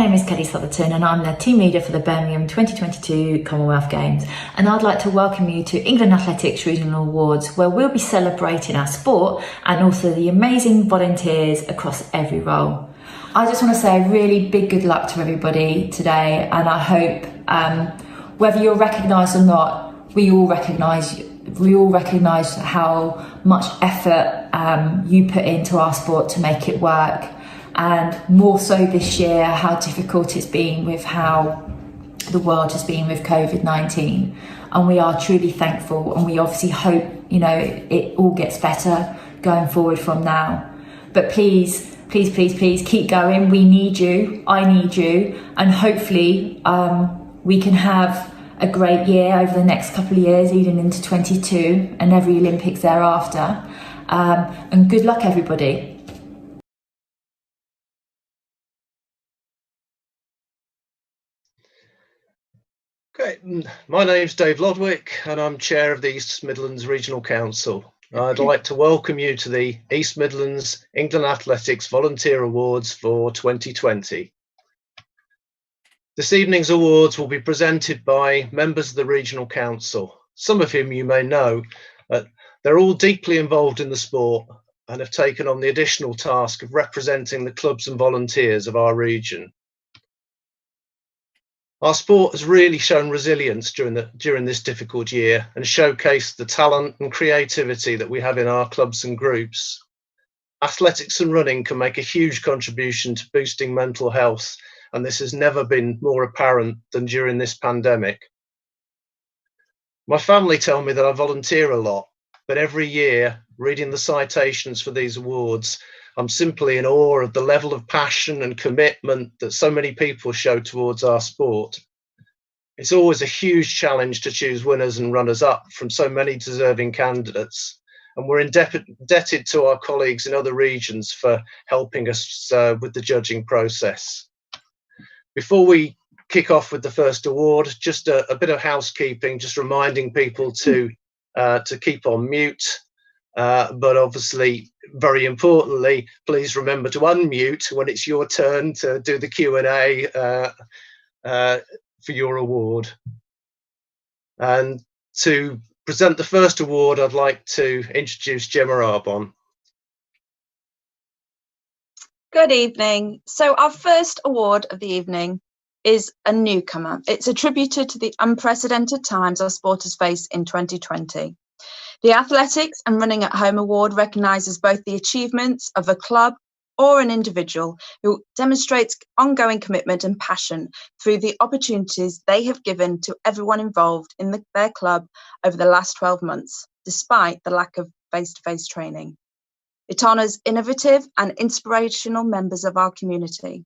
name is Kelly Sotherton and I'm the team leader for the Birmingham 2022 Commonwealth Games, and I'd like to welcome you to England Athletics Regional Awards, where we'll be celebrating our sport and also the amazing volunteers across every role. I just want to say a really big good luck to everybody today, and I hope whether you're recognised or not, we all recognise how much effort you put into our sport to make it work. And more so this year, how difficult it's been with how the world has been with COVID-19. And we are truly thankful, and we obviously hope, it all gets better going forward from now. But please keep going. We need you, I need you, and hopefully we can have a great year over the next couple of years, even into 22 and every Olympics thereafter. And good luck, everybody. Okay, my name's Dave Lodwick and I'm chair of the East Midlands Regional Council. I'd like to welcome you to the East Midlands England Athletics Volunteer Awards for 2020. This evening's awards will be presented by members of the Regional Council, some of whom you may know. They're all deeply involved in the sport and have taken on the additional task of representing the clubs and volunteers of our region. Our sport has really shown resilience during this difficult year and showcased the talent and creativity that we have in our clubs and groups. Athletics and running can make a huge contribution to boosting mental health, and this has never been more apparent than during this pandemic. My family tell me that I volunteer a lot, but every year, reading the citations for these awards, I'm simply in awe of the level of passion and commitment that so many people show towards our sport. It's always a huge challenge to choose winners and runners-up from so many deserving candidates, and we're indebted to our colleagues in other regions for helping us with the judging process. Before we kick off with the first award, just a bit of housekeeping, just reminding people to keep on mute. But obviously, very importantly, please remember to unmute when it's your turn to do the Q&A for your award. And to present the first award, I'd like to introduce Gemma Arbon. Good evening. So our first award of the evening is a newcomer. It's attributed to the unprecedented times our sport has faced in 2020. The Athletics and Running at Home Award recognises both the achievements of a club or an individual who demonstrates ongoing commitment and passion through the opportunities they have given to everyone involved in their club over the last 12 months, despite the lack of face-to-face training. It honours innovative and inspirational members of our community.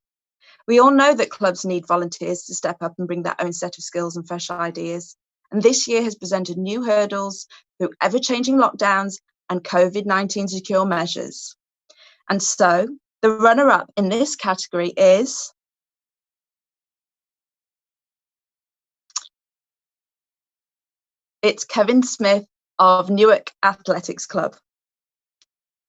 We all know that clubs need volunteers to step up and bring their own set of skills and fresh ideas. And this year has presented new hurdles through ever-changing lockdowns and COVID-19 secure measures. And so the runner-up in this category is Kevin Smith of Newark Athletics Club.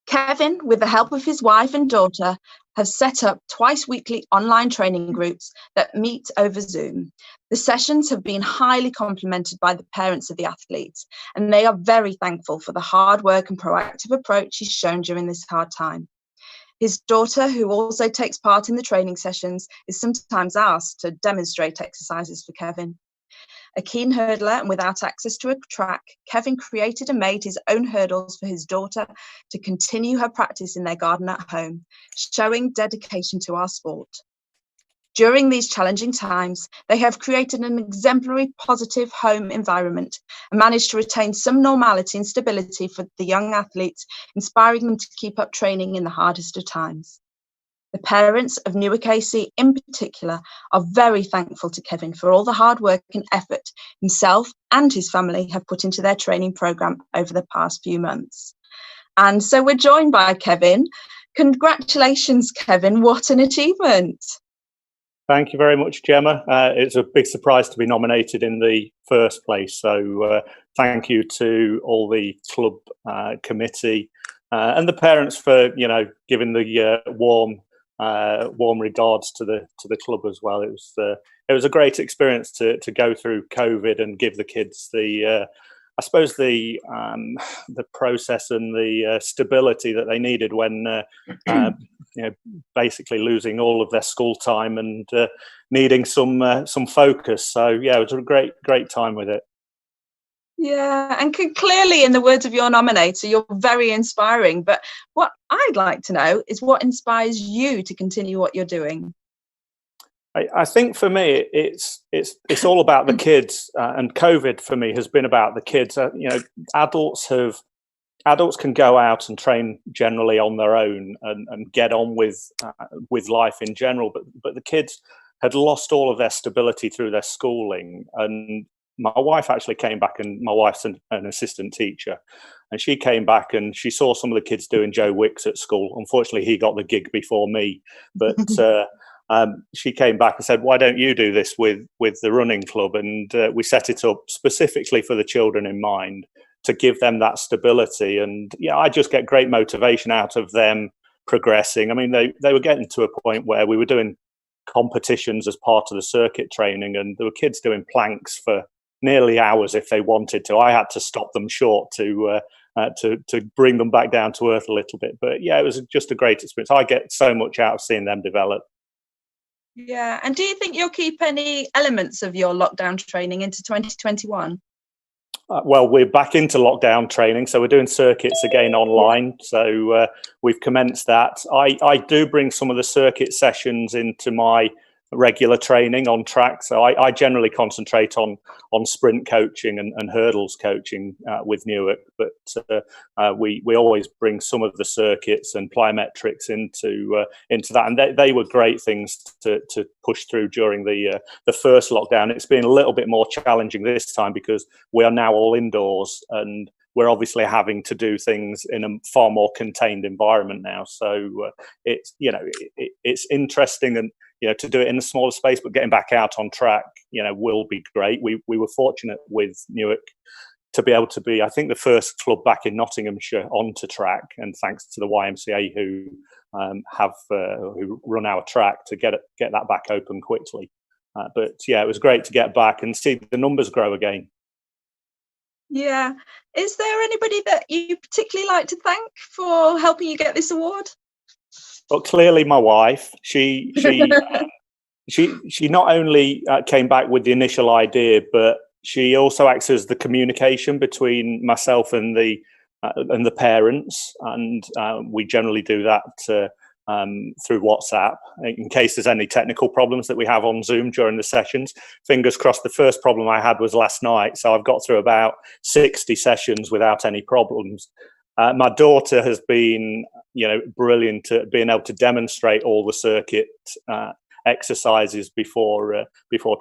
Kevin, with the help of his wife and daughter, have set up twice weekly online training groups that meet over Zoom. The sessions have been highly complimented by the parents of the athletes, and they are very thankful for the hard work and proactive approach he's shown during this hard time. His daughter, who also takes part in the training sessions, is sometimes asked to demonstrate exercises for Kevin. A keen hurdler and without access to a track, Kevin created and made his own hurdles for his daughter to continue her practice in their garden at home, showing dedication to our sport. During these challenging times, they have created an exemplary positive home environment and managed to retain some normality and stability for the young athletes, inspiring them to keep up training in the hardest of times. The parents of Newark AC in particular are very thankful to Kevin for all the hard work and effort himself and his family have put into their training programme over the past few months. And so we're joined by Kevin. Congratulations, Kevin. What an achievement. Thank you very much, Gemma. It's a big surprise to be nominated in the first place. So thank you to all the club committee and the parents for, giving the warm warm regards to the club as well. It was a great experience to go through COVID and give the kids I suppose the process and the stability that they needed when basically losing all of their school time and needing some focus. So yeah, it was a great time with it. Yeah, and clearly, in the words of your nominator, you're very inspiring. But what I'd like to know is what inspires you to continue what you're doing. I think for me, it's all about the kids, and COVID for me has been about the kids. Adults can go out and train generally on their own and get on with life in general, but the kids had lost all of their stability through their schooling. And my wife actually came back, and my wife's an assistant teacher, and she came back and she saw some of the kids doing Joe Wicks at school. Unfortunately, he got the gig before me, but she came back and said, "Why don't you do this with the running club?" And we set it up specifically for the children in mind, to give them that stability. And yeah, I just get great motivation out of them progressing. I mean, they were getting to a point where we were doing competitions as part of the circuit training, and there were kids doing planks for nearly hours if they wanted to. I had to stop them short to bring them back down to earth a little bit. But yeah, it was just a great experience. I get so much out of seeing them develop. Yeah, and do you think you'll keep any elements of your lockdown training into 2021? Well, we're back into lockdown training, so we're doing circuits again online. So we've commenced that. I do bring some of the circuit sessions into my regular training on track. So I generally concentrate on sprint coaching and hurdles coaching with Newark, but we always bring some of the circuits and plyometrics into that, and they were great things to push through during the first lockdown. It's been a little bit more challenging this time because we are now all indoors, and we're obviously having to do things in a far more contained environment now. So it's interesting, and to do it in a smaller space, but getting back out on track, will be great. We were fortunate with Newark to be able to be, I think, the first club back in Nottinghamshire onto track, and thanks to the YMCA who run our track to get that back open quickly. But yeah, it was great to get back and see the numbers grow again. Yeah. Is there anybody that you particularly like to thank for helping you get this award? Well, clearly my wife. She not only came back with the initial idea, but she also acts as the communication between myself and the parents, and we generally do that through WhatsApp in case there's any technical problems that we have on Zoom during the sessions. Fingers crossed. The first problem I had was last night, so I've got through about 60 sessions without any problems. My daughter has been, brilliant at being able to demonstrate all the circuit exercises before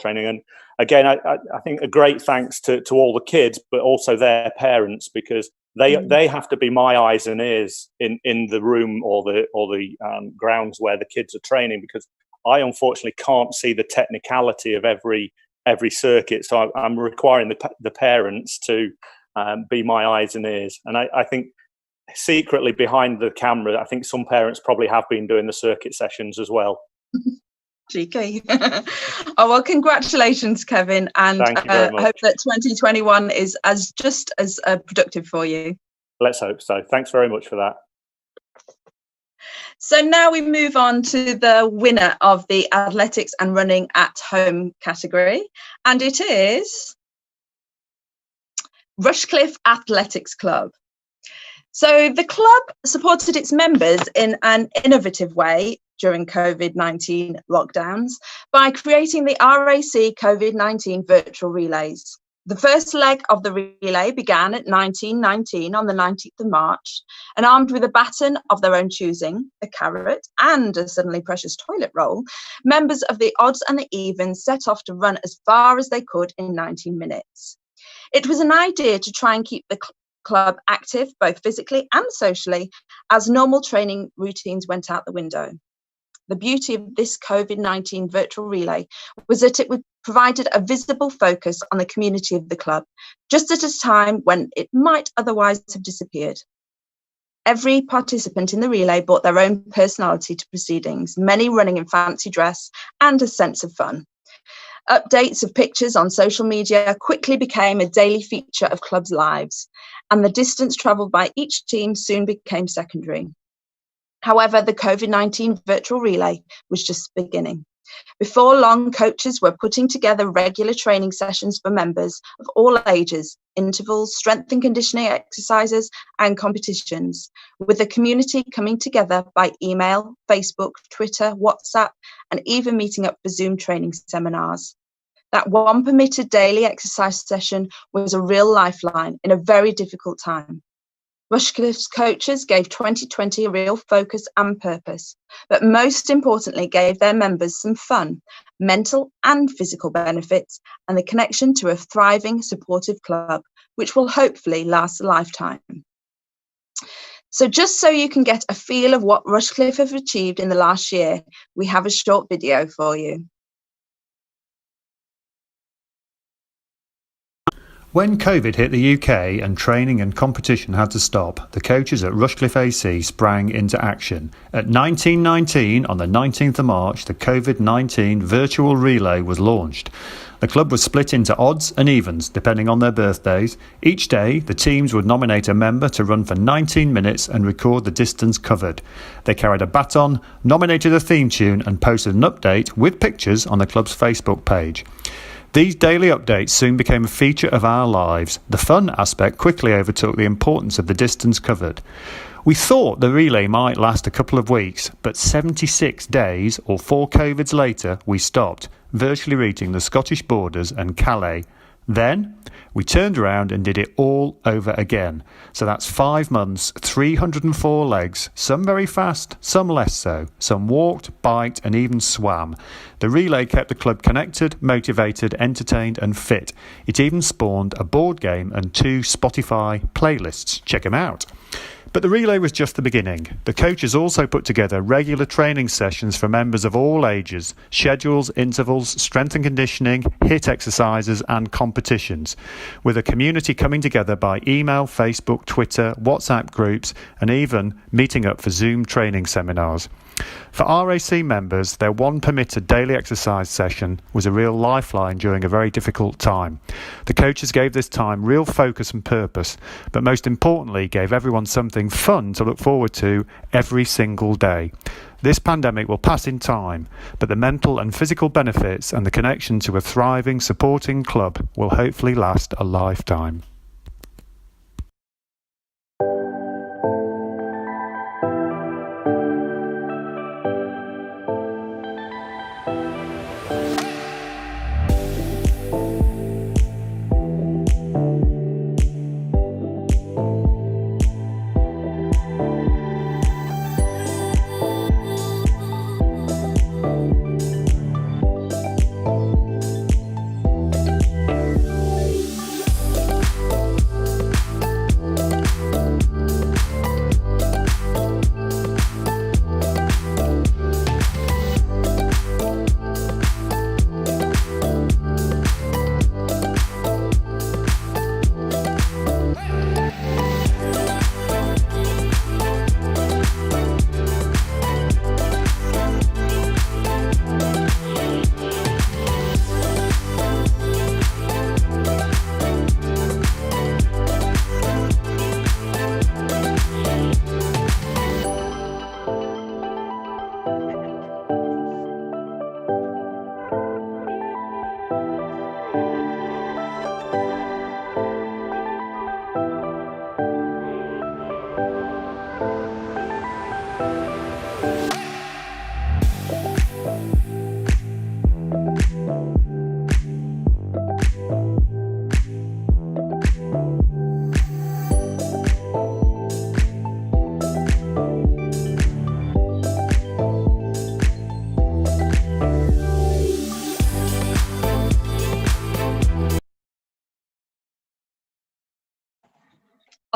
training. And again, I think a great thanks to all the kids, but also their parents, because they have to be my eyes and ears in the room or the grounds where the kids are training, because I unfortunately can't see the technicality of every circuit. So I'm requiring the parents to be my eyes and ears. And I think secretly behind the camera, I think some parents probably have been doing the circuit sessions as well. Cheeky. Oh, well, congratulations, Kevin, and Thank you very much. Hope that 2021 is just as productive for you. Let's hope so. Thanks very much for that. So now we move on to the winner of the athletics and running at home category, and it is Rushcliffe Athletics Club. So the club supported its members in an innovative way during COVID-19 lockdowns by creating the RAC COVID-19 virtual relays. The first leg of the relay began at 1919 on the 19th of March, and armed with a baton of their own choosing, a carrot and a suddenly precious toilet roll, members of the odds and the evens set off to run as far as they could in 19 minutes. It was an idea to try and keep the club active, both physically and socially, as normal training routines went out the window. The beauty of this COVID-19 virtual relay was that it provided a visible focus on the community of the club, just at a time when it might otherwise have disappeared. Every participant in the relay brought their own personality to proceedings, many running in fancy dress and a sense of fun. Updates of pictures on social media quickly became a daily feature of clubs' lives, and the distance travelled by each team soon became secondary. However, the COVID-19 virtual relay was just beginning. Before long, coaches were putting together regular training sessions for members of all ages, intervals, strength and conditioning exercises, and competitions, with the community coming together by email, Facebook, Twitter, WhatsApp, and even meeting up for Zoom training seminars. That one permitted daily exercise session was a real lifeline in a very difficult time. Rushcliffe's coaches gave 2020 a real focus and purpose, but most importantly gave their members some fun, mental and physical benefits, and the connection to a thriving, supportive club, which will hopefully last a lifetime. So just so you can get a feel of what Rushcliffe have achieved in the last year, we have a short video for you. When COVID hit the UK and training and competition had to stop, the coaches at Rushcliffe AC sprang into action. At 1919, on the 19th of March, the COVID-19 virtual relay was launched. The club was split into odds and evens, depending on their birthdays. Each day, the teams would nominate a member to run for 19 minutes and record the distance covered. They carried a baton, nominated a theme tune and posted an update with pictures on the club's Facebook page. These daily updates soon became a feature of our lives. The fun aspect quickly overtook the importance of the distance covered. We thought the relay might last a couple of weeks, but 76 days or 4 COVIDs later, we stopped, virtually reaching the Scottish borders and Calais. Then we turned around and did it all over again. So that's 5 months, 304 legs, some very fast, some less so. Some walked, biked and even swam. The relay kept the club connected, motivated, entertained and fit. It even spawned a board game and 2 Spotify playlists. Check them out. But the relay was just the beginning. The coaches also put together regular training sessions for members of all ages, schedules, intervals, strength and conditioning, HIIT exercises and competitions, with a community coming together by email, Facebook, Twitter, WhatsApp groups and even meeting up for Zoom training seminars. For RAC members, their one permitted daily exercise session was a real lifeline during a very difficult time. The coaches gave this time real focus and purpose, but most importantly gave everyone something fun to look forward to every single day. This pandemic will pass in time, but the mental and physical benefits and the connection to a thriving, supporting club will hopefully last a lifetime.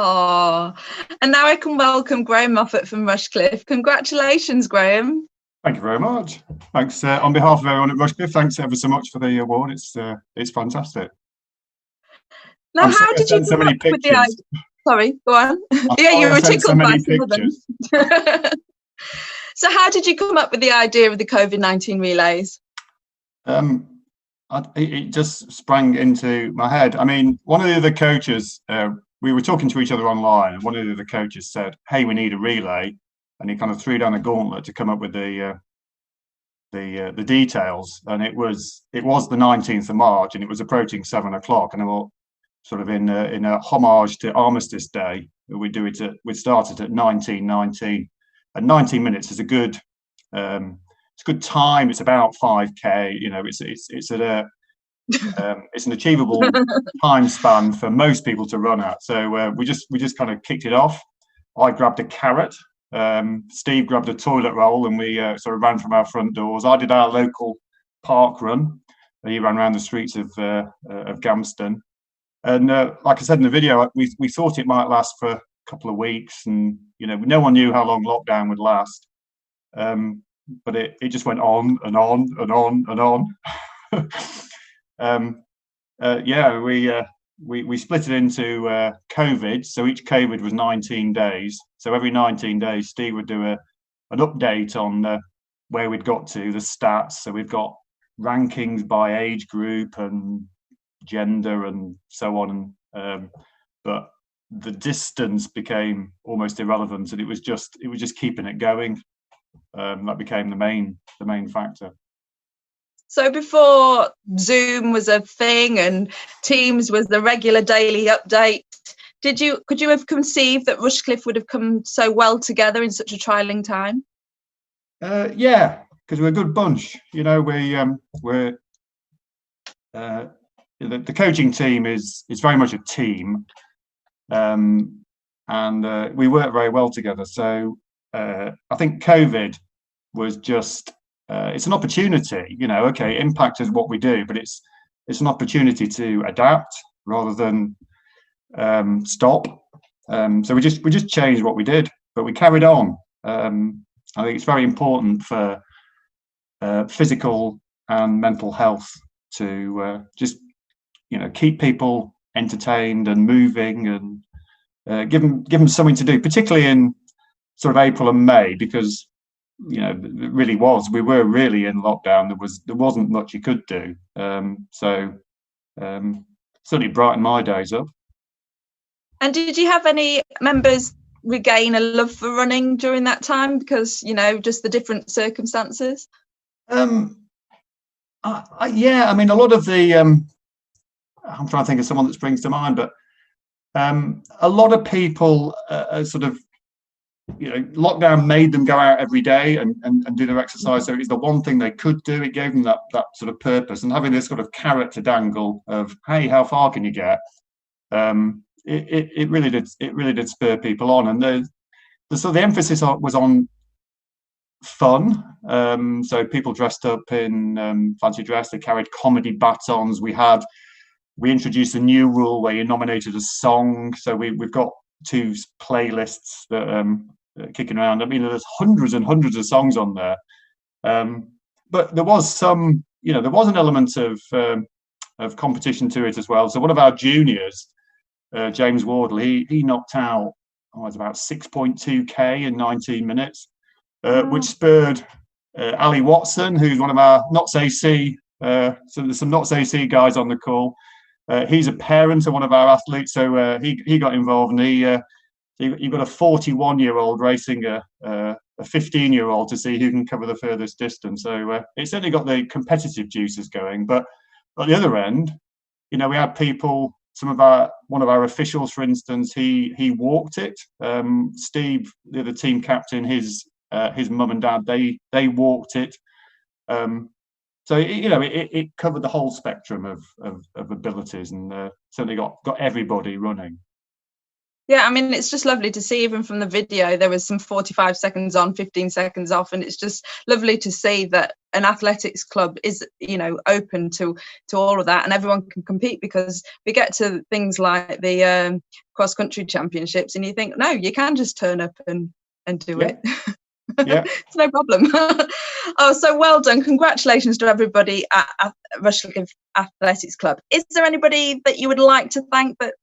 Oh, and now I can welcome Graham Moffat from Rushcliffe. Congratulations, Graham. Thank you very much. Thanks on behalf of everyone at Rushcliffe. Thanks ever so much for the award. It's fantastic. Now, how did you come up with the idea? Sorry, go on. Yeah, you were tickled by some of them. So how did you come up with the idea of the COVID-19 relays? It just sprang into my head. I mean, one of the other coaches, we were talking to each other online, and one of the other coaches said, "Hey, we need a relay," and he kind of threw down a gauntlet to come up with the details. And it was the 19th of March, and it was approaching 7 o'clock, and I thought, sort of in a homage to Armistice Day, we started at 19:19, and 19 minutes is a good. It's a good time. It's about 5K. You know, it's an achievable time span for most people to run at. So we just kind of kicked it off. I grabbed a carrot. Steve grabbed a toilet roll, and we sort of ran from our front doors. I did our local park run. He ran around the streets of Gamston. And like I said in the video, we thought it might last for a couple of weeks, and no one knew how long lockdown would last. But it just went on and on and on and on. We split it into COVID. So each COVID was 19 days. So every 19 days, Steve would do an update on where we'd got to, the stats. So we've got rankings by age group and gender and so on. But the distance became almost irrelevant, and it was just keeping it going. That became the main factor. So before Zoom was a thing and Teams was the regular daily update, could you have conceived that Rushcliffe would have come so well together in such a trying time? Yeah, because we're a good bunch. We're the coaching team is very much a team, and we work very well together. So I think COVID was just it's an opportunity. Okay, impact is what we do, but it's an opportunity to adapt rather than stop. So we just changed what we did, but we carried on. I think it's very important for physical and mental health to just keep people entertained and moving, and give them something to do, particularly in sort of April and May, because it really we were really in lockdown. There wasn't much you could do. So certainly brightened my days up. And did you have any members regain a love for running during that time because just the different circumstances? Yeah, I mean, a lot of the I'm trying to think of someone that springs to mind, but a lot of people sort of lockdown made them go out every day and do their exercise. So it's the one thing they could do. It gave them that sort of purpose, and having this sort of carrot to dangle of, hey, how far can you get? It really did spur people on, and the emphasis was on fun. So people dressed up in fancy dress. They carried comedy batons. We introduced a new rule where you nominated a song. So we've got 2 playlists that kicking around. I mean, there's hundreds and hundreds of songs on there. But there was an element of competition to it as well. So one of our juniors, James Wardle, he knocked out it was about 6.2k in 19 minutes, which spurred Ali Watson, who's one of our Notts AC. So there's some Notts AC guys on the call. He's a parent of one of our athletes, so he got involved, and you've got a 41-year-old racing a 15-year-old to see who can cover the furthest distance. So it certainly got the competitive juices going. But at the other end, we had people. One of our officials, for instance, he walked it. Steve, the other team captain, his mum and dad, they walked it. So it covered the whole spectrum of abilities, and certainly got everybody running. Yeah, I mean, it's just lovely to see. Even from the video, there was some 45 seconds on, 15 seconds off, and it's just lovely to see that an athletics club is open to all of that, and everyone can compete, because we get to things like the cross country championships, and you think, no, you can just turn up and do it. Yeah. It's no problem. Oh, so well done. Congratulations to everybody at Rushcliffe Athletics Club. Is there anybody that you would like to thank that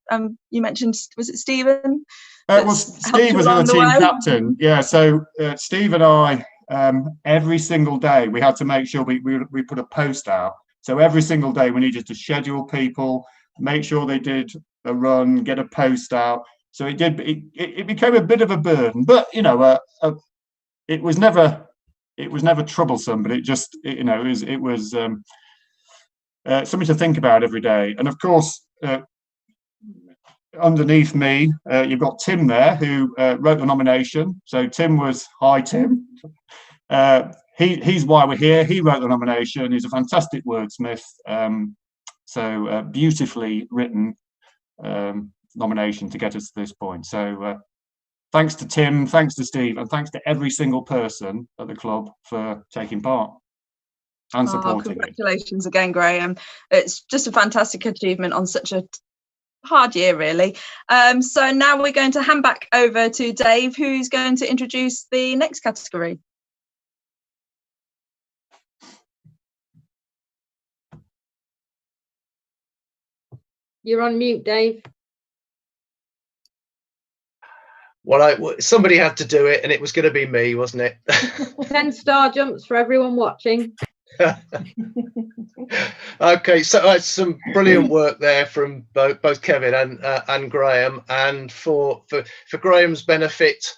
you mentioned, was it Stephen? Well, Steve was the team captain. Yeah, so Steve and I, every single day, we had to make sure we put a post out. So every single day we needed to schedule people, make sure they did a run, get a post out. So it became a bit of a burden, but you know, it was never troublesome. But it was something to think about every day. And of course, underneath me, you've got Tim there, who wrote the nomination. So Tim hi, Tim. He's why we're here. He wrote the nomination. He's a fantastic wordsmith. So beautifully written nomination to get us to this point. So thanks to Tim, thanks to Steve, and thanks to every single person at the club for taking part and supporting congratulations again, Graham. It's just a fantastic achievement on such a hard year, really. So now we're going to hand back over to Dave, who's going to introduce the next category. You're on mute, Dave. Well, somebody had to do it, and it was going to be me, wasn't it? 10 star jumps for everyone watching. Okay, so some brilliant work there from both Kevin and Graham. And for Graham's benefit,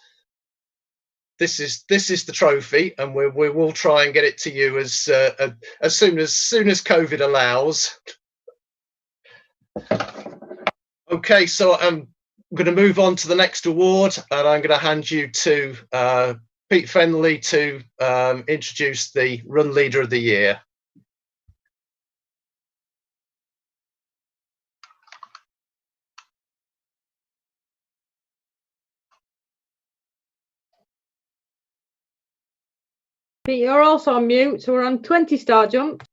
this is the trophy, and we will try and get it to you as soon as COVID allows. Okay, so I'm going to move on to the next award, and I'm going to hand you to Pete Fenley to introduce the Run Leader of the Year. Pete, you're also on mute, so we're on 20 star jump.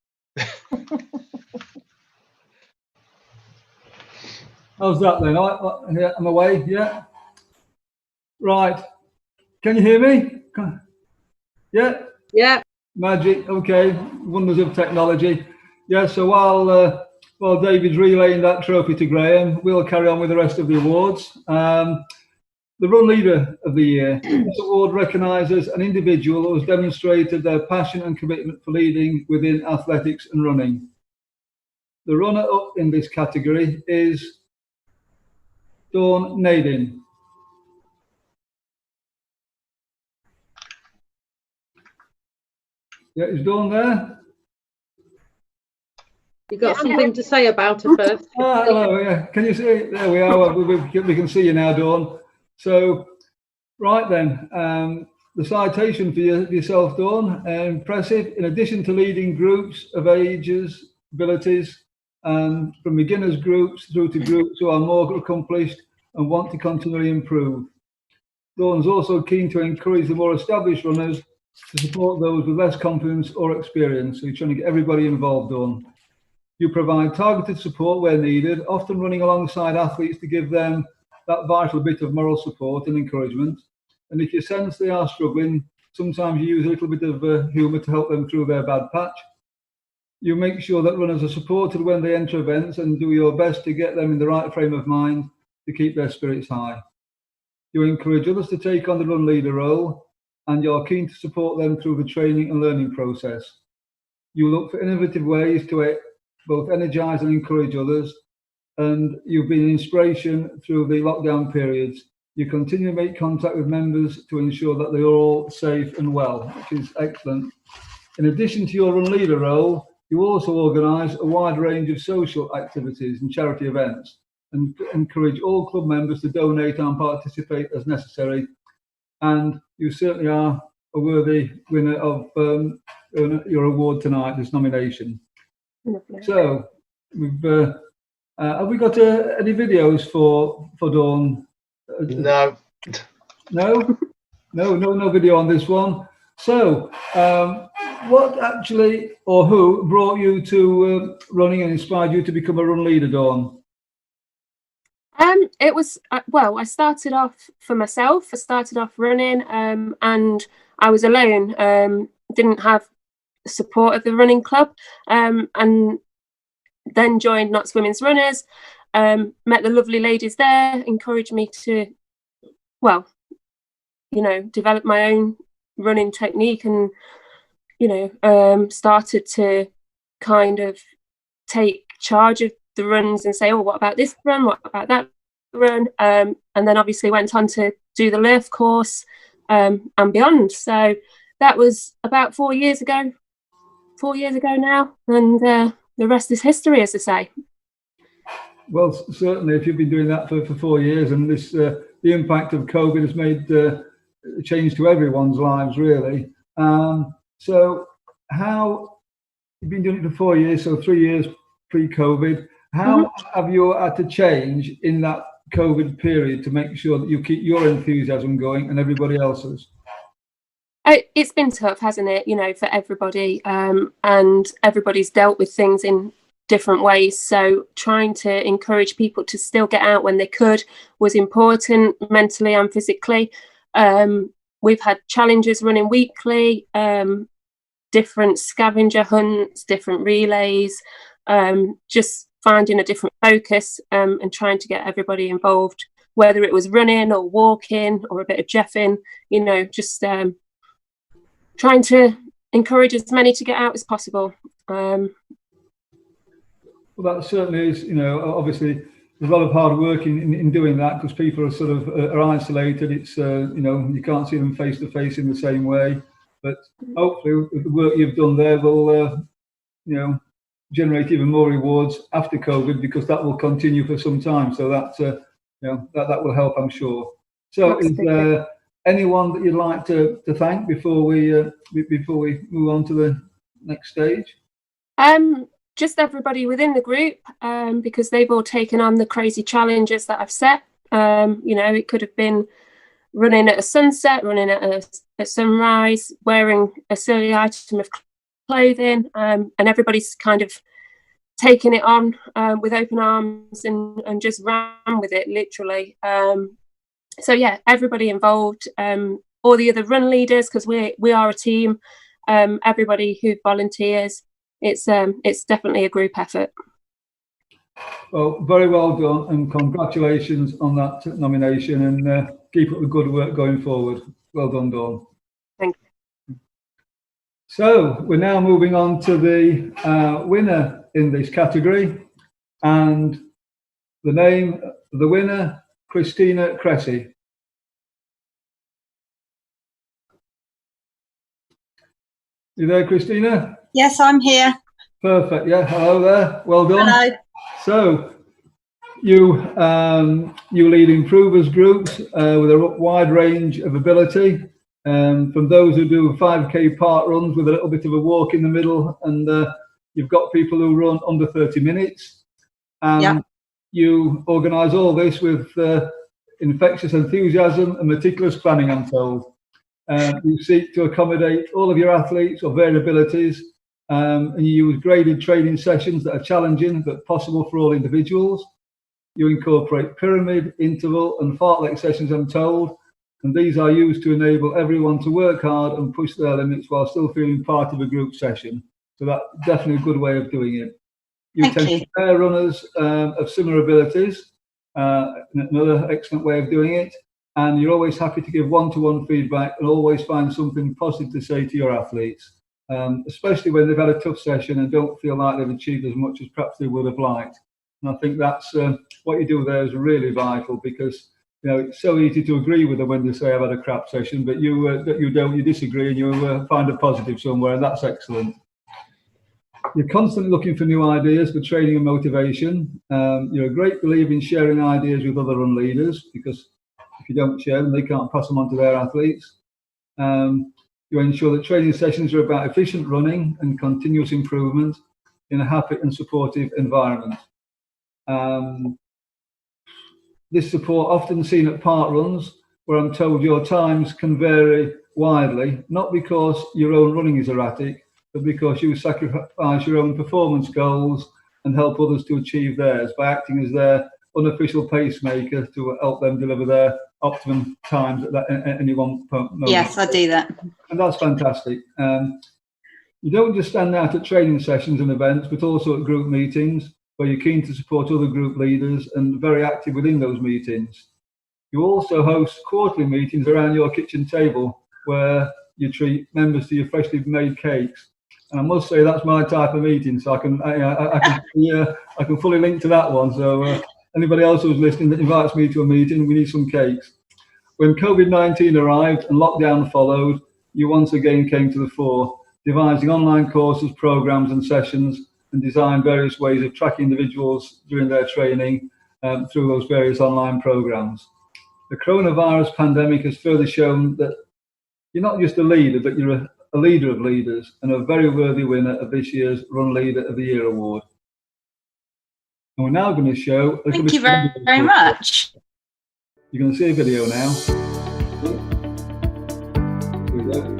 How's that then? I'm away, yeah? Right. Can you hear me? Yeah? Yeah. Magic, okay. Wonders of technology. Yeah, so while David's relaying that trophy to Graham, we'll carry on with the rest of the awards. The Run Leader of the Year. This award recognises an individual who has demonstrated their passion and commitment for leading within athletics and running. The runner-up in this category is Dawn Nadin. Yeah, is Dawn there? You got something to say about her first? Hello, yeah. Can you see? There we are. We can see you now, Dawn. So, right then, the citation for yourself, Dawn, impressive. In addition to leading groups of ages, abilities, and from beginners groups through to groups who are more accomplished and want to continually improve. Dawn's also keen to encourage the more established runners to support those with less confidence or experience. So you're trying to get everybody involved, Dawn. You provide targeted support where needed, often running alongside athletes to give them that vital bit of moral support and encouragement. And if you sense they are struggling, sometimes you use a little bit of humour to help them through their bad patch. You make sure that runners are supported when they enter events and do your best to get them in the right frame of mind to keep their spirits high. You encourage others to take on the run leader role, and you're keen to support them through the training and learning process. You look for innovative ways to both energise and encourage others, and you've been an inspiration through the lockdown periods. You continue to make contact with members to ensure that they're all safe and well, which is excellent. In addition to your run leader role, you also organise a wide range of social activities and charity events, and encourage all club members to donate and participate as necessary. And you certainly are a worthy winner of your award tonight, this nomination. Lovely. So, have we got any videos for Dawn? No. No video on this one. So, what actually, or who brought you to running and inspired you to become a run leader, Dawn? It was well, I started off for myself. I started off running, and I was alone. didn't have support of the running club, and then joined Notts Women's Runners. Met the lovely ladies there, encouraged me to, well, you know, develop my own running technique, and you know, started to kind of take charge of the runs and say, oh, what about this run, what about that run, and then obviously went on to do the Lurf course, and beyond. So that was about 4 years ago now, and the rest is history, as I say. Well, certainly, if you've been doing that for 4 years, and this the impact of COVID has made a change to everyone's lives, really. So how you've been doing it for 4 years, so 3 years pre-COVID. How have you had to change in that COVID period to make sure that you keep your enthusiasm going and everybody else's? It's been tough, hasn't it? You know, for everybody, and everybody's dealt with things in different ways. So trying to encourage people to still get out when they could was important, mentally and physically. We've had challenges running weekly, different scavenger hunts, different relays, just finding a different focus, and trying to get everybody involved, whether it was running or walking or a bit of jeffing, you know, just trying to encourage as many to get out as possible. Well, that certainly is, you know, obviously there's a lot of hard work in doing that, because people are sort of are isolated. It's, you know, you can't see them face to face in the same way. But hopefully the work you've done there will, you know, generate even more rewards after COVID, because that will continue for some time. So that, you know, that will help, I'm sure. So is there anyone that you'd like to thank before we move on to the next stage? Just everybody within the group, because they've all taken on the crazy challenges that I've set. You know, it could have been running at a sunset, running at a sunrise, wearing a silly item of clothing, and everybody's kind of taken it on with open arms and just ran with it, literally. So yeah, everybody involved, all the other run leaders, because we are a team, everybody who volunteers. It's definitely a group effort. Well, very well done, and congratulations on that nomination, and keep up the good work going forward. Well done, Dawn. Thank you. So we're now moving on to the winner in this category, and the name of the winner, Christina Cressy. You there, Christina? Yes, I'm here. Perfect. Yeah. Hello there. Well done. Hello. So you lead improvers groups with a wide range of ability, from those who do 5K park runs with a little bit of a walk in the middle, and you've got people who run under 30 minutes. And you organise all this with infectious enthusiasm and meticulous planning, I'm told. You seek to accommodate all of your athletes or their abilities, and you use graded training sessions that are challenging but possible for all individuals. You incorporate pyramid, interval and fartlek sessions, I'm told, and these are used to enable everyone to work hard and push their limits while still feeling part of a group session. So that's definitely a good way of doing it. You tend to pair runners of similar abilities, another excellent way of doing it. And you're always happy to give one-to-one feedback and always find something positive to say to your athletes, especially when they've had a tough session and don't feel like they've achieved as much as perhaps they would have liked. And I think that's what you do there is really vital, because you know it's so easy to agree with them when they say I've had a crap session, but you disagree and you find a positive somewhere, and that's excellent. You're constantly looking for new ideas for training and motivation. You're a great believer in sharing ideas with other run leaders, because if you don't share them, they can't pass them on to their athletes. You ensure that training sessions are about efficient running and continuous improvement in a happy and supportive environment. This support often seen at park runs, where I'm told your times can vary widely, not because your own running is erratic, but because you sacrifice your own performance goals and help others to achieve theirs by acting as their unofficial pacemaker to help them deliver their optimum times at any one moment. Yes, I do that. And that's fantastic. You don't just stand out at training sessions and events, but also at group meetings where you're keen to support other group leaders and very active within those meetings. You also host quarterly meetings around your kitchen table where you treat members to your freshly made cakes. And I must say that's my type of meeting, so I can fully link to that one. So anybody else who's listening that invites me to a meeting, we need some cakes. When COVID-19 arrived and lockdown followed, you once again came to the fore, devising online courses, programs and sessions, and designed various ways of tracking individuals during their training through those various online programs. The coronavirus pandemic has further shown that you're not just a leader, but you're a leader of leaders and a very worthy winner of this year's Run Leader of the Year award. And we're now going to show a little bit. Thank you very much. You're going to see a video now. Here we go.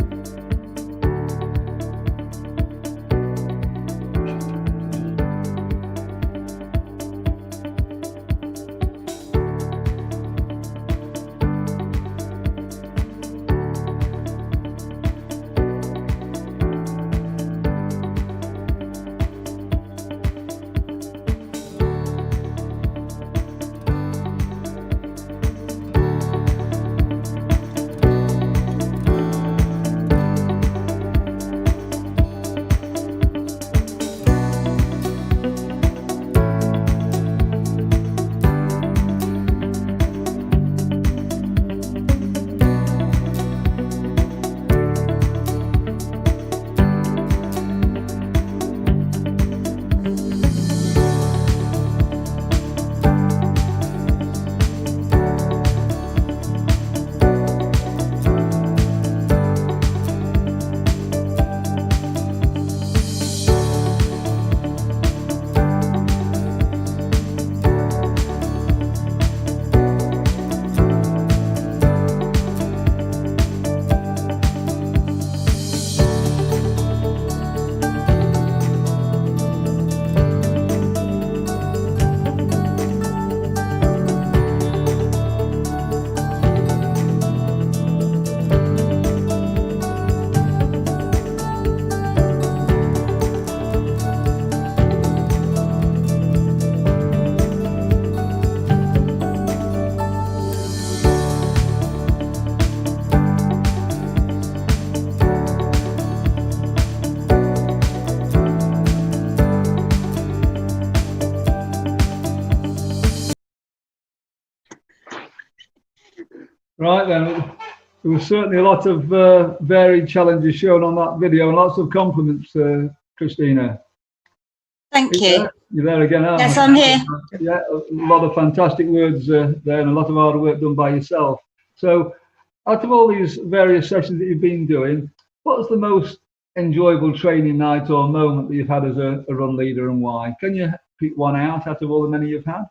Right then, there was certainly a lot of varied challenges shown on that video and lots of compliments, Christina. Thank you. You're there again, aren't you? Yes, I'm here. Yeah, a lot of fantastic words there and a lot of hard work done by yourself. So out of all these various sessions that you've been doing, what's the most enjoyable training night or moment that you've had as a run leader and why? Can you pick one out of all the many you've had?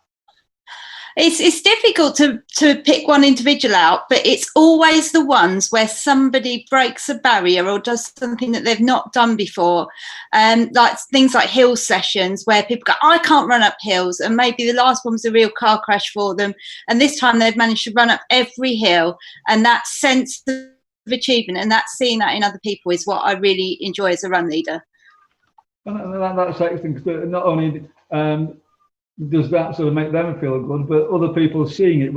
It's difficult to pick one individual out, but it's always the ones where somebody breaks a barrier or does something that they've not done before. Like things like hill sessions where people go, I can't run up hills, and maybe the last one was a real car crash for them, and this time they've managed to run up every hill, and that sense of achievement and that seeing that in other people is what I really enjoy as a run leader. That's excellent, because not only does that sort of make them feel good, but other people seeing it,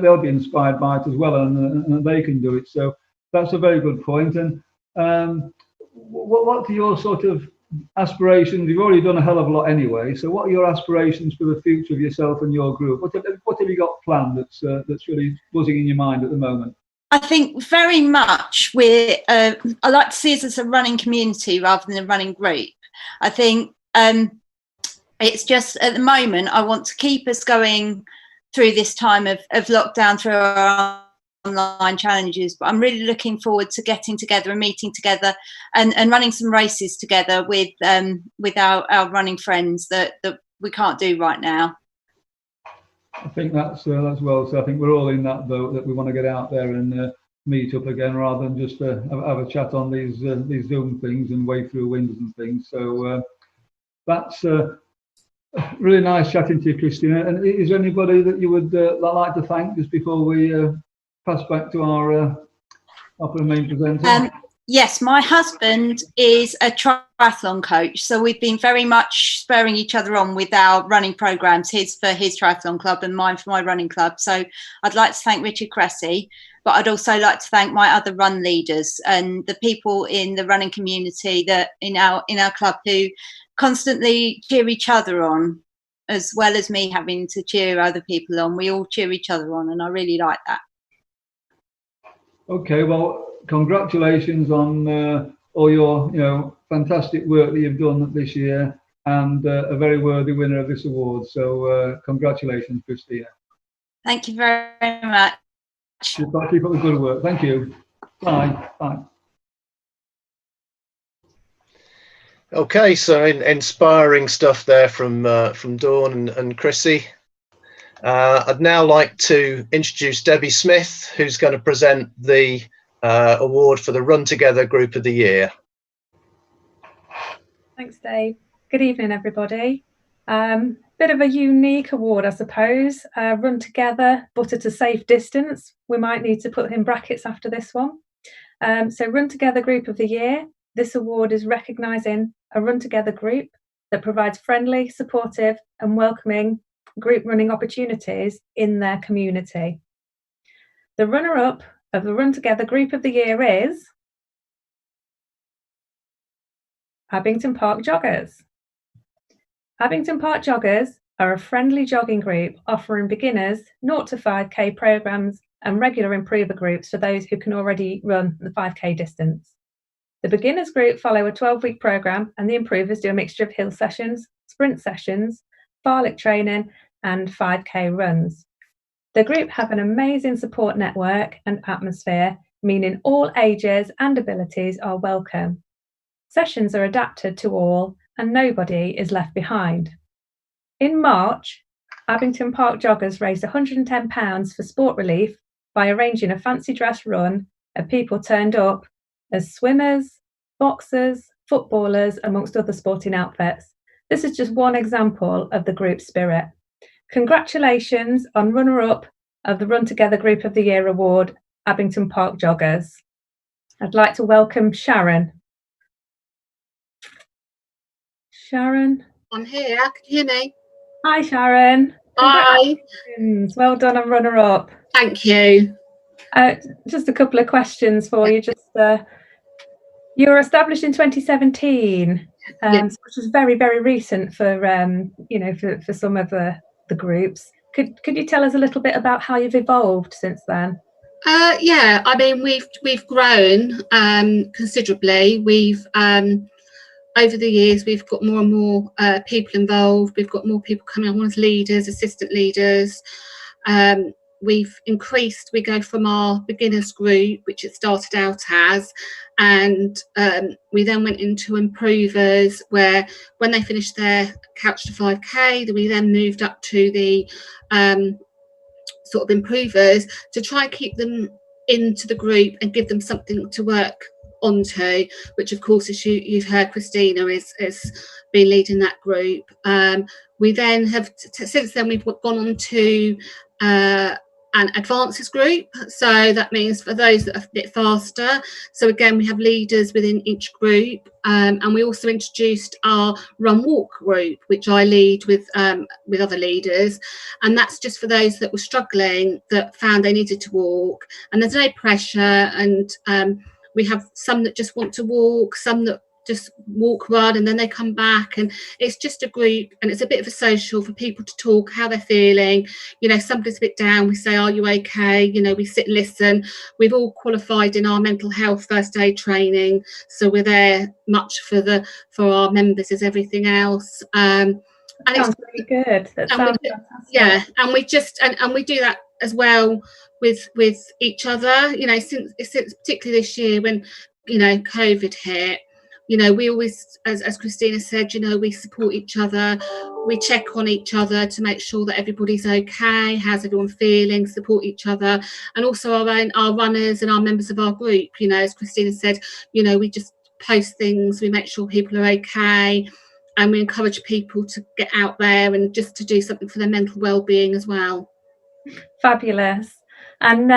they'll be inspired by it as well, and they can do it. So that's a very good point. And what are your sort of aspirations? You've already done a hell of a lot anyway. So what are your aspirations for the future of yourself and your group? What have you got planned that's really buzzing in your mind at the moment? I think very much I like to see us as a running community rather than a running group. I think it's just at the moment I want to keep us going through this time of lockdown, through our online challenges, but I'm really looking forward to getting together and meeting together and running some races together with our running friends that we can't do right now. I think that's well. So I think we're all in that boat, that we want to get out there and meet up again rather than just have a chat on these Zoom things and wade through windows and things. So that's Really nice chatting to you, Christina. And is there anybody that you would like to thank just before we pass back to our main presenter? Yes, my husband is a triathlon coach, so we've been very much spurring each other on with our running programs, his for his triathlon club and mine for my running club. So I'd like to thank Richard Cressy, but I'd also like to thank my other run leaders and the people in the running community that in our club who constantly cheer each other on, as well as me having to cheer other people on. We all cheer each other on, and I really like that. Okay, well, congratulations on all your fantastic work that you've done this year, and a very worthy winner of this award. So congratulations, Christina. Thank you very much. Keep up the good work. Thank you. Bye. Bye. Okay, so inspiring stuff there from Dawn and Chrissy. I'd now like to introduce Debbie Smith, who's going to present the award for the Run Together Group of the Year. Thanks, Dave. Good evening, everybody. Bit of a unique award, I suppose. Run Together, but at a safe distance. We might need to put in brackets after this one. So Run Together Group of the Year. This award is recognising a Run Together group that provides friendly, supportive and welcoming group running opportunities in their community. The runner-up of the Run Together Group of the Year is Abington Park Joggers. Abington Park Joggers are a friendly jogging group offering beginners 0 to 5k programs and regular improver groups for those who can already run the 5k distance. The beginners group follow a 12-week program, and the improvers do a mixture of hill sessions, sprint sessions, Farlick training and 5k runs. The group have an amazing support network and atmosphere, meaning all ages and abilities are welcome. Sessions are adapted to all and nobody is left behind. In March, Abington Park Joggers raised £110 for sport relief by arranging a fancy dress run of people turned up as swimmers, boxers, footballers, amongst other sporting outfits. This is just one example of the group spirit. Congratulations on runner-up of the Run Together Group of the Year award, Abington Park Joggers. I'd like to welcome Sharon. Sharon? I'm here, can you hear me? Hi, Sharon. Hi. Well done on runner-up. Thank you. Just a couple of questions for you. You were established in 2017, which was very, very recent for for some of the groups. Could you tell us a little bit about how you've evolved since then? Yeah, I mean we've grown considerably. We've over the years we've got more and more people involved. We've got more people coming on as leaders, assistant leaders. We've increased. We go from our beginners group, which it started out as, and we then went into improvers, where when they finished their couch to 5k, we then moved up to the sort of improvers to try and keep them into the group and give them something to work onto, which of course, as you've heard, Christina is been leading that group. We then have since then we've gone on to an advances group, so that means for those that are a bit faster. So again, we have leaders within each group, and we also introduced our run walk group, which I lead with other leaders, and that's just for those that were struggling, that found they needed to walk, and there's no pressure, and we have some that just want to walk, some that just walk, run, and then they come back, and it's just a group, and it's a bit of a social for people to talk how they're feeling. You know, somebody's a bit down, we say, are you okay? You know, we sit and listen. We've all qualified in our mental health first aid training, so we're there much for our members as everything else. And it's really good. That sounds fantastic. Yeah, and we just and we do that as well with each other. You know, since particularly this year when COVID hit. We always, as Christina said, we support each other. We check on each other to make sure that everybody's okay. How's everyone feeling? Support each other, and also our runners and our members of our group. As Christina said, we just post things. We make sure people are okay, and we encourage people to get out there and just to do something for their mental well-being as well. Fabulous. And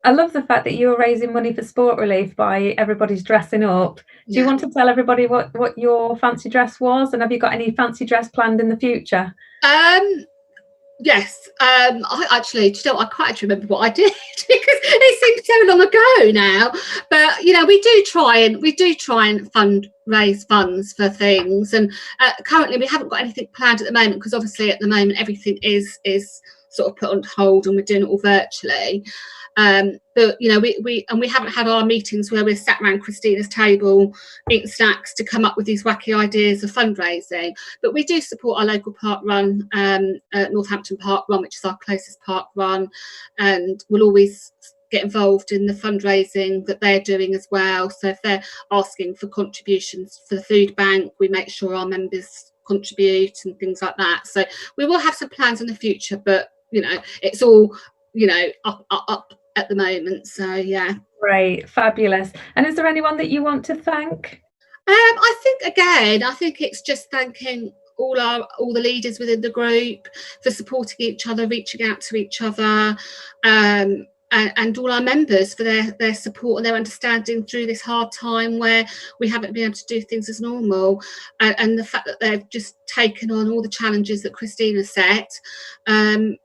I love the fact that you're raising money for Sport Relief by everybody's dressing up. Do you want to tell everybody what your fancy dress was, and have you got any fancy dress planned in the future? Yes, I actually, do you know, I quite actually remember what I did because it seems so long ago now. But you know, we do try and raise funds for things, and currently we haven't got anything planned at the moment because obviously at the moment everything is sort of put on hold and we're doing it all virtually. But you know, we haven't had our meetings where we're sat around Christina's table eating snacks to come up with these wacky ideas of fundraising. But we do support our local park run, Northampton Park Run, which is our closest park run, and we'll always get involved in the fundraising that they're doing as well. So if they're asking for contributions for the food bank, we make sure our members contribute and things like that. So we will have some plans in the future, but you know, it's all, you know, up at the moment. So yeah. Great, fabulous. And is there anyone that you want to thank? I think it's just thanking all the leaders within the group for supporting each other, reaching out to each other, and all our members for their support and their understanding through this hard time where we haven't been able to do things as normal, and the fact that they've just taken on all the challenges that Christina set, and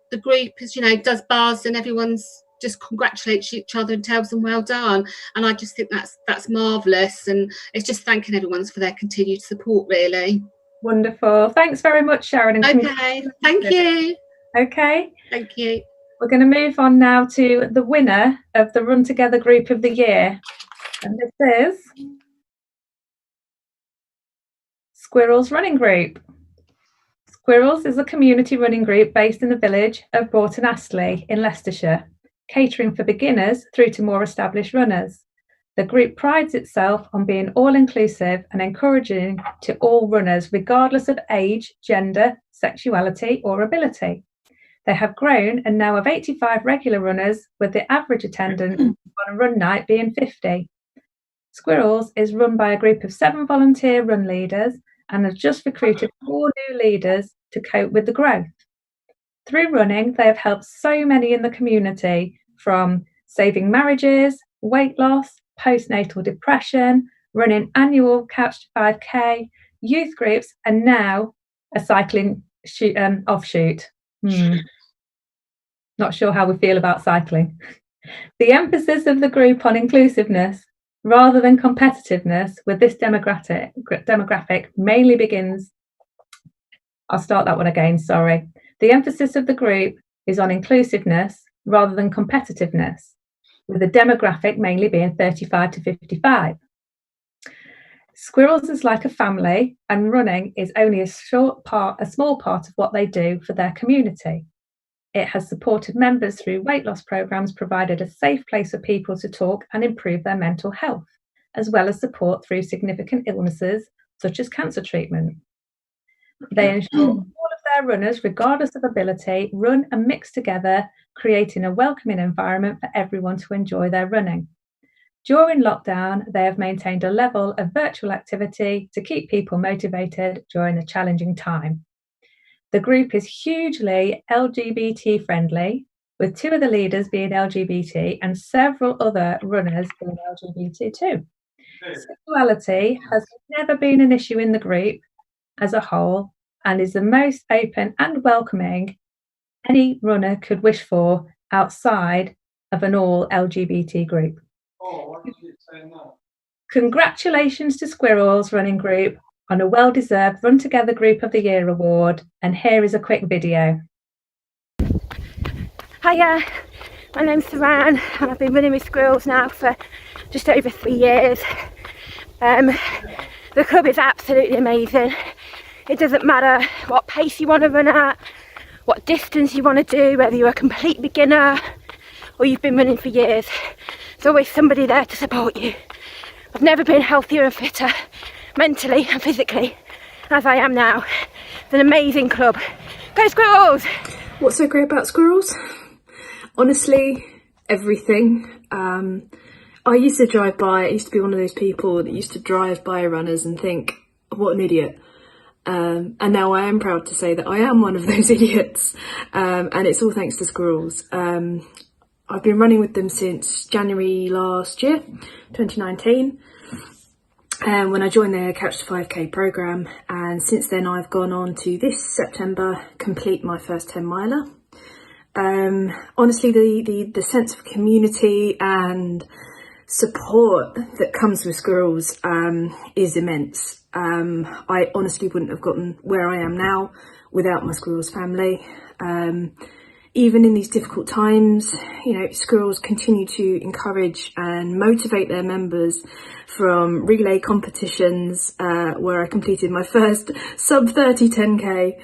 the group, as you know, does bars and everyone's just congratulates each other and tells them well done, and I just think that's marvellous, and it's just thanking everyone for their continued support, really. Wonderful. Thanks very much, Sharon. Okay, thank you. Okay, thank you. We're going to move on now to the winner of the Run Together Group of the Year, and this is Squirrels Running Group. Squirrels is a community running group based in the village of Broughton Astley in Leicestershire, catering for beginners through to more established runners. The group prides itself on being all-inclusive and encouraging to all runners, regardless of age, gender, sexuality or ability. They have grown and now have 85 regular runners, with the average attendance on a run night being 50. Squirrels is run by a group of 7 volunteer run leaders and has just recruited 4 new leaders to cope with the growth. Through running, they have helped so many in the community, from saving marriages, weight loss, postnatal depression, running annual Couch to 5K, youth groups, and now a cycling offshoot. Not sure how we feel about cycling. The emphasis of the group on inclusiveness rather than competitiveness with this demographic mainly begins. I'll start that one again, sorry. The emphasis of the group is on inclusiveness rather than competitiveness, with the demographic mainly being 35 to 55. Squirrels is like a family, and running is only a small part of what they do for their community. It has supported members through weight loss programs, provided a safe place for people to talk and improve their mental health, as well as support through significant illnesses such as cancer treatment. They ensure all of their runners, regardless of ability, run and mix together, creating a welcoming environment for everyone to enjoy their running. During lockdown, they have maintained a level of virtual activity to keep people motivated during a challenging time. The group is hugely LGBT friendly, with 2 of the leaders being LGBT and several other runners being LGBT too. Sexuality has never been an issue in the group as a whole, and is the most open and welcoming any runner could wish for outside of an all LGBT group. Congratulations to Squirrels Running Group on a well-deserved Run Together Group of the Year award, and here is a quick video. Hiya, my name's Saran and I've been running with Squirrels now for just over 3 years. The club is absolutely amazing. It doesn't matter what pace you want to run at, what distance you want to do, whether you're a complete beginner or you've been running for years. There's always somebody there to support you. I've never been healthier and fitter, mentally and physically, as I am now. It's an amazing club. Go Squirrels! What's so great about Squirrels? Honestly, everything. I used to be one of those people that used to drive by runners and think, what an idiot. And now I am proud to say that I am one of those idiots, and it's all thanks to squirrels. I've been running with them since January last year, 2019, when I joined their Couch to 5K programme, and since then I've gone on to this September complete my first 10 miler. Honestly, the sense of community and support that comes with squirrels is immense. I honestly wouldn't have gotten where I am now without my squirrels family. Even in these difficult times, squirrels continue to encourage and motivate their members, from relay competitions where I completed my first sub 30 10k,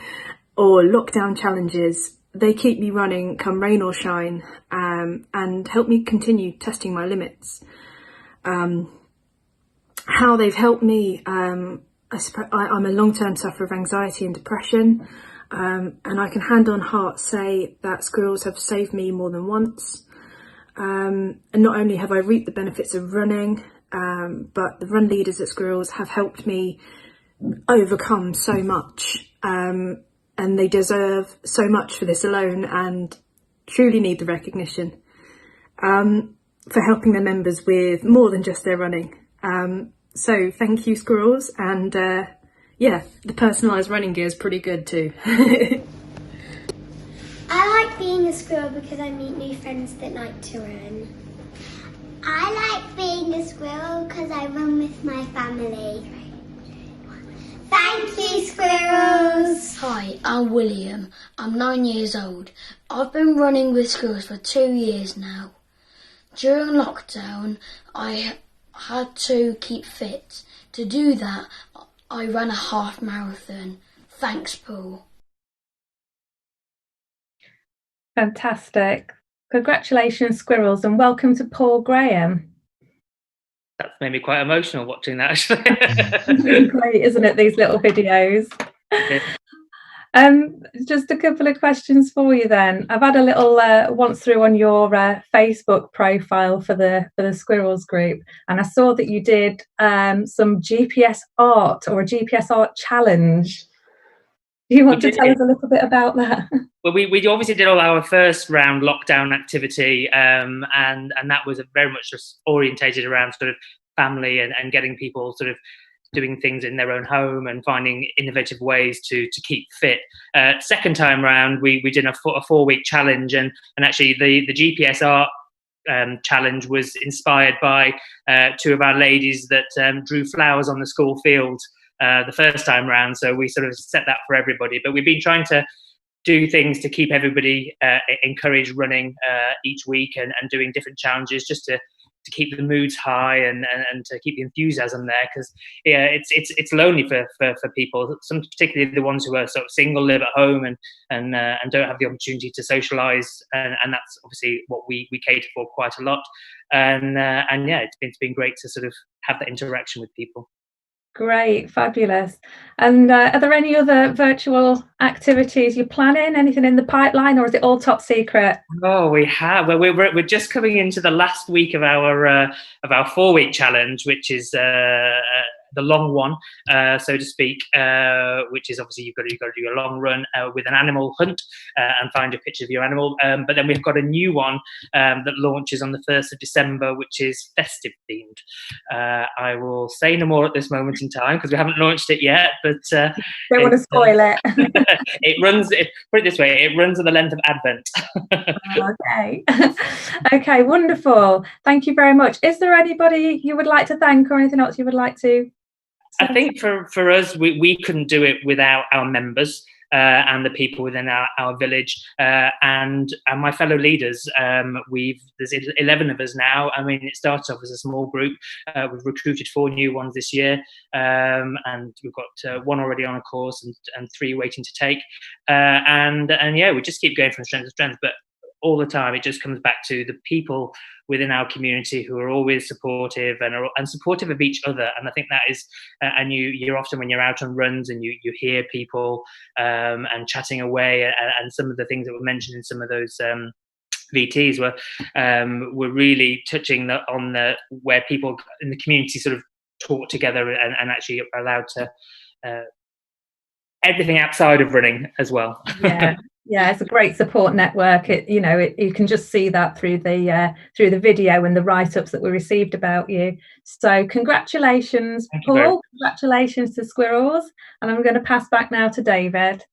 or lockdown challenges. They keep me running come rain or shine, and help me continue testing my limits. How they've helped me, I'm a long-term sufferer of anxiety and depression, and I can hand on heart say that squirrels have saved me more than once. And not only have I reaped the benefits of running, but the run leaders at Squirrels have helped me overcome so much, and they deserve so much for this alone, and truly need the recognition for helping their members with more than just their running. So thank you, Squirrels, and yeah, the personalised running gear is pretty good too. I like being a squirrel because I meet new friends that like to run. I like being a squirrel because I run with my family. Thank you, squirrels! Hi, I'm William. I'm 9 years old. I've been running with squirrels for 2 years now. During lockdown, I had to keep fit. To do that, I ran a half marathon. Thanks, Paul. Fantastic. Congratulations, Squirrels, and welcome to Paul Graham. That's made me quite emotional watching that, actually. Great, isn't it, these little videos? Yeah. Just a couple of questions for you then. I've had a little once through on your Facebook profile for the Squirrels group, and I saw that you did some GPS art, or a GPS art challenge. Do you want to tell us a little bit about that? Well, we obviously did all our first round lockdown activity, and that was very much just orientated around sort of family and getting people sort of doing things in their own home and finding innovative ways to keep fit. Second time round, we did a 4-week challenge, and actually the GPS art challenge was inspired by two of our ladies that drew flowers on the school field the first time round. So we sort of set that for everybody, but we've been trying to do things to keep everybody encouraged running each week, and doing different challenges just to keep the moods high and to keep the enthusiasm there, because it's lonely for people, some particularly the ones who are sort of single, live at home and don't have the opportunity to socialise, and that's obviously what we cater for quite a lot, and yeah, it's been great to sort of have that interaction with people. Great, fabulous. And are there any other virtual activities you're planning? Anything in the pipeline, or is it all top secret? Oh, we have. Well, we're just coming into the last week of our 4-week challenge, which is the long one, so to speak, which is obviously you've got to do a long run with an animal hunt and find a picture of your animal. But then we've got a new one that launches on the 1st of December, which is festive themed. I will say no more at this moment in time because we haven't launched it yet. But don't want to spoil it. It runs. Put it this way: it runs on the length of Advent. Okay. Okay, wonderful. Thank you very much. Is there anybody you would like to thank, or anything else you would like to? I think for us, we couldn't do it without our members and the people within our village and my fellow leaders. There's 11 of us now. I mean, it started off as a small group. We've recruited 4 new ones this year, and we've got 1 already on a course and 3 waiting to take. And yeah, we just keep going from strength to strength. But all the time, it just comes back to the people within our community who are always supportive and supportive of each other. And I think that is, and you're often when you're out on runs and you hear people and chatting away, and some of the things that were mentioned in some of those VTs were really touching on where people in the community sort of taught together and actually allowed to everything outside of running as well. Yeah, it's a great support network. You can just see that through the video and the write-ups that we received about you. So congratulations, Paul. Congratulations to Squirrels. And I'm going to pass back now to David.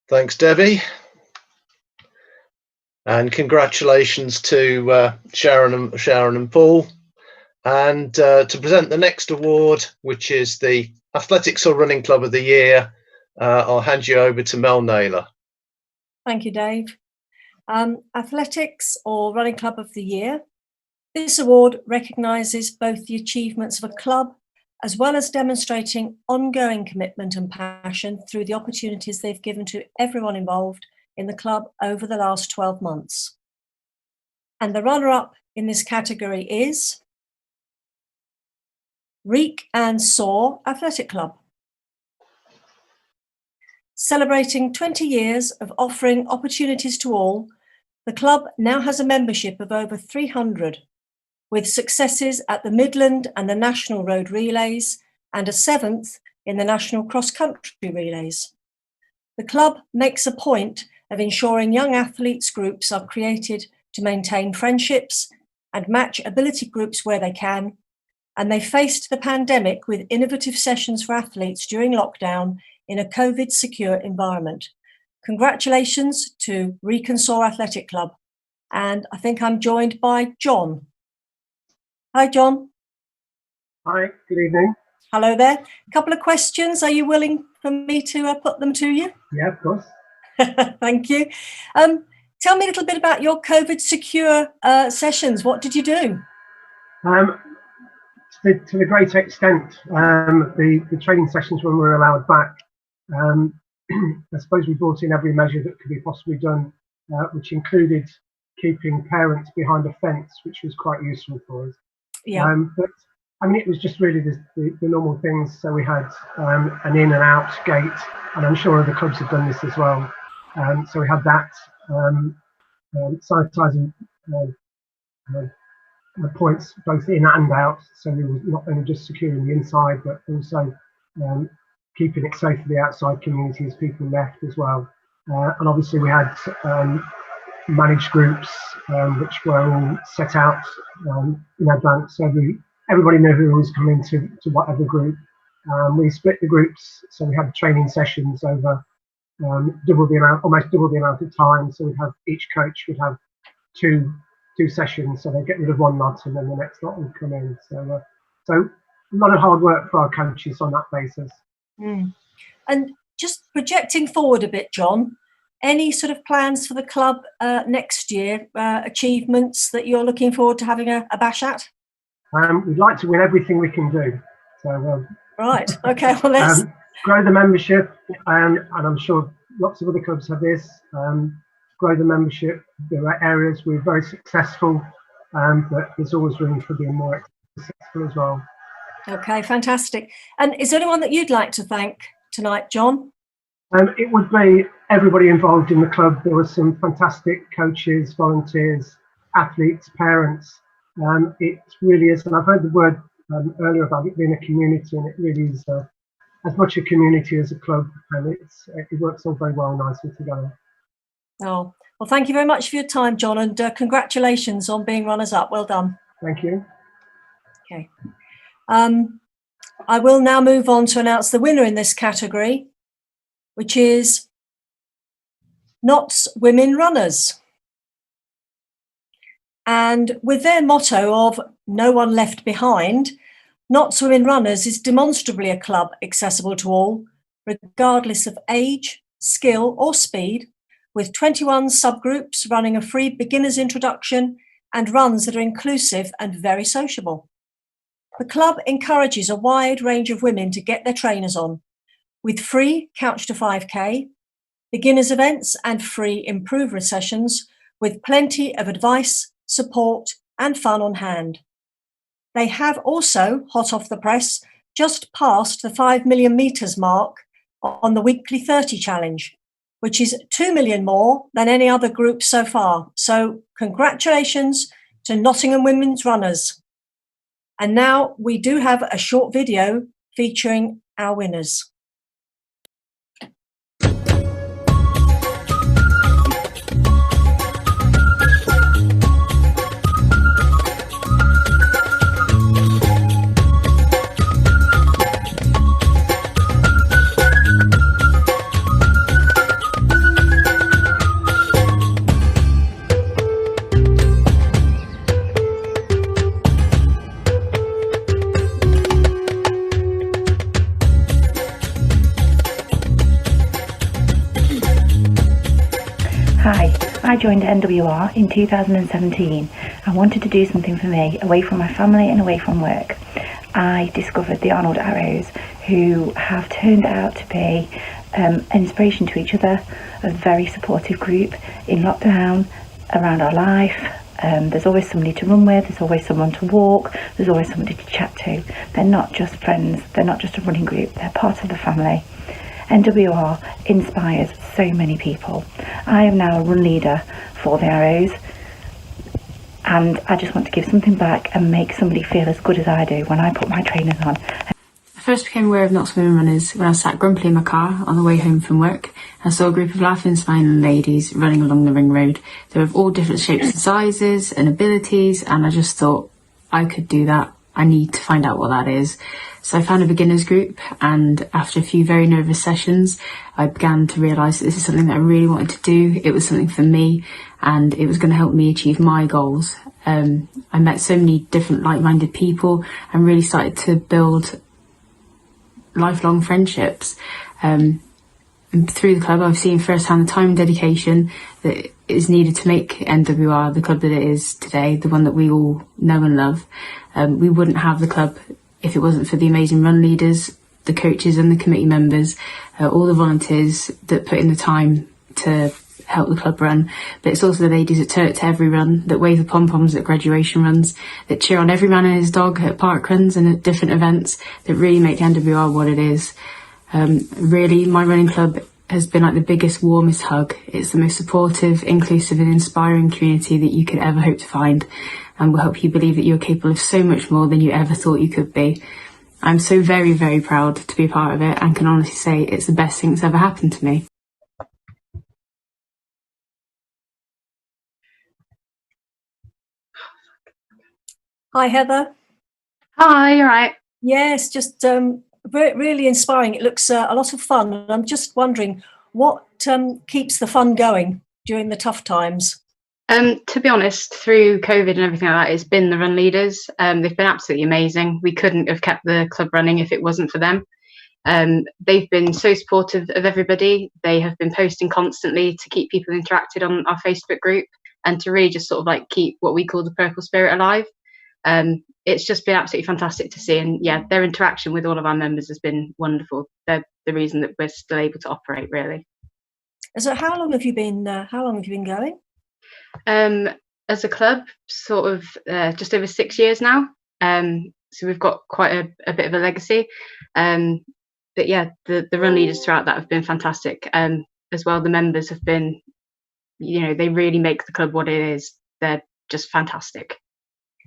Thanks, Debbie. And congratulations to Sharon and Paul. And to present the next award, which is the Athletics or Running Club of the Year, I'll hand you over to Mel Naylor. Thank you, Dave. Athletics or Running Club of the Year. This award recognises both the achievements of a club as well as demonstrating ongoing commitment and passion through the opportunities they've given to everyone involved in the club over the last 12 months. And the runner-up in this category is Reek and Saw Athletic Club. Celebrating 20 years of offering opportunities to all, the club now has a membership of over 300, with successes at the Midland and the National Road Relays and a 7th in the National Cross Country Relays. The club makes a point of ensuring young athletes groups are created to maintain friendships and match ability groups where they can, and they faced the pandemic with innovative sessions for athletes during lockdown in a COVID-secure environment. Congratulations to Reek and Saw Athletic Club. And I think I'm joined by John. Hi, John. Hi, good evening. Hello there. A couple of questions. Are you willing for me to put them to you? Yeah, of course. Thank you. Tell me a little bit about your COVID secure sessions. What did you do? To the great extent, the training sessions when we were allowed back, I suppose we brought in every measure that could be possibly done, which included keeping parents behind a fence, which was quite useful for us. Yeah. But I mean, it was just really the normal things. So we had an in and out gate, and I'm sure other clubs have done this as well. So we had that, sanitising points both in and out. So we were not only just securing the inside, but also keeping it safe for the outside community as people left as well. And obviously we had managed groups, which were all set out in advance. So everybody knew who was coming to whatever group. We split the groups, so we had training sessions over almost double the amount of time. So we'd have each coach would have two sessions, so they get rid of one lot, and then the next lot would come in. So a lot of hard work for our coaches on that basis. And just projecting forward a bit, John, any sort of plans for the club next year, achievements that you're looking forward to having a bash at? We'd like to win everything we can do. So right, okay, well let's grow the membership, and I'm sure lots of other clubs have this. Grow the membership. There are areas we're very successful, but there's always room for being more successful as well. Okay, fantastic. And is there anyone that you'd like to thank tonight, John? It would be everybody involved in the club. There were some fantastic coaches, volunteers, athletes, parents. It really is, and I've heard the word earlier about it being a community, and it really is as much a community as a club, and it works all very well nicely together. Oh, well, thank you very much for your time, John, and congratulations on being runners-up. Well done. Thank you. Okay. I will now move on to announce the winner in this category, which is Notts Women Runners. And with their motto of no one left behind, Notts Women Runners is demonstrably a club accessible to all, regardless of age, skill or speed, with 21 subgroups running a free beginner's introduction and runs that are inclusive and very sociable. The club encourages a wide range of women to get their trainers on, with free Couch to 5K, beginners events and free improver sessions, with plenty of advice, support and fun on hand. They have also, hot off the press, just passed the 5 million metres mark on the weekly 30 challenge, which is 2 million more than any other group so far. So congratulations to Nottingham Women's Runners. And now we do have a short video featuring our winners. Hi, I joined NWR in 2017 and wanted to do something for me away from my family and away from work. I discovered the Arnold Arrows, who have turned out to be an inspiration to each other, a very supportive group in lockdown, around our life. There's always somebody to run with, there's always someone to walk, there's always somebody to chat to. They're not just friends, they're not just a running group, they're part of the family. NWR inspires so many people. I am now a run leader for the Arrows, and I just want to give something back and make somebody feel as good as I do when I put my trainers on. I first became aware of Notts Women Runners when I sat grumpily in my car on the way home from work. I saw a group of laughing, smiling ladies running along the ring road. They were of all different shapes and sizes and abilities, and I just thought, I could do that. I need to find out what that is. So I found a beginners group, and after a few very nervous sessions, I began to realise that this is something that I really wanted to do. It was something for me, and it was going to help me achieve my goals. I met so many different like-minded people and really started to build lifelong friendships. And through the club, I've seen firsthand the time and dedication that is needed to make NWR the club that it is today, the one that we all know and love. We wouldn't have the club if it wasn't for the amazing run leaders, the coaches and the committee members, all the volunteers that put in the time to help the club run. But it's also the ladies that turn up to every run, that wave the pom-poms at graduation runs, that cheer on every man and his dog at park runs and at different events, that really make NWR what it is. Really, my running club has been like the biggest, warmest hug. It's the most supportive, inclusive and inspiring community that you could ever hope to find, and will help you believe that you're capable of so much more than you ever thought you could be. I'm so very, very proud to be a part of it, and can honestly say it's the best thing that's ever happened to me. Hi, Heather. Hi, you're right. Yes, just really inspiring. It looks a lot of fun. And I'm just wondering what keeps the fun going during the tough times. To be honest, through COVID and everything like that, it's been the run leaders. They've been absolutely amazing. We couldn't have kept the club running if it wasn't for them. They've been so supportive of everybody. They have been posting constantly to keep people interacted on our Facebook group and to really just sort of like keep what we call the purple spirit alive. It's just been absolutely fantastic to see, and yeah, their interaction with all of our members has been wonderful. They're the reason that we're still able to operate, really. So how long have you been going? As a club, sort of just over 6 years now. So we've got quite a bit of a legacy. But yeah, the run leaders throughout that have been fantastic. As well, the members have been, they really make the club what it is. They're just fantastic.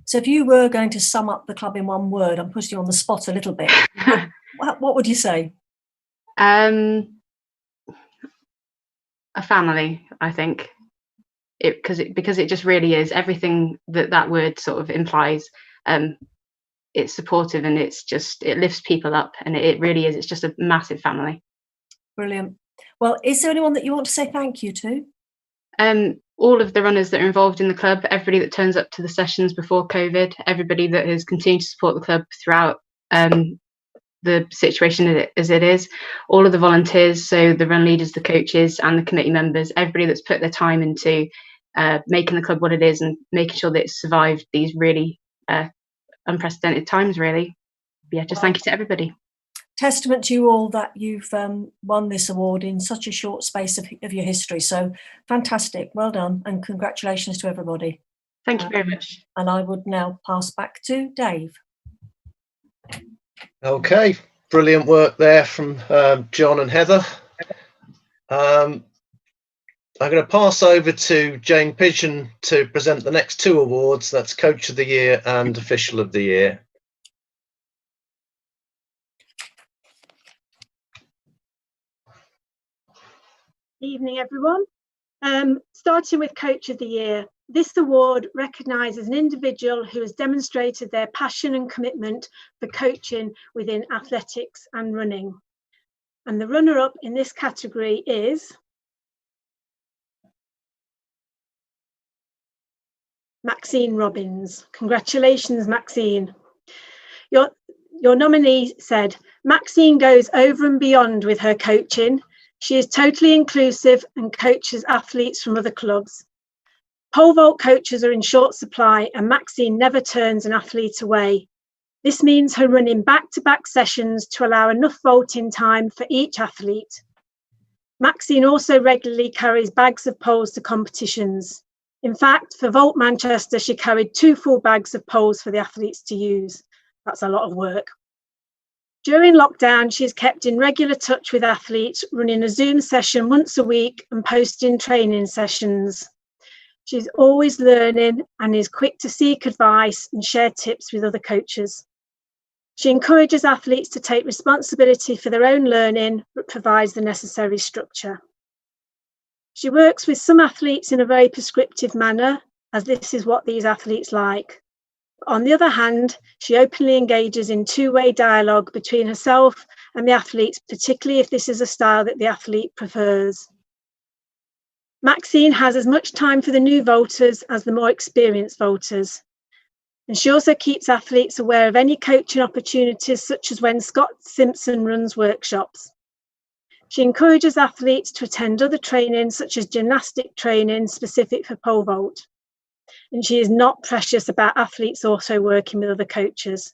So if you were going to sum up the club in one word, I'm putting you on the spot a little bit. What would you say? A family, I think. Because it just really is everything that word sort of implies. It's supportive, and it lifts people up, and it really is. It's just a massive family. Brilliant. Well, is there anyone that you want to say thank you to? All of the runners that are involved in the club, everybody that turns up to the sessions before COVID, everybody that has continued to support the club throughout the situation as it is, all of the volunteers, so the run leaders, the coaches and the committee members, everybody that's put their time into making the club what it is and making sure that it's survived these really unprecedented times, really. Yeah, just thank you to everybody. Testament to you all that you've won this award in such a short space of your history. So fantastic. Well done, and congratulations to everybody. Thank you very much. And I would now pass back to Dave. Okay, brilliant work there from John and Heather. I'm going to pass over to Jane Pigeon to present the next two awards. That's Coach of the Year and Official of the Year. Evening, everyone. Starting with Coach of the Year. This award recognises an individual who has demonstrated their passion and commitment for coaching within athletics and running. And the runner-up in this category is Maxine Robbins. Congratulations, Maxine. Your nominee said, Maxine goes over and beyond with her coaching. She is totally inclusive and coaches athletes from other clubs. Pole vault coaches are in short supply and Maxine never turns an athlete away. This means her running back-to-back sessions to allow enough vaulting time for each athlete. Maxine also regularly carries bags of poles to competitions. In fact, for Vault Manchester, she carried 2 full bags of poles for the athletes to use. That's a lot of work. During lockdown, she is kept in regular touch with athletes, running a Zoom session once a week and posting training sessions. She's always learning and is quick to seek advice and share tips with other coaches. She encourages athletes to take responsibility for their own learning, but provides the necessary structure. She works with some athletes in a very prescriptive manner, as this is what these athletes like. On the other hand, she openly engages in two-way dialogue between herself and the athletes, particularly if this is a style that the athlete prefers. Maxine has as much time for the new vaulters as the more experienced vaulters. And she also keeps athletes aware of any coaching opportunities, such as when Scott Simpson runs workshops. She encourages athletes to attend other training, such as gymnastic training specific for pole vault. And she is not precious about athletes also working with other coaches.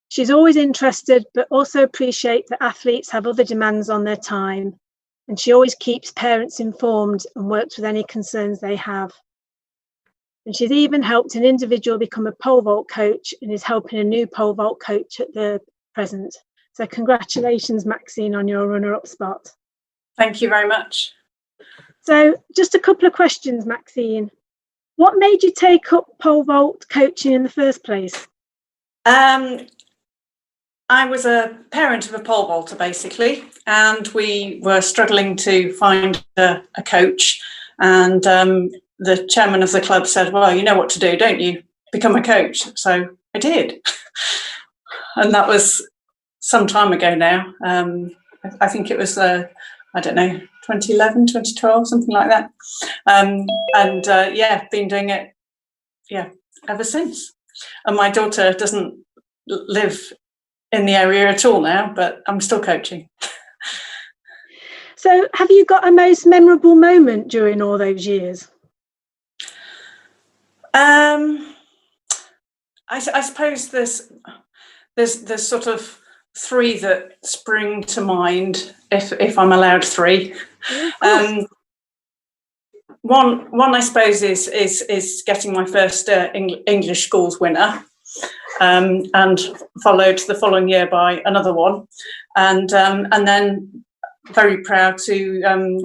She's always interested, but also appreciates that athletes have other demands on their time. And she always keeps parents informed and works with any concerns they have. And she's even helped an individual become a pole vault coach and is helping a new pole vault coach at the present. So congratulations, Maxine, on your runner-up spot. Thank you very much. So just a couple of questions, Maxine. What made you take up pole vault coaching in the first place? I was a parent of a pole vaulter, basically, and we were struggling to find a coach. And the chairman of the club said, well, you know what to do, don't you? Become a coach. So I did. And that was some time ago now. I think it was, I don't know, 2011, 2012, something like that. Yeah, been doing it, ever since. And my daughter doesn't live in the area at all now, but I'm still coaching. So have you got a most memorable moment during all those years? I suppose there's sort of 3 that spring to mind, if I'm allowed 3. One I suppose is getting my first English schools winner, and followed the following year by another one, and then very proud to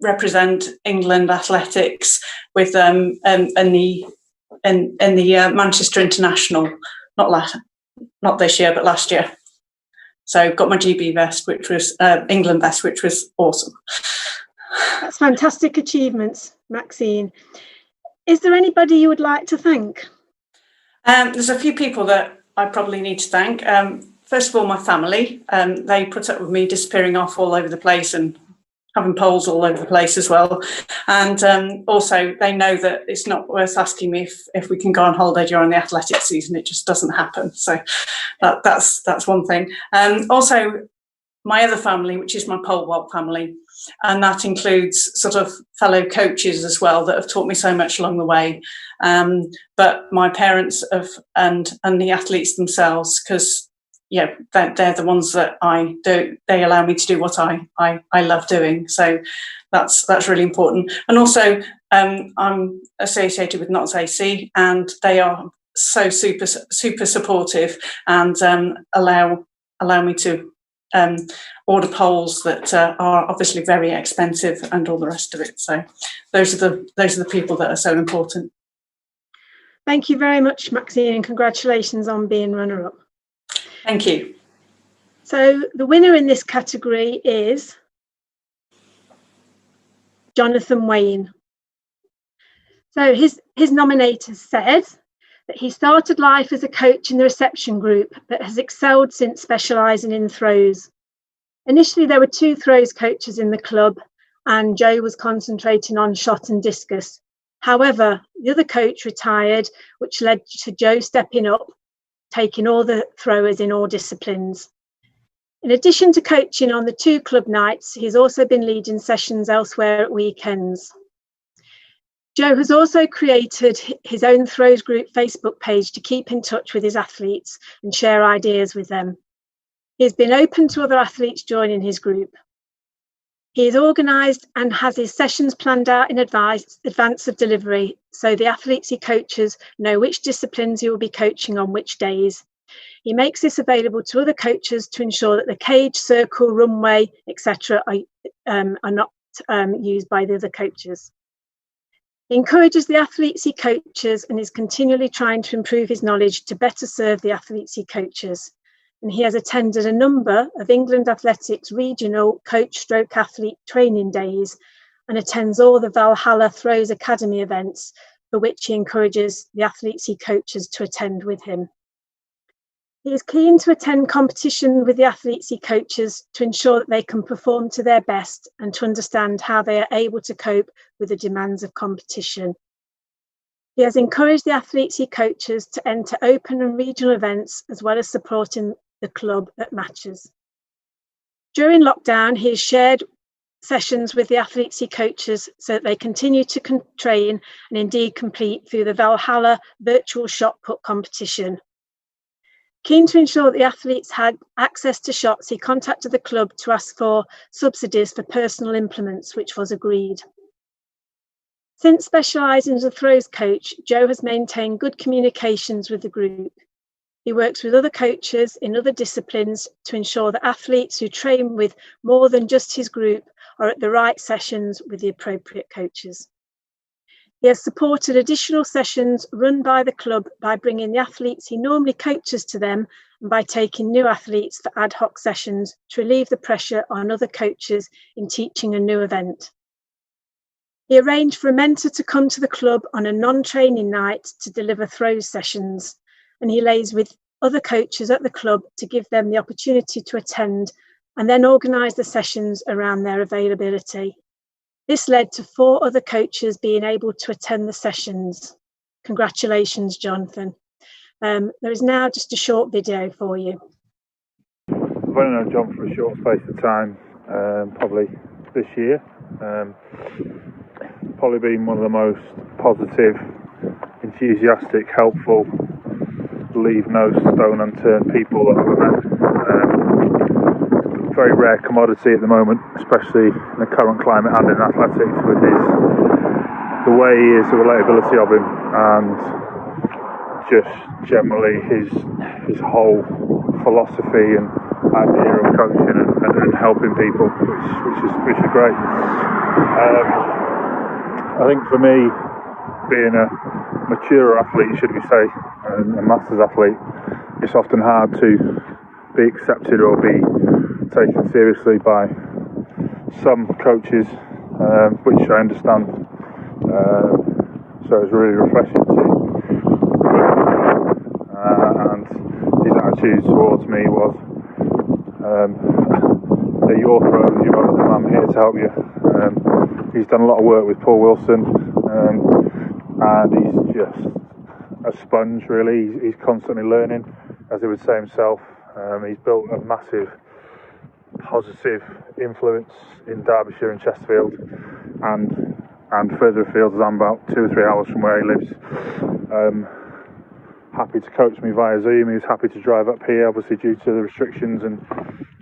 represent England athletics with in the Manchester International, not this year but last year. So got my GB vest, which was England vest, which was awesome. That's fantastic achievements, Maxine. Is there anybody you would like to thank? There's a few people that I probably need to thank. First of all, my family. They put up with me disappearing off all over the place and having poles all over the place as well. And also, they know that it's not worth asking me if we can go on holiday during the athletic season. It just doesn't happen. So that's one thing. Also, my other family, which is my pole vault family, and that includes sort of fellow coaches as well that have taught me so much along the way. But my parents and the athletes themselves, because they're the ones that I do. They allow me to do what I love doing. So that's really important. And also, I'm associated with Notts AC, and they are so super supportive and allow me to order poles that are obviously very expensive and all the rest of it. So those are the people that are so important. Thank you very much, Maxine, and congratulations on being runner-up. Thank you. So the winner in this category is Jonathan Wayne. So his nominator said that he started life as a coach in the reception group, but has excelled since specialising in throws. Initially, there were 2 throws coaches in the club, and Joe was concentrating on shot and discus. However, the other coach retired, which led to Joe stepping up, taking all the throwers in all disciplines. In addition to coaching on the 2 club nights, he's also been leading sessions elsewhere at weekends. Joe has also created his own throws group Facebook page to keep in touch with his athletes and share ideas with them. He has been open to other athletes joining his group. He is organised and has his sessions planned out in advance of delivery, so the athletes he coaches know which disciplines he will be coaching on which days. He makes this available to other coaches to ensure that the cage, circle, runway, etc. are not used by the other coaches. He encourages the athletes he coaches and is continually trying to improve his knowledge to better serve the athletes he coaches. And he has attended a number of England Athletics regional coach/athlete training days and attends all the Valhalla Throws Academy events, for which he encourages the athletes he coaches to attend with him. He is keen to attend competition with the athletes he coaches to ensure that they can perform to their best and to understand how they are able to cope with the demands of competition. He has encouraged the athletes he coaches to enter open and regional events, as well as supporting the club at matches. During lockdown, he has shared sessions with the athletes he coaches so that they continue to train and indeed compete through the Valhalla virtual shot put competition. Keen to ensure that the athletes had access to shots, he contacted the club to ask for subsidies for personal implements, which was agreed. Since specialising as a throws coach, Joe has maintained good communications with the group. He works with other coaches in other disciplines to ensure that athletes who train with more than just his group are at the right sessions with the appropriate coaches. He has supported additional sessions run by the club by bringing the athletes he normally coaches to them and by taking new athletes for ad hoc sessions to relieve the pressure on other coaches in teaching a new event. He arranged for a mentor to come to the club on a non-training night to deliver throws sessions, and he liaises with other coaches at the club to give them the opportunity to attend and then organise the sessions around their availability. This led to 4 other coaches being able to attend the sessions. Congratulations, Jonathan. There is now just a short video for you. I've only known John for a short space of time, probably this year. Probably been one of the most positive, enthusiastic, helpful, leave no stone unturned people that I've ever met. Very rare commodity at the moment, especially in the current climate and in athletics, with the way he is, the relatability of him, and just generally his whole philosophy and idea of coaching and helping people, which is great. I think for me, being a mature athlete, should we say, a masters athlete, it's often hard to be accepted or be taken seriously by some coaches, which I understand. So it's really refreshing to and his attitude towards me was, they're your throws, you want them, I'm here to help you. He's done a lot of work with Paul Wilson, and he's just a sponge really. He's constantly learning, as he would say himself. He's built a massive positive influence in Derbyshire and Chesterfield, and further afield, as I'm about 2 or 3 hours from where he lives. Happy to coach me via Zoom. He was happy to drive up here, obviously due to the restrictions and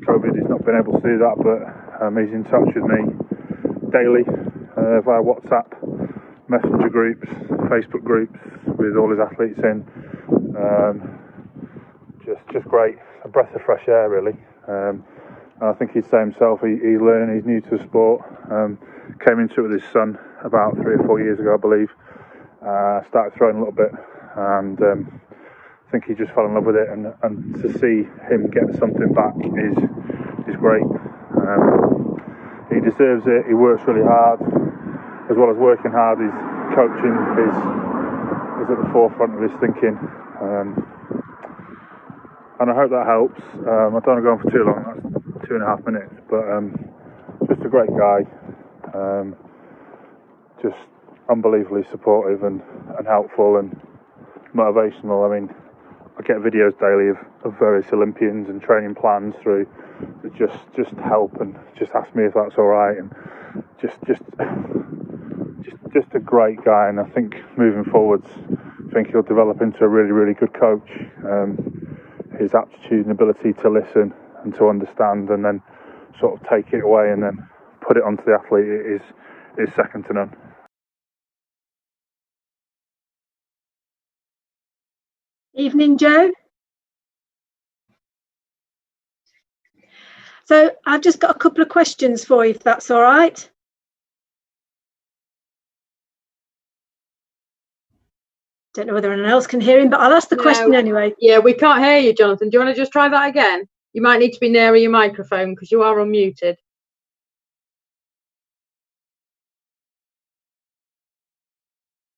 COVID. He's not been able to do that, but he's in touch with me daily via WhatsApp, messenger groups, Facebook groups with all his athletes in. Just great, a breath of fresh air really. I think he'd say himself, he's learning, he's new to the sport. Came into it with his son about 3 or 4 years ago, I believe. Started throwing a little bit, and I think he just fell in love with it. And to see him get something back is great. He deserves it. He works really hard. As well as working hard, his coaching is at the forefront of his thinking. And I hope that helps. I don't want to go on for too long, that's 2.5 minutes, but just a great guy. Just unbelievably supportive and helpful and motivational. I mean, I get videos daily of various Olympians and training plans through that just help and just ask me if that's all right, and just a great guy. And I think moving forwards, I think he'll develop into a really, really good coach. His aptitude and ability to listen and to understand and then sort of take it away and then put it onto the athlete is second to none. Evening, Joe. So I've just got a couple of questions for you, if that's all right. Don't know whether anyone else can hear him, but I'll ask the question anyway. Yeah, we can't hear you, Jonathan. Do you want to just try that again? You might need to be nearer your microphone because you are unmuted.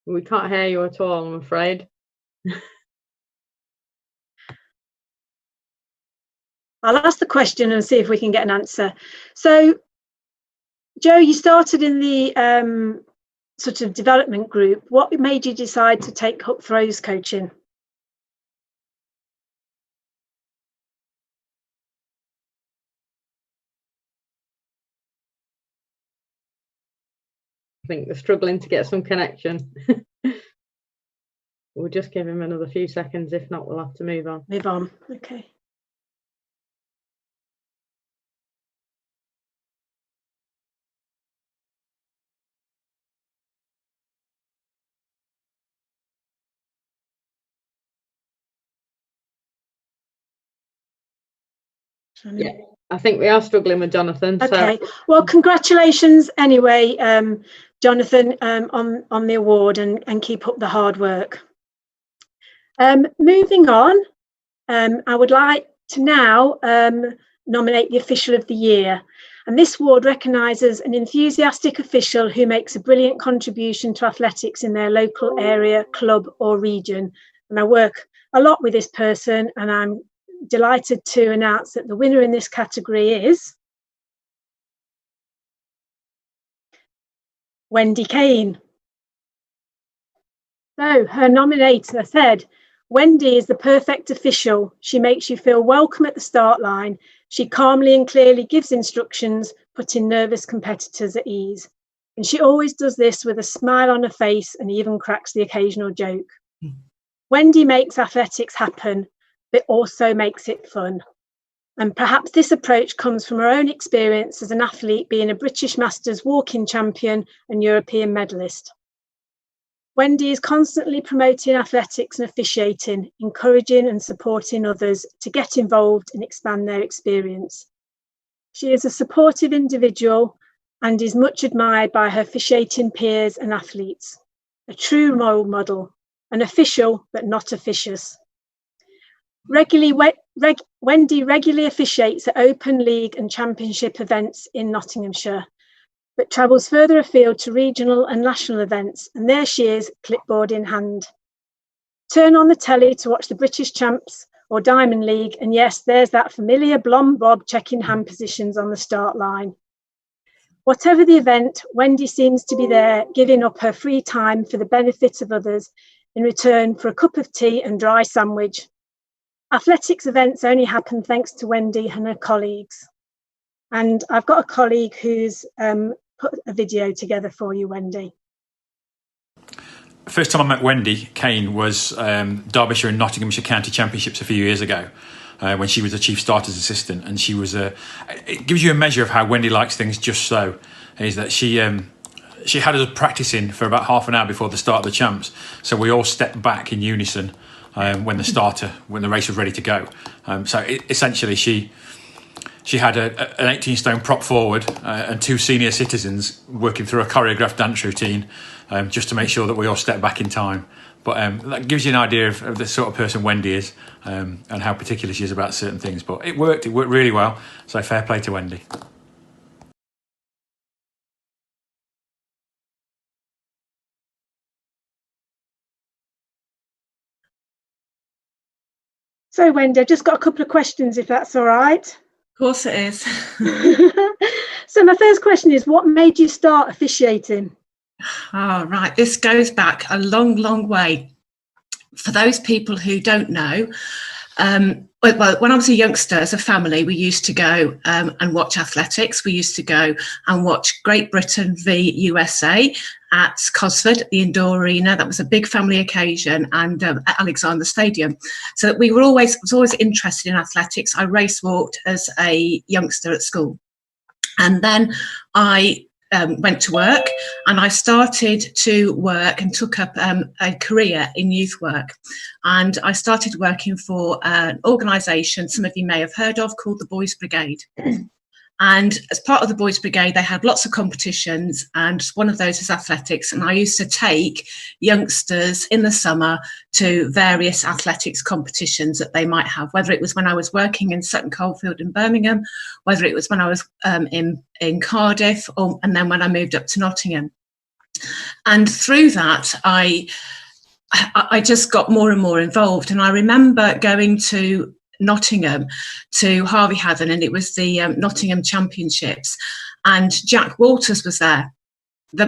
We can't hear you at all, I'm afraid. I'll ask the question and see if we can get an answer. So, Joe, you started in the sort of development group. What made you decide to take hook throws coaching? I think they're struggling to get some connection. We'll just give him another few seconds. If not, we'll have to move on. Move on. Okay. Yeah, I think we are struggling with Jonathan. Okay. Well, congratulations anyway, Jonathan, on the award, and keep up the hard work. Moving on, I would like to now nominate the Official of the Year. And this award recognises an enthusiastic official who makes a brilliant contribution to athletics in their local area, club or region. And I work a lot with this person, and I'm delighted to announce that the winner in this category is Wendy Kane. So her nominator said, Wendy is the perfect official. She makes you feel welcome at the start line. She calmly and clearly gives instructions, putting nervous competitors at ease. And she always does this with a smile on her face and even cracks the occasional joke. Wendy makes athletics happen, but also makes it fun. And perhaps this approach comes from her own experience as an athlete, being a British Masters walking champion and European medalist. Wendy is constantly promoting athletics and officiating, encouraging and supporting others to get involved and expand their experience. She is a supportive individual and is much admired by her officiating peers and athletes. A true role model, an official but not officious. Wendy regularly officiates at Open, League and Championship events in Nottinghamshire, but travels further afield to regional and national events, and there she is, clipboard in hand. Turn on the telly to watch the British Champs or Diamond League, and yes, there's that familiar blonde bob checking hand positions on the start line. Whatever the event, Wendy seems to be there, giving up her free time for the benefit of others in return for a cup of tea and dry sandwich. Athletics events only happen thanks to Wendy and her colleagues. And I've got a colleague who's put a video together for you, Wendy. First time I met Wendy Kane was Derbyshire and Nottinghamshire County Championships a few yeus ago, when she was the chief starter's assistant. And she was it gives you a measure of how Wendy likes things just so, is that she had us practicing for about half an hour before the start of the champs. So we all stepped back in unison when the race was ready to go. Essentially, she she had an 18-stone prop forward and 2 senior citizens working through a choreographed dance routine just to make sure that we all step back in time. But that gives you an idea of the sort of person Wendy is and how particular she is about certain things. But it worked really well. So fair play to Wendy. So Wendy, I've just got a couple of questions, if that's all right. Of course it is. So my first question is, what made you start officiating? Oh, right. This goes back a long, long way. For those people who don't know, well, when I was a youngster, as a family, we used to go and watch athletics. We used to go and watch Great Britain v USA at Cosford, at the indoor arena. That was a big family occasion, and at Alexander Stadium. So we were was always interested in athletics. I race walked as a youngster at school. And then I went to work, and I started to work and took up a career in youth work. And I started working for an organisation some of you may have heard of called the Boys Brigade. And as part of the Boys Brigade, they had lots of competitions, and one of those was athletics. And I used to take youngsters in the summer to various athletics competitions that they might have, whether it was when I was working in Sutton Coldfield in Birmingham, whether it was when I was in Cardiff, and then when I moved up to Nottingham. And through that, I just got more and more involved. And I remember going to Nottingham to Harveyhaven, and it was the Nottingham Championships, and Jack Walters was there.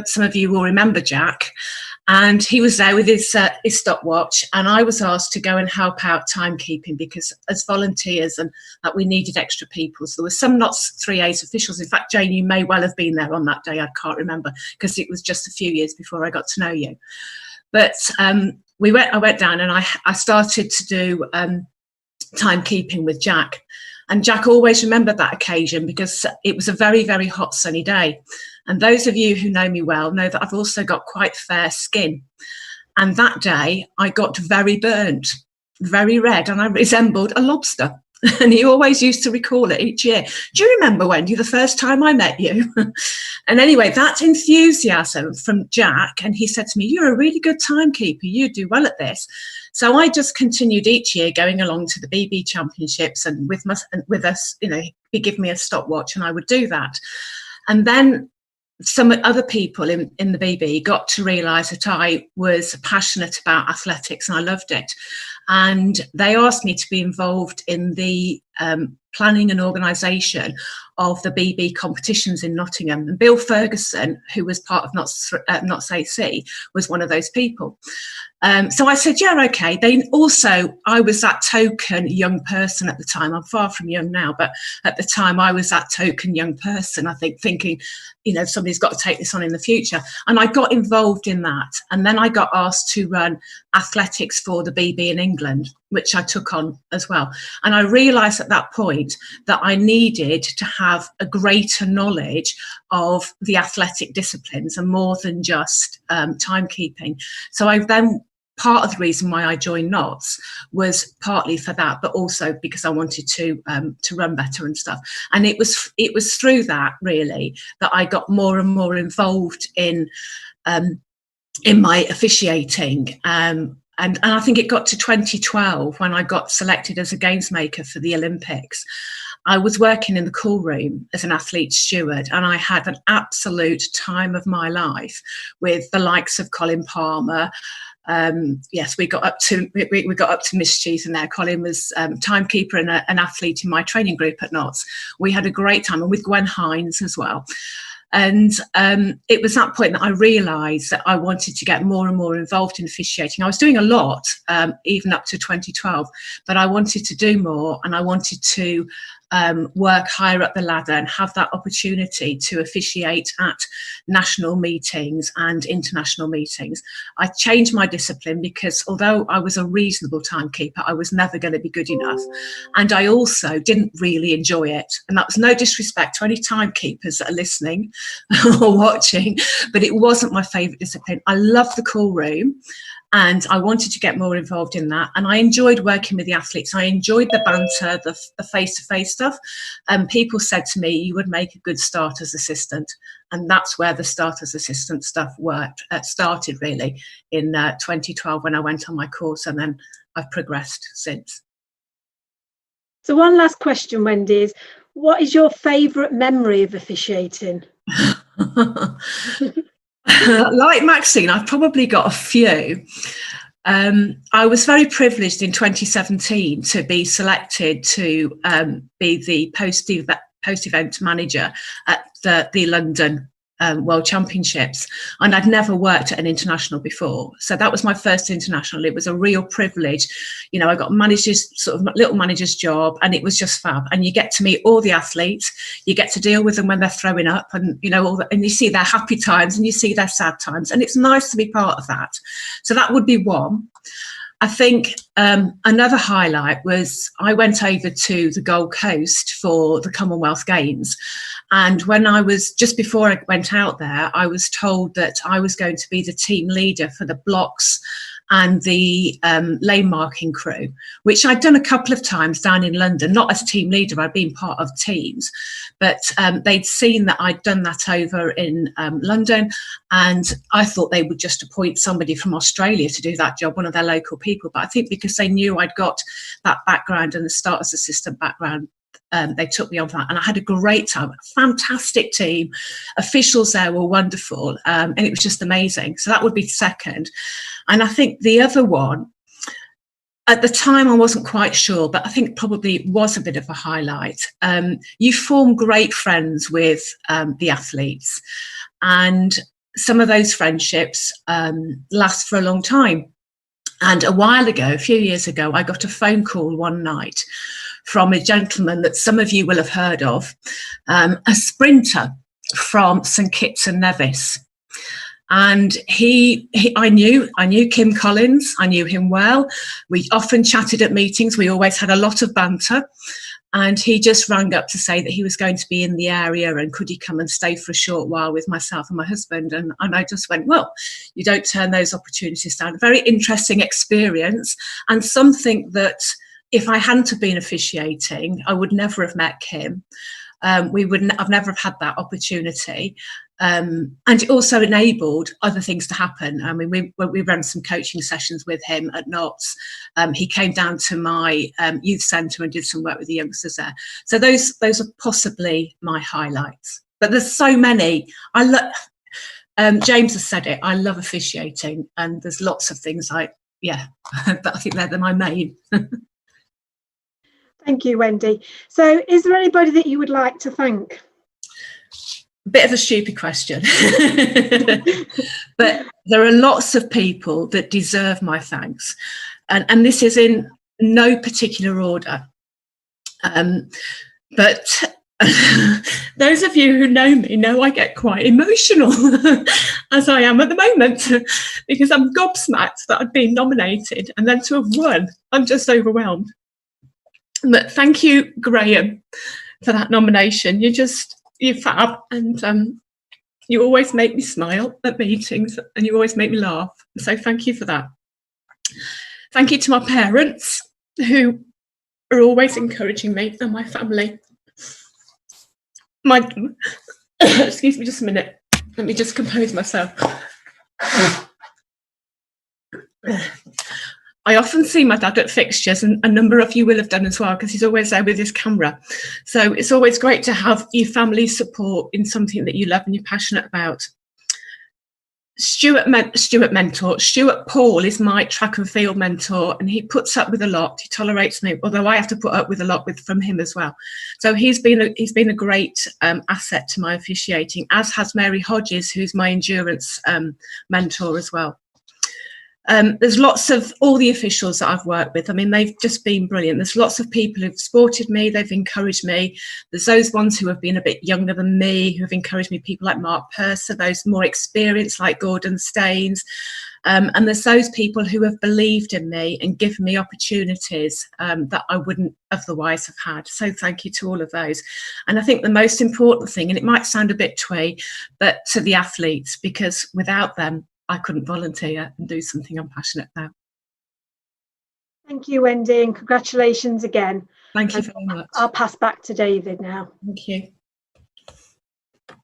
Some of you will remember Jack, and he was there with his stopwatch, and I was asked to go and help out timekeeping because as volunteers and that we needed extra people. So there were some NOTS 3A's officials. In fact, Jane, you may well have been there on that day. I can't remember because it was just a few years before I got to know you. But I went down and I started to do timekeeping with Jack, and Jack always remembered that occasion because it was a very, very hot sunny day. And those of you who know me well know that I've also got quite fair skin, and that day I got very burnt, very red, and I resembled a lobster. And he always used to recall it each year. Do you remember, Wendy, the first time I met you? And anyway, that enthusiasm from Jack, and he said to me, "You're a really good timekeeper, you do well at this." So I just continued each year going along to the BB Championships, and with us, you know, he'd give me a stopwatch and I would do that. And then some other people in the BB got to realise that I was passionate about athletics and I loved it. And they asked me to be involved in the planning and organisation of the BB competitions in Nottingham. And Bill Ferguson, who was part of NOTS AC, was one of those people. So I said, yeah, okay. I was that token young person at the time. I'm far from young now, but at the time I was that token young person, I think, thinking, you know, somebody's got to take this on in the future. And I got involved in that. And then I got asked to run athletics for the BB in England, which I took on as well. And I realised at that point that I needed to have a greater knowledge of the athletic disciplines and more than just timekeeping. So I then, part of the reason why I joined NOTS was partly for that, but also because I wanted to run better and stuff. And it was through that really that I got more and more involved in my officiating. And I think it got to 2012 when I got selected as a games maker for the Olympics. I was working in the cool room as an athlete steward, and I had an absolute time of my life with the likes of Colin Palmer. Yes, we got up to mischief in there. Colin was timekeeper and an athlete in my training group at NOTS. We had a great time, and with Gwen Hines as well. And it was that point that I realised that I wanted to get more and more involved in officiating. I was doing a lot, even up to 2012, but I wanted to do more, and I wanted to work higher up the ladder and have that opportunity to officiate at national meetings and international meetings. I changed my discipline because although I was a reasonable timekeeper, I was never going to be good enough. And I also didn't really enjoy it. And that was no disrespect to any timekeepers that are listening or watching, but it wasn't my favourite discipline. I love the cool room. And I wanted to get more involved in that. And I enjoyed working with the athletes. I enjoyed the banter, the face-to-face stuff. And people said to me, you would make a good starter's assistant. And that's where the starter's assistant stuff started really in 2012 when I went on my course. And then I've progressed since. So one last question, Wendy, is what is your favourite memory of officiating? Like Maxine, I've probably got a few. I was very privileged in 2017 to be selected to be the post-event manager at the London World Championships, and I'd never worked at an international before, so that was my first international. It was a real privilege. You know, I got sort of little manager's job, and it was just fab. And you get to meet all the athletes, you get to deal with them when they're throwing up, and you know, and you see their happy times and you see their sad times, and it's nice to be part of that. So that would be one. I think another highlight was I went over to the Gold Coast for the Commonwealth Games. And when I was, just before I went out there, I was told that I was going to be the team leader for the blocks and the lane marking crew, which I'd done a couple of times down in London, not as team leader, I'd been part of teams, but they'd seen that I'd done that over in London, and I thought they would just appoint somebody from Australia to do that job, one of their local people. But I think because they knew I'd got that background and the starter's assistant background, they took me on for that, and I had a great time. Fantastic team, officials there were wonderful, and it was just amazing. So that would be second. And I think the other one, at the time I wasn't quite sure, but I think probably was a bit of a highlight. You form great friends with the athletes, and some of those friendships last for a long time. And a while ago, a few years ago, I got a phone call one night from a gentleman that some of you will have heard of, a sprinter from St Kitts and Nevis. And I knew Kim Collins, I knew him well. We often chatted at meetings, we always had a lot of banter. And he just rang up to say that he was going to be in the area and could he come and stay for a short while with myself and my husband. And I just went, well, you don't turn those opportunities down. A very interesting experience, and something that if I hadn't have been officiating, I would never have met Kim. I've never have had that opportunity. And it also enabled other things to happen. I mean, we ran some coaching sessions with him at Notts. He came down to my youth centre and did some work with the youngsters there. So those are possibly my highlights. But there's so many. James has said it. I love officiating, and there's lots of things but I think they're my main. Thank you, Wendy. So is there anybody that you would like to thank? Bit of a stupid question, but there are lots of people that deserve my thanks, and this is in no particular order. But those of you who know me know I get quite emotional, as I am at the moment, because I'm gobsmacked that I've been nominated, and then to have won, I'm just overwhelmed. But thank you, Graham, for that nomination. You're fab, and you always make me smile at meetings, and you always make me laugh. So thank you for that. Thank you to my parents, who are always encouraging me, and my family. Excuse me just a minute. Let me just compose myself. I often see my dad at fixtures, and a number of you will have done as well, because he's always there with his camera. So it's always great to have your family support in something that you love and you're passionate about. Stuart Paul is my track and field mentor, and he puts up with a lot. He tolerates me, although I have to put up with a lot from him as well. So he's been a great asset to my officiating, as has Mary Hodges, who's my endurance mentor as well. There's lots of all the officials that I've worked with. I mean, they've just been brilliant. There's lots of people who've supported me. They've encouraged me. There's those ones who have been a bit younger than me, who have encouraged me, people like Mark Purser, those more experienced like Gordon Staines. And there's those people who have believed in me and given me opportunities that I wouldn't otherwise have had. So thank you to all of those. And I think the most important thing, and it might sound a bit twee, but to the athletes, because without them, I couldn't volunteer and do something I'm passionate about. Thank you, Wendy, and congratulations again. Thank you very much. I'll pass back to David now. Thank you.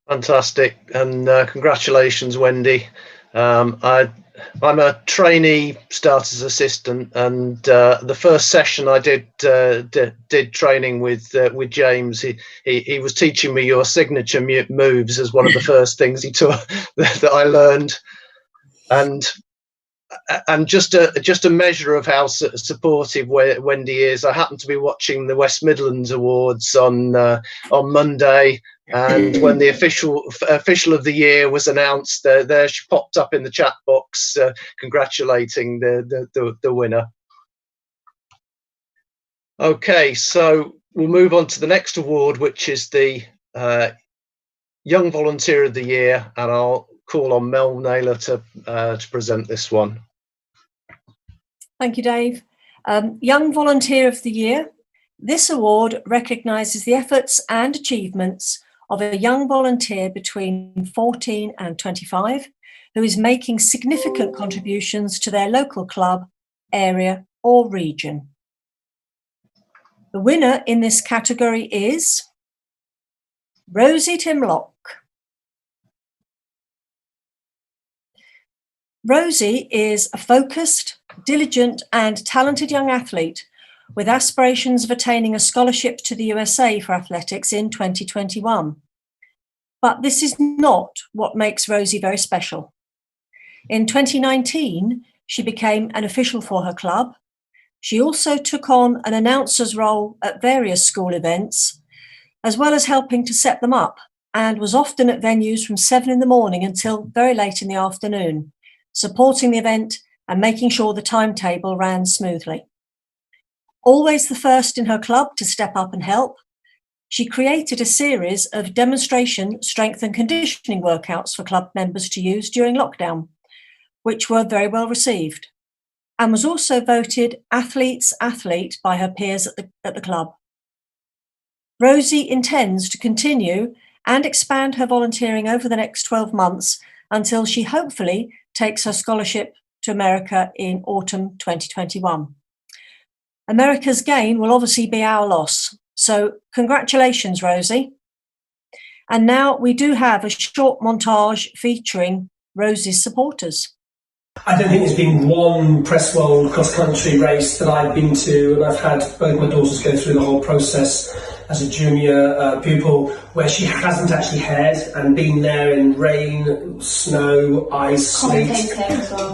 Fantastic, and congratulations, Wendy. I'm a trainee starters assistant, and the first session I did training with James. He was teaching me your signature moves as one of the first things he taught that I learned, and just a measure of how supportive Wendy is. I happened to be watching the West Midlands Awards on Monday. And when the official of the year was announced, there she popped up in the chat box, congratulating the winner. Okay, so we'll move on to the next award, which is the Young Volunteer of the Year, and I'll call on Mel Naylor to present this one. Thank you, Dave. Young Volunteer of the Year. This award recognises the efforts and achievements of a young volunteer between 14 and 25 who is making significant contributions to their local club, area or region. The winner in this category is Rosie Timlock. Rosie is a focused, diligent and talented young athlete with aspirations of attaining a scholarship to the USA for athletics in 2021. But this is not what makes Rosie very special. In 2019, she became an official for her club. She also took on an announcer's role at various school events, as well as helping to set them up, and was often at venues from 7 in the morning until very late in the afternoon, supporting the event and making sure the timetable ran smoothly. Always the first in her club to step up and help, she created a series of demonstration strength and conditioning workouts for club members to use during lockdown, which were very well received, and was also voted Athlete's Athlete by her peers at the club. Rosie intends to continue and expand her volunteering over the next 12 months until she hopefully takes her scholarship to America in autumn 2021. America's gain will obviously be our loss. So congratulations, Rosie. And now we do have a short montage featuring Rosie's supporters. I don't think there's been one Press World cross-country race that I've been to, and I've had both my daughters go through the whole process as a junior pupil, where she hasn't actually haired and been there in rain, snow, ice, sleet,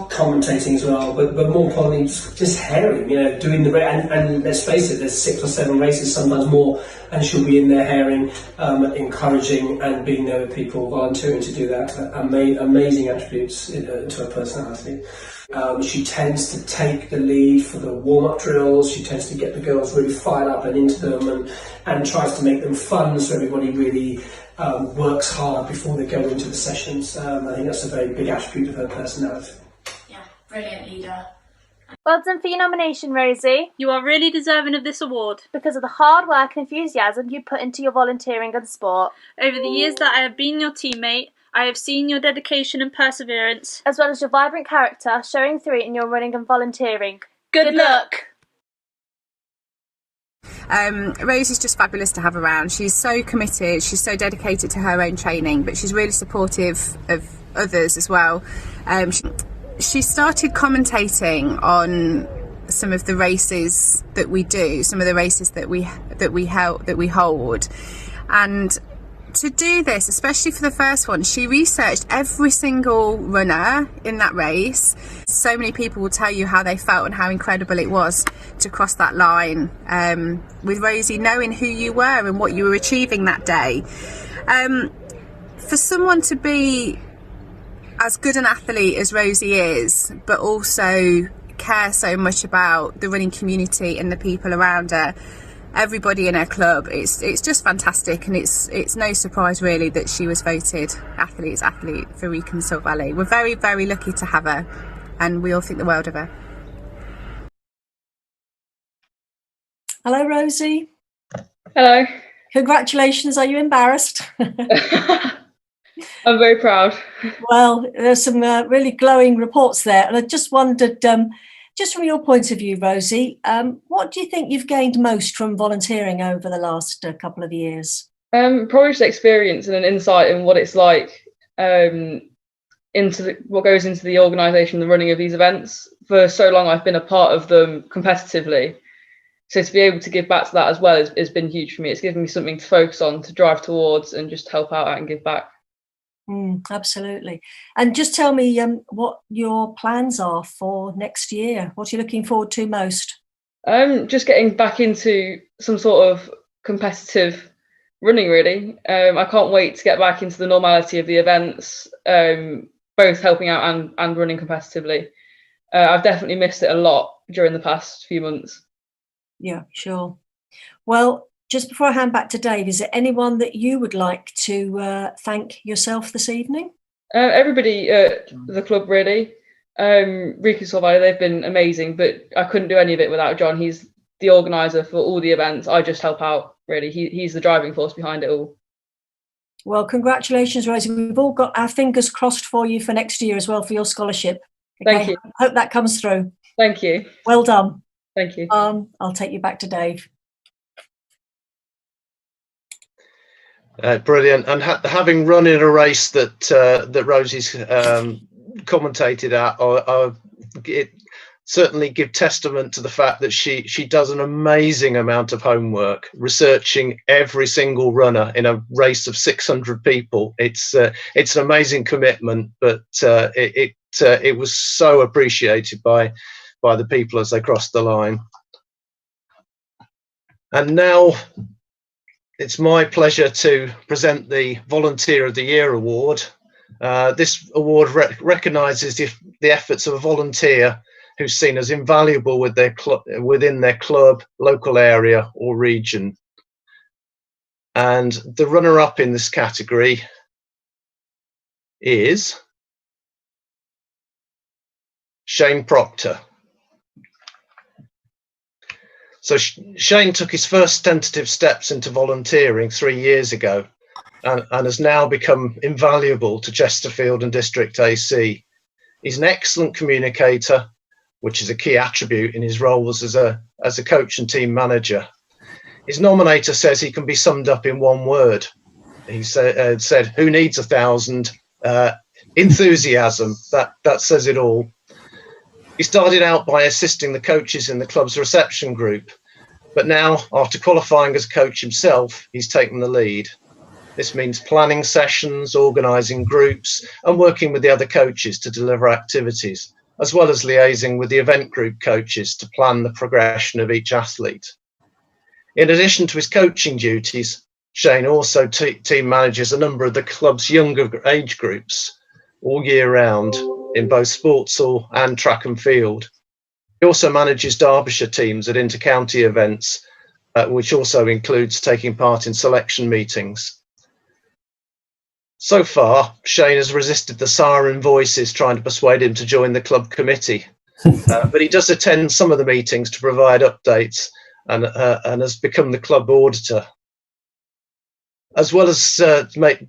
commentating as well, but more importantly, just hairing, doing the race. And let's face it, there's 6 or 7 races, sometimes more, and she'll be in there hairing, encouraging and being there with people, volunteering to do that. Amazing attributes to her personality. She tends to take the lead for the warm-up drills. She tends to get the girls really fired up and into them, and tries to make them fun, so everybody really works hard before they go into the sessions. I think that's a very big attribute of her personality. Yeah, brilliant leader. Well done for your nomination, Rosie. You are really deserving of this award because of the hard work and enthusiasm you put into your volunteering and sport. Over the years that I have been your teammate, I have seen your dedication and perseverance, as well as your vibrant character showing through in your running and volunteering. Good luck! Rosie's just fabulous to have around. She's so committed, she's so dedicated to her own training, but she's really supportive of others as well. She started commentating on some of the races that we do, some of the races that we hold, and to do this, especially for the first one, she researched every single runner in that race. So many people will tell you how they felt and how incredible it was to cross that line, with Rosie knowing who you were and what you were achieving that day. For someone to be as good an athlete as Rosie is, but also care so much about the running community and the people around her, everybody in her club, it's just fantastic, and it's no surprise really that she was voted Athlete's Athlete for Wrekin and Salt Valley. We're very, very lucky to have her, and we all think the world of her. Hello, Rosie. Hello. Congratulations. Are you embarrassed? I'm very proud. Well, there's some really glowing reports there. And I just wondered, just from your point of view, Rosie, what do you think you've gained most from volunteering over the last couple of years? Probably just experience and an insight in what it's like into what goes into the organisation, the running of these events. For so long, I've been a part of them competitively. So to be able to give back to that as well has been huge for me. It's given me something to focus on, to drive towards, and just help out and give back. Absolutely. And just tell me what your plans are for next year. What are you looking forward to most? Just getting back into some sort of competitive running, really. I can't wait to get back into the normality of the events, both helping out and running competitively. I've definitely missed it a lot during the past few months. Yeah, sure. Well, just before I hand back to Dave, is there anyone that you would like to thank yourself this evening? Everybody at the club, really. Riku Solvay, they've been amazing, but I couldn't do any of it without John. He's the organiser for all the events. I just help out, really. He's the driving force behind it all. Well, congratulations, Rosie. We've all got our fingers crossed for you for next year as well, for your scholarship. Okay? Thank you. Hope that comes through. Thank you. Well done. Thank you. I'll take you back to Dave. Brilliant. And having run in a race that Rosie's commentated at, it certainly give testament to the fact that she does an amazing amount of homework, researching every single runner in a race of 600 people. It's an amazing commitment, but it was so appreciated by the people as they crossed the line. And now it's my pleasure to present the Volunteer of the Year award. This award recognises the efforts of a volunteer who's seen as invaluable within their club, local area or region. And the runner-up in this category is Shane Proctor. So Shane took his first tentative steps into volunteering 3 years ago and has now become invaluable to Chesterfield and District AC. He's an excellent communicator, which is a key attribute in his roles as a coach and team manager. His nominator says he can be summed up in one word. He said, "Who needs 1,000? Enthusiasm." That says it all. He started out by assisting the coaches in the club's reception group, but now, after qualifying as a coach himself, he's taken the lead. This means planning sessions, organising groups, and working with the other coaches to deliver activities, as well as liaising with the event group coaches to plan the progression of each athlete. In addition to his coaching duties, Shane also team manages a number of the club's younger age groups all year round in both sports hall and track and field. He also manages Derbyshire teams at inter-county events, which also includes taking part in selection meetings. So far, Shane has resisted the siren voices trying to persuade him to join the club committee, but he does attend some of the meetings to provide updates and has become the club auditor. As well as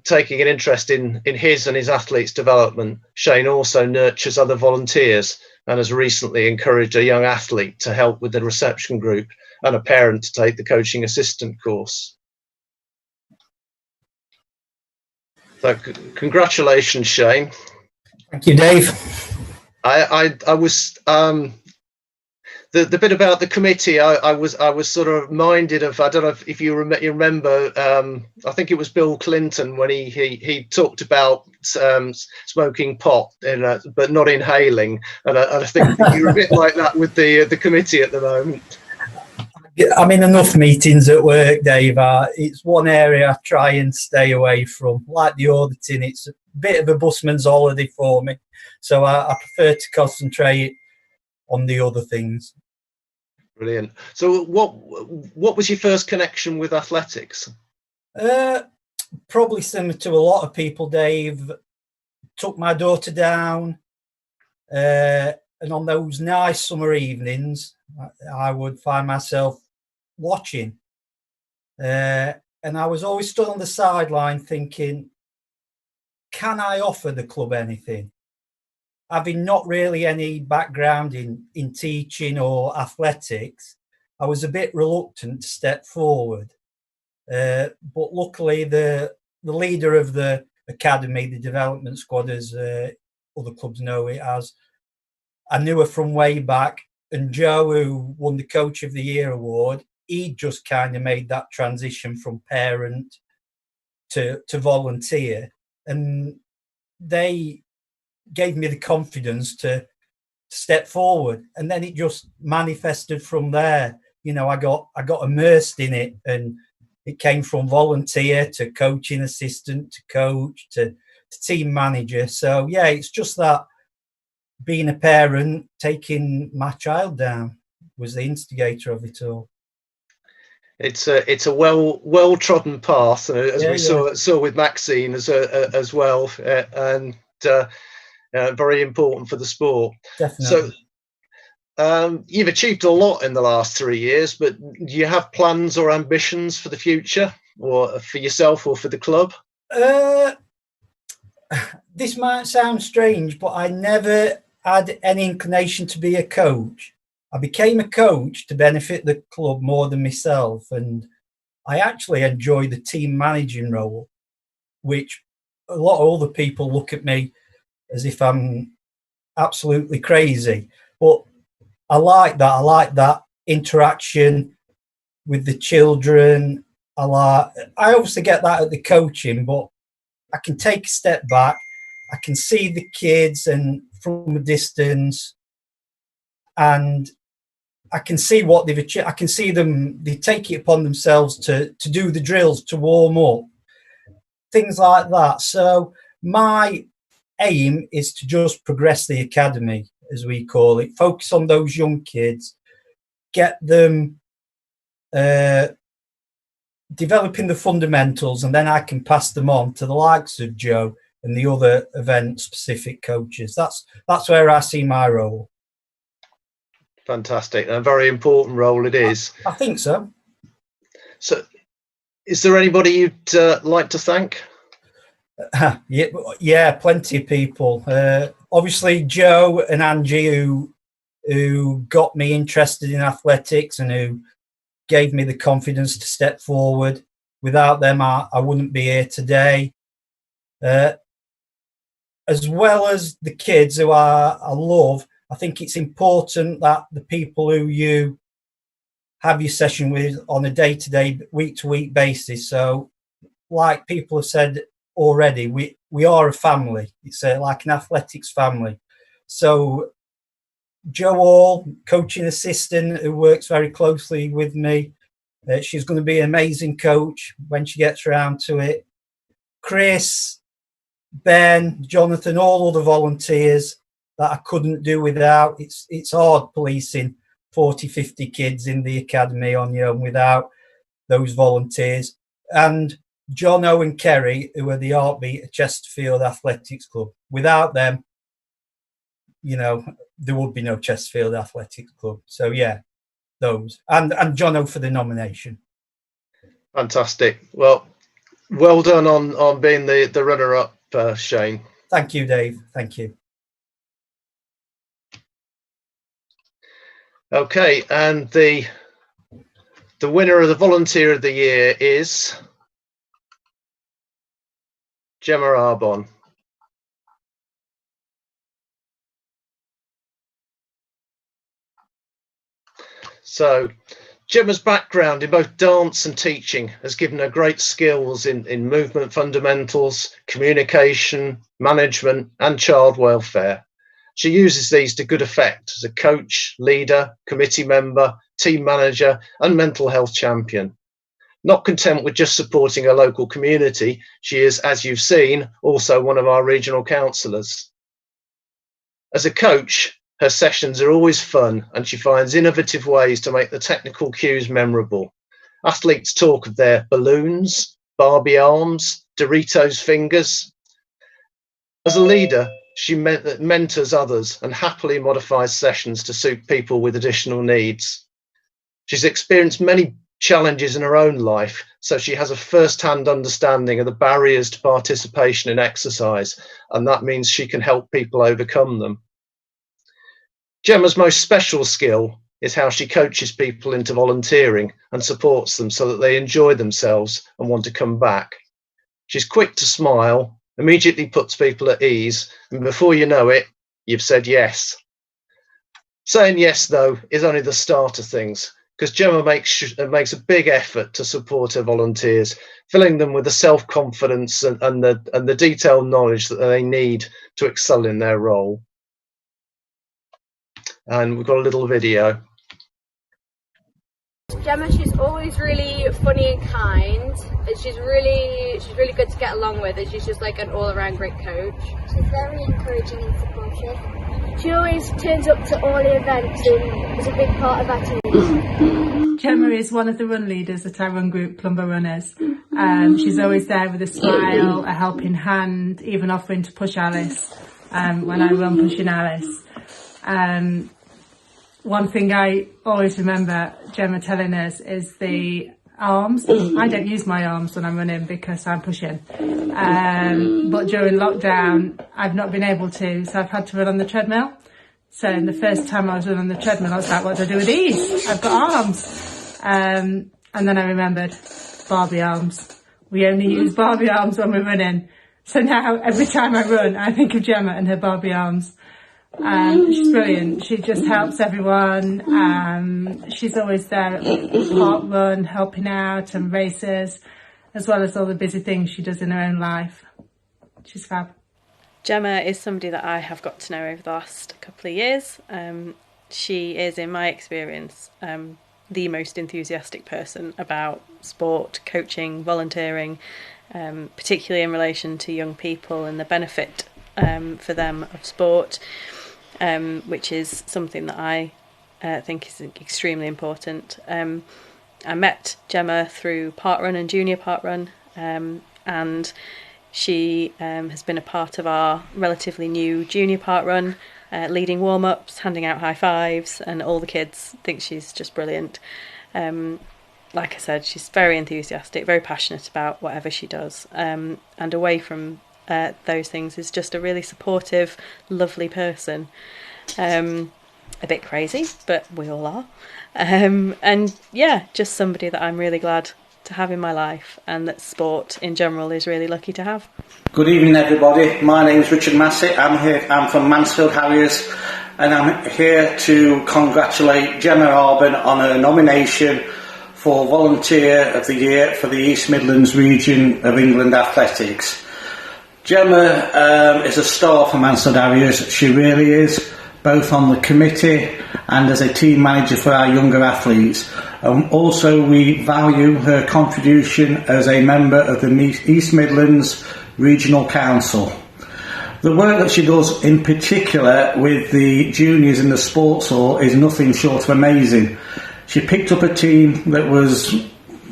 taking an interest in his and his athletes' development, Shane also nurtures other volunteers and has recently encouraged a young athlete to help with the reception group and a parent to take the coaching assistant course. So congratulations, Shane. Thank you, Dave. I was the bit about the committee. I was sort of minded of, I don't know if you remember. I think it was Bill Clinton when he talked about smoking pot, but not inhaling, and I think you're a bit like that with the committee at the moment. I'm in enough meetings at work, Dave. It's one area I try and stay away from. Like the auditing, it's a bit of a busman's holiday for me. So I prefer to concentrate on the other things. Brilliant. So what was your first connection with athletics? Probably similar to a lot of people, Dave. Took my daughter down, and on those nice summer evenings, I would find myself watching. And I was always stood on the sideline thinking, can I offer the club anything? Having not really any background in teaching or athletics, I was a bit reluctant to step forward. But luckily, the leader of the academy, the development squad, as other clubs know it as, I knew her from way back. And Joe, who won the Coach of the Year award, he just kind of made that transition from parent to volunteer. And they gave me the confidence to step forward. And then it just manifested from there. You know, I got immersed in it, and it came from volunteer to coaching assistant to coach to team manager. So yeah, it's just that being a parent, taking my child down was the instigator of it all. It's a well trodden path, as we saw with Maxine as well, and very important for the sport. Definitely. So you've achieved a lot in the last 3 years, but do you have plans or ambitions for the future, or for yourself or for the club? This might sound strange, but I never had any inclination to be a coach. I became a coach to benefit the club more than myself, and I actually enjoy the team managing role, which a lot of other people look at me as if I'm absolutely crazy. But I like that. I like that interaction with the children. I obviously get that at the coaching, but I can take a step back. I can see the kids and from a distance, and I can see what they've achieved. I can see them, they take it upon themselves to do the drills, to warm up, things like that. So my aim is to just progress the academy, as we call it, focus on those young kids, get them developing the fundamentals, and then I can pass them on to the likes of Joe and the other event-specific coaches. That's where I see my role. Fantastic. A very important role it is. I think so. So is there anybody you'd like to thank? Yeah, plenty of people. Obviously, Joe and Angie, who got me interested in athletics and who gave me the confidence to step forward. Without them, I wouldn't be here today. As well as the kids who I love, I think it's important that the people who you have your session with on a day-to-day, week-to-week basis. So, like people have said already, we are a family. It's like an athletics family. So, Jo Hall, coaching assistant, who works very closely with me. She's going to be an amazing coach when she gets around to it. Chris, Ben, Jonathan, all other volunteers that I couldn't do without. It's hard policing 40, 50 kids in the academy on your own without those volunteers. And John and Kerry, who are the heartbeat of Chesterfield Athletics Club. Without them, you know, there would be no Chesterfield Athletics Club. So yeah, those. And Jono for the nomination. Fantastic. Well done on being the runner-up, Shane. Thank you, Dave. Thank you. Okay, and the winner of the Volunteer of the Year is Gemma Arbon. So Gemma's background in both dance and teaching has given her great skills in movement fundamentals, communication, management, and child welfare. She uses these to good effect as a coach, leader, committee member, team manager, and mental health champion. Not content with just supporting her local community, she is, as you've seen, also one of our regional councillors. As a coach, her sessions are always fun, and she finds innovative ways to make the technical cues memorable. Athletes talk of their balloons, Barbie arms, Doritos fingers. As a leader, she mentors others and happily modifies sessions to suit people with additional needs. She's experienced many challenges in her own life, so she has a first-hand understanding of the barriers to participation in exercise, and that means she can help people overcome them. Gemma's most special skill is how she coaches people into volunteering and supports them so that they enjoy themselves and want to come back. She's quick to smile, immediately puts people at ease, and before you know it, you've said yes. Saying yes, though, is only the start of things, because Gemma makes a big effort to support her volunteers, filling them with the self-confidence and the detailed knowledge that they need to excel in their role. And we've got a little video. Gemma, she's always really funny and kind, and she's really good to get along with, and she's just like an all-around great coach. She's very encouraging and supportive. She always turns up to all the events and is a big part of our team. Gemma is one of the run leaders at our run group, Plumber Runners. She's always there with a smile, a helping hand, even offering to push Alice when I run pushing Alice. One thing I always remember Gemma telling us is the arms. I don't use my arms when I'm running because I'm pushing. But during lockdown, I've not been able to, so I've had to run on the treadmill. So the first time I was running on the treadmill, I was like, what do I do with these? I've got arms. And then I remembered Barbie arms. We only use Barbie arms when we're running. So now every time I run, I think of Gemma and her Barbie arms. She's brilliant. She just helps everyone. She's always there at park run, helping out and races, as well as all the busy things she does in her own life. She's fab. Gemma is somebody that I have got to know over the last couple of years. She is, in my experience, the most enthusiastic person about sport, coaching, volunteering, particularly in relation to young people and the benefit for them of sport. Which is something that I think is extremely important. I met Gemma through parkrun and junior parkrun, and she has been a part of our relatively new junior parkrun, leading warm-ups, handing out high fives, and all the kids think she's just brilliant. Like I said, she's very enthusiastic, very passionate about whatever she does, and away from those things is just a really supportive, lovely person. A bit crazy, but we all are. And yeah, just somebody that I'm really glad to have in my life, and that sport in general is really lucky to have. Good evening, everybody. My name is Richard Massey. I'm from Mansfield Harriers, and I'm here to congratulate Gemma Arbon on her nomination for Volunteer of the Year for the East Midlands region of England Athletics. Gemma is a star for Mansfield Harriers. She really is, both on the committee and as a team manager for our younger athletes. Also, we value her contribution as a member of the East Midlands Regional Council. The work that she does in particular with the juniors in the sports hall is nothing short of amazing. She picked up a team that was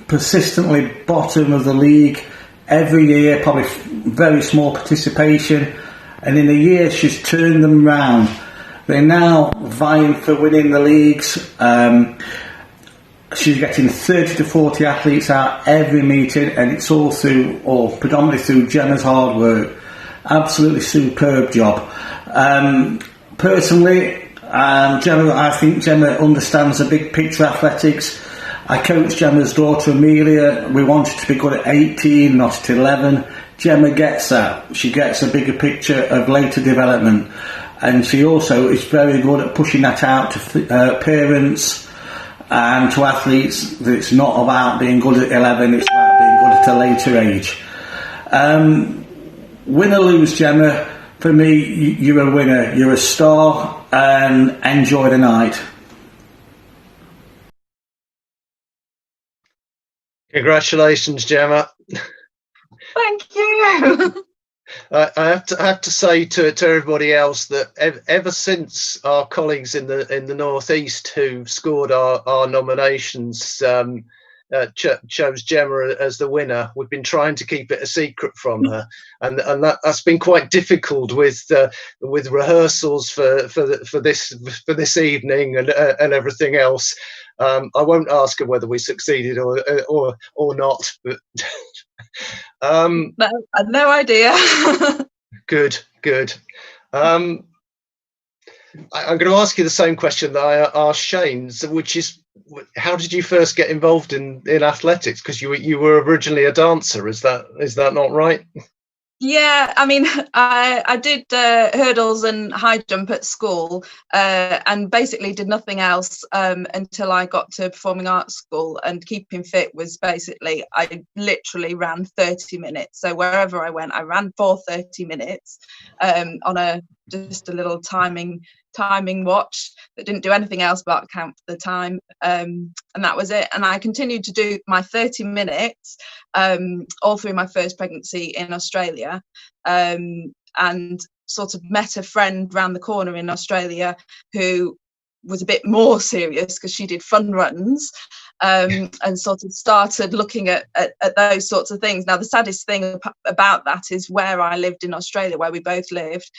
persistently bottom of the league every year, probably very small participation, and in a year she's turned them round. They're now vying for winning the leagues. She's getting 30 to 40 athletes out every meeting, and it's all through, or predominantly through, Gemma's hard work. Absolutely superb job. Personally, I think Gemma understands the big picture athletics. I coached Gemma's daughter Amelia. We wanted to be good at 18, not at 11. Gemma gets that. She gets a bigger picture of later development. And she also is very good at pushing that out to parents and to athletes, that it's not about being good at 11, it's about being good at a later age. Win or lose, Gemma, for me, you're a winner. You're a star, and enjoy the night. Congratulations, Gemma. Thank you. I have to say to everybody else that ever since our colleagues in the northeast who scored our nominations chose Gemma as the winner. We've been trying to keep it a secret from her, and that's been quite difficult with rehearsals for this evening and everything else. I won't ask her whether we succeeded or not, but no idea. Good. I'm going to ask you the same question that I asked Shane, which is, how did you first get involved in athletics? Because you were originally a dancer. Is that not right? Yeah, I mean, I did hurdles and high jump at school, and basically did nothing else until I got to performing arts school. And keeping fit was basically, I literally ran 30 minutes. So wherever I went, I ran for 30 minutes on just a little timing watch that didn't do anything else but count the time, and that was it. And I continued to do my 30 minutes all through my first pregnancy in Australia, and sort of met a friend round the corner in Australia who was a bit more serious because she did fun runs, and sort of started looking at those sorts of things. Now, the saddest thing about that is where I lived in Australia, where we both lived,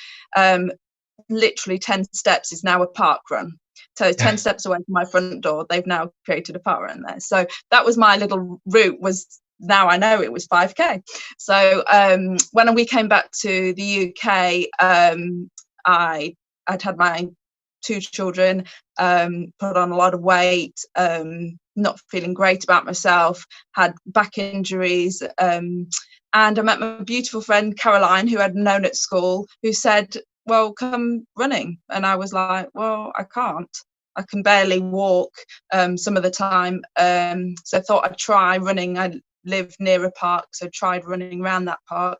literally 10 steps is now a park run. So 10 steps away from my front door, they've now created a park run there. So that was my little route, now I know it was 5k. So when we came back to the UK, I'd had my 2 children, put on a lot of weight, not feeling great about myself, had back injuries, and I met my beautiful friend Caroline, who I'd known at school, who said, well, come running. And I was like, well, I can't. I can barely walk some of the time. So I thought I'd try running. I live near a park, so tried running around that park.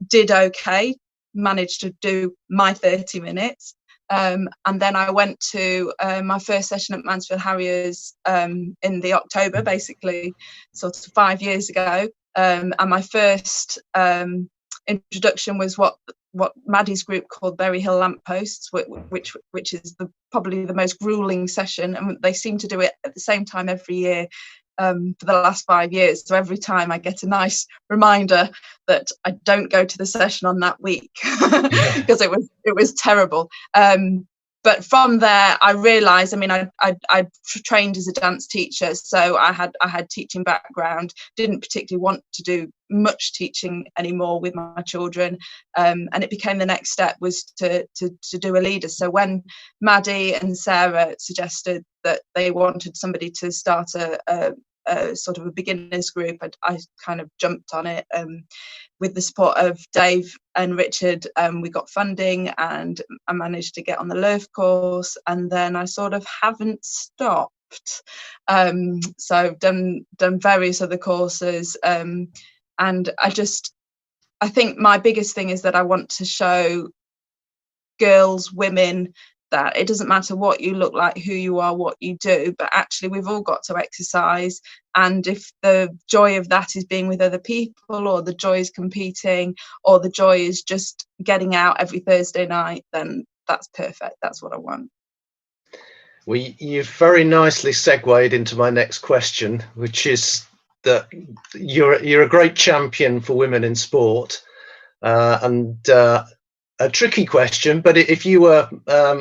Did okay, managed to do my 30 minutes. And then I went to my first session at Mansfield Harriers in the October, basically sort of 5 years ago. And my first introduction was what Maddie's group called Berry Hill Lampposts, which is probably the most grueling session, and they seem to do it at the same time every year for the last 5 years. So every time I get a nice reminder that I don't go to the session on that week because it was terrible. But from there, I realised, I mean, I trained as a dance teacher, so I had teaching background, didn't particularly want to do much teaching anymore with my children, and it became the next step was to do a leader. So when Maddie and Sarah suggested that they wanted somebody to start a sort of a beginners group, I kind of jumped on it. With the support of Dave and Richard, we got funding, and I managed to get on the LERF course, and then I sort of haven't stopped. So I've done various other courses, and I think my biggest thing is that I want to show girls, women, that it doesn't matter what you look like, who you are, what you do, but actually we've all got to exercise. And if the joy of that is being with other people, or the joy is competing, or the joy is just getting out every Thursday night, then that's perfect. That's what I want. Well, you've very nicely segued into my next question, which is that you're a great champion for women in sport, and a tricky question, but if you were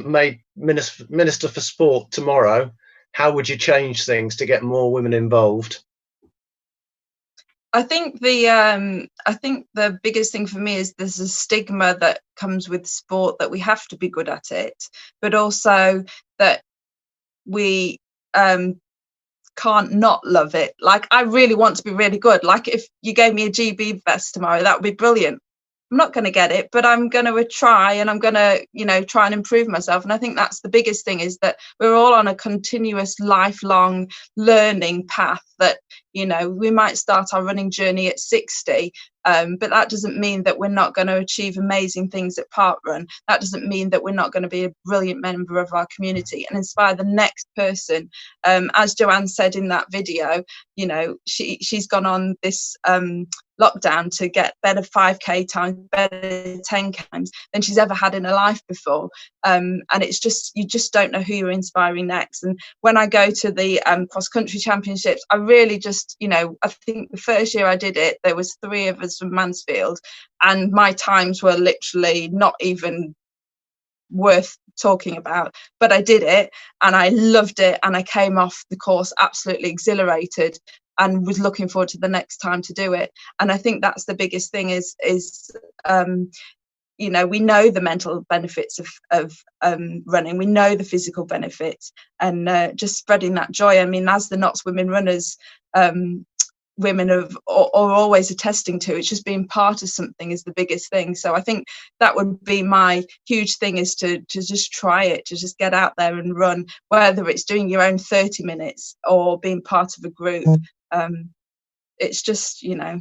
made Minister for Sport tomorrow, how would you change things to get more women involved? I think the biggest thing for me is there's a stigma that comes with sport that we have to be good at it, but also that we can't not love it. Like, I really want to be really good. Like, if you gave me a GB vest tomorrow, that would be brilliant. I'm not going to get it, but I'm going to try, and I'm going to, try and improve myself. And I think that's the biggest thing, is that we're all on a continuous lifelong learning path that, we might start our running journey at 60, but that doesn't mean that we're not going to achieve amazing things at parkrun. That doesn't mean that we're not going to be a brilliant member of our community and inspire the next person. As Joanne said in that video, she's gone on this lockdown to get better 5k times, better 10k times than she's ever had in her life before. And it's just, you just don't know who you're inspiring next. And when I go to the cross country championships, I really just, you know, I think the first year I did it, there was 3 of us from Mansfield, and my times were literally not even worth talking about, but I did it and I loved it, and I came off the course absolutely exhilarated and was looking forward to the next time to do it. And I think that's the biggest thing is you know, we know the mental benefits of running, we know the physical benefits, and just spreading that joy. I mean, as the Notts women runners, women are always attesting to, it's just being part of something is the biggest thing. So I think that would be my huge thing, is to just try it, to just get out there and run, whether it's doing your own 30 minutes or being part of a group. It's just, you know,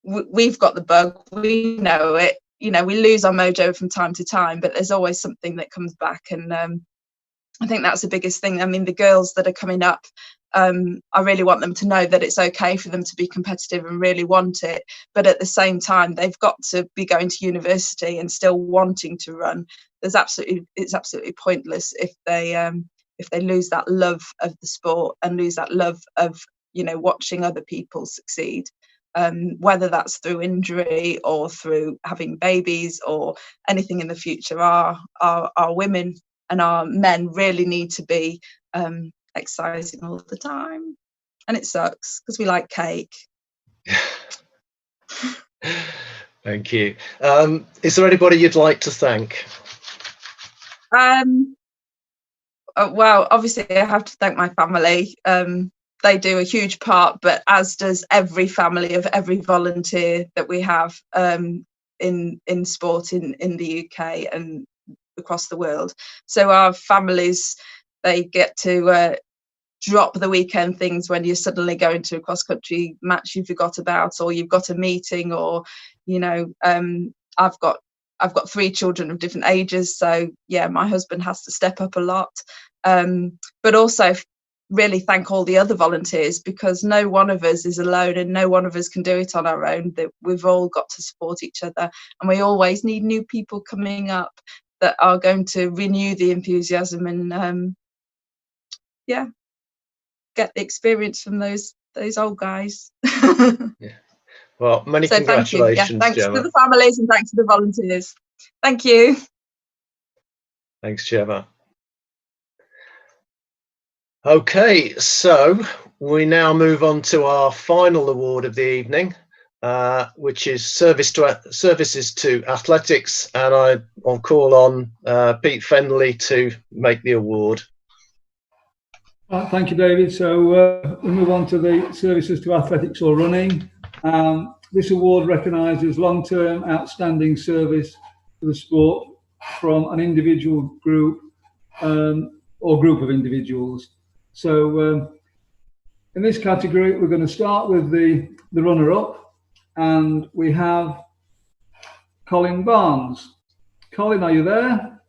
we've got the bug, we know it, you know, we lose our mojo from time to time, but there's always something that comes back. And I think that's the biggest thing. I mean, the girls that are coming up, I really want them to know that it's okay for them to be competitive and really want it, but at the same time they've got to be going to university and still wanting to run. It's absolutely pointless if they lose that love of the sport and lose that love of, you know, watching other people succeed, whether that's through injury or through having babies or anything in the future. Our women and our men really need to be exercising all the time, and it sucks because we like cake. Thank you. Is there anybody you'd like to thank? Well, obviously I have to thank my family. They do a huge part, but as does every family of every volunteer that we have in sport in the UK and across the world. So our families, they get to drop the weekend things when you're suddenly going to a cross country match you forgot about, or you've got a meeting, or, you know, I've got 3 children of different ages, so yeah, my husband has to step up a lot, but also really thank all the other volunteers, because no one of us is alone and no one of us can do it on our own. That we've all got to support each other, and we always need new people coming up that are going to renew the enthusiasm and yeah, get the experience from those old guys. Yeah. Well, many so congratulations, thank you. Yeah, thanks Gemma. to the families and thanks to the volunteers. Thank you. Thanks, Gemma. Okay, so we now move on to our final award of the evening, which is services to athletics, and I'll call on Pete Fendley to make the award. Thank you, David. So we move on to the services to athletics or running. This award recognises long-term outstanding service to the sport from an individual group or group of individuals. So in this category, we're going to start with the runner-up, and we have Colin Barnes. Colin, are you there?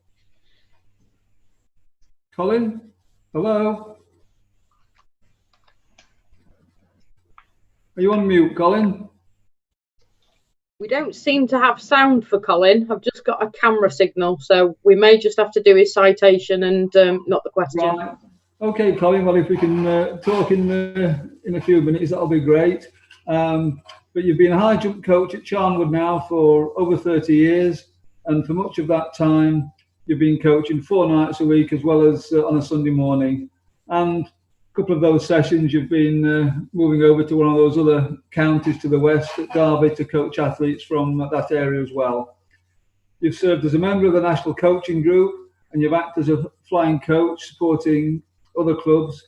Colin? Hello? Are you on mute, Colin? We don't seem to have sound for Colin. I've just got a camera signal, so we may just have to do his citation and not the question. Right. Okay, Colin. Well, if we can talk in a few minutes, that'll be great. But you've been a high jump coach at Charnwood now for over 30 years, and for much of that time, you've been coaching 4 nights a week as well as on a Sunday morning. And a couple of those sessions, you've been moving over to one of those other counties to the west at Derby to coach athletes from that area as well. You've served as a member of the National Coaching Group, and you've acted as a flying coach supporting other clubs.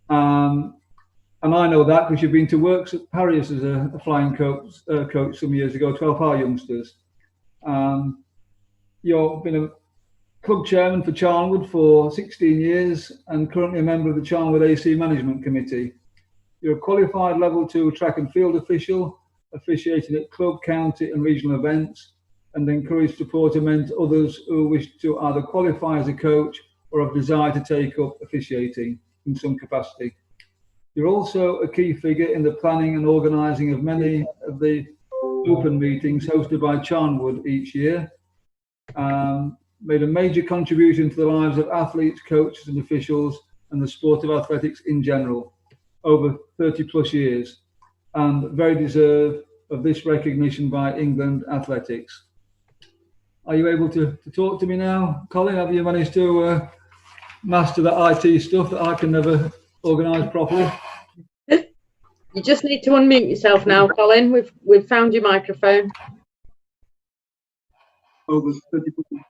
And I know that because you've been to works at Paris as a flying coach some years ago, 12R youngsters. You've been a club chairman for Charnwood for 16 years and currently a member of the Charnwood AC Management Committee. You're a qualified level 2 track and field official, officiating at club, county and regional events, and encourage, support and mentor others who wish to either qualify as a coach or have desire to take up officiating in some capacity. You're also a key figure in the planning and organising of many of the open meetings hosted by Charnwood each year. Made a major contribution to the lives of athletes, coaches and officials and the sport of athletics in general over 30 plus years, and very deserved of this recognition by England Athletics. Are you able to talk to me now, Colin? Have you managed to master that IT stuff that I can never organise properly? You just need to unmute yourself now, Colin. We've found your microphone. Over 30 plus.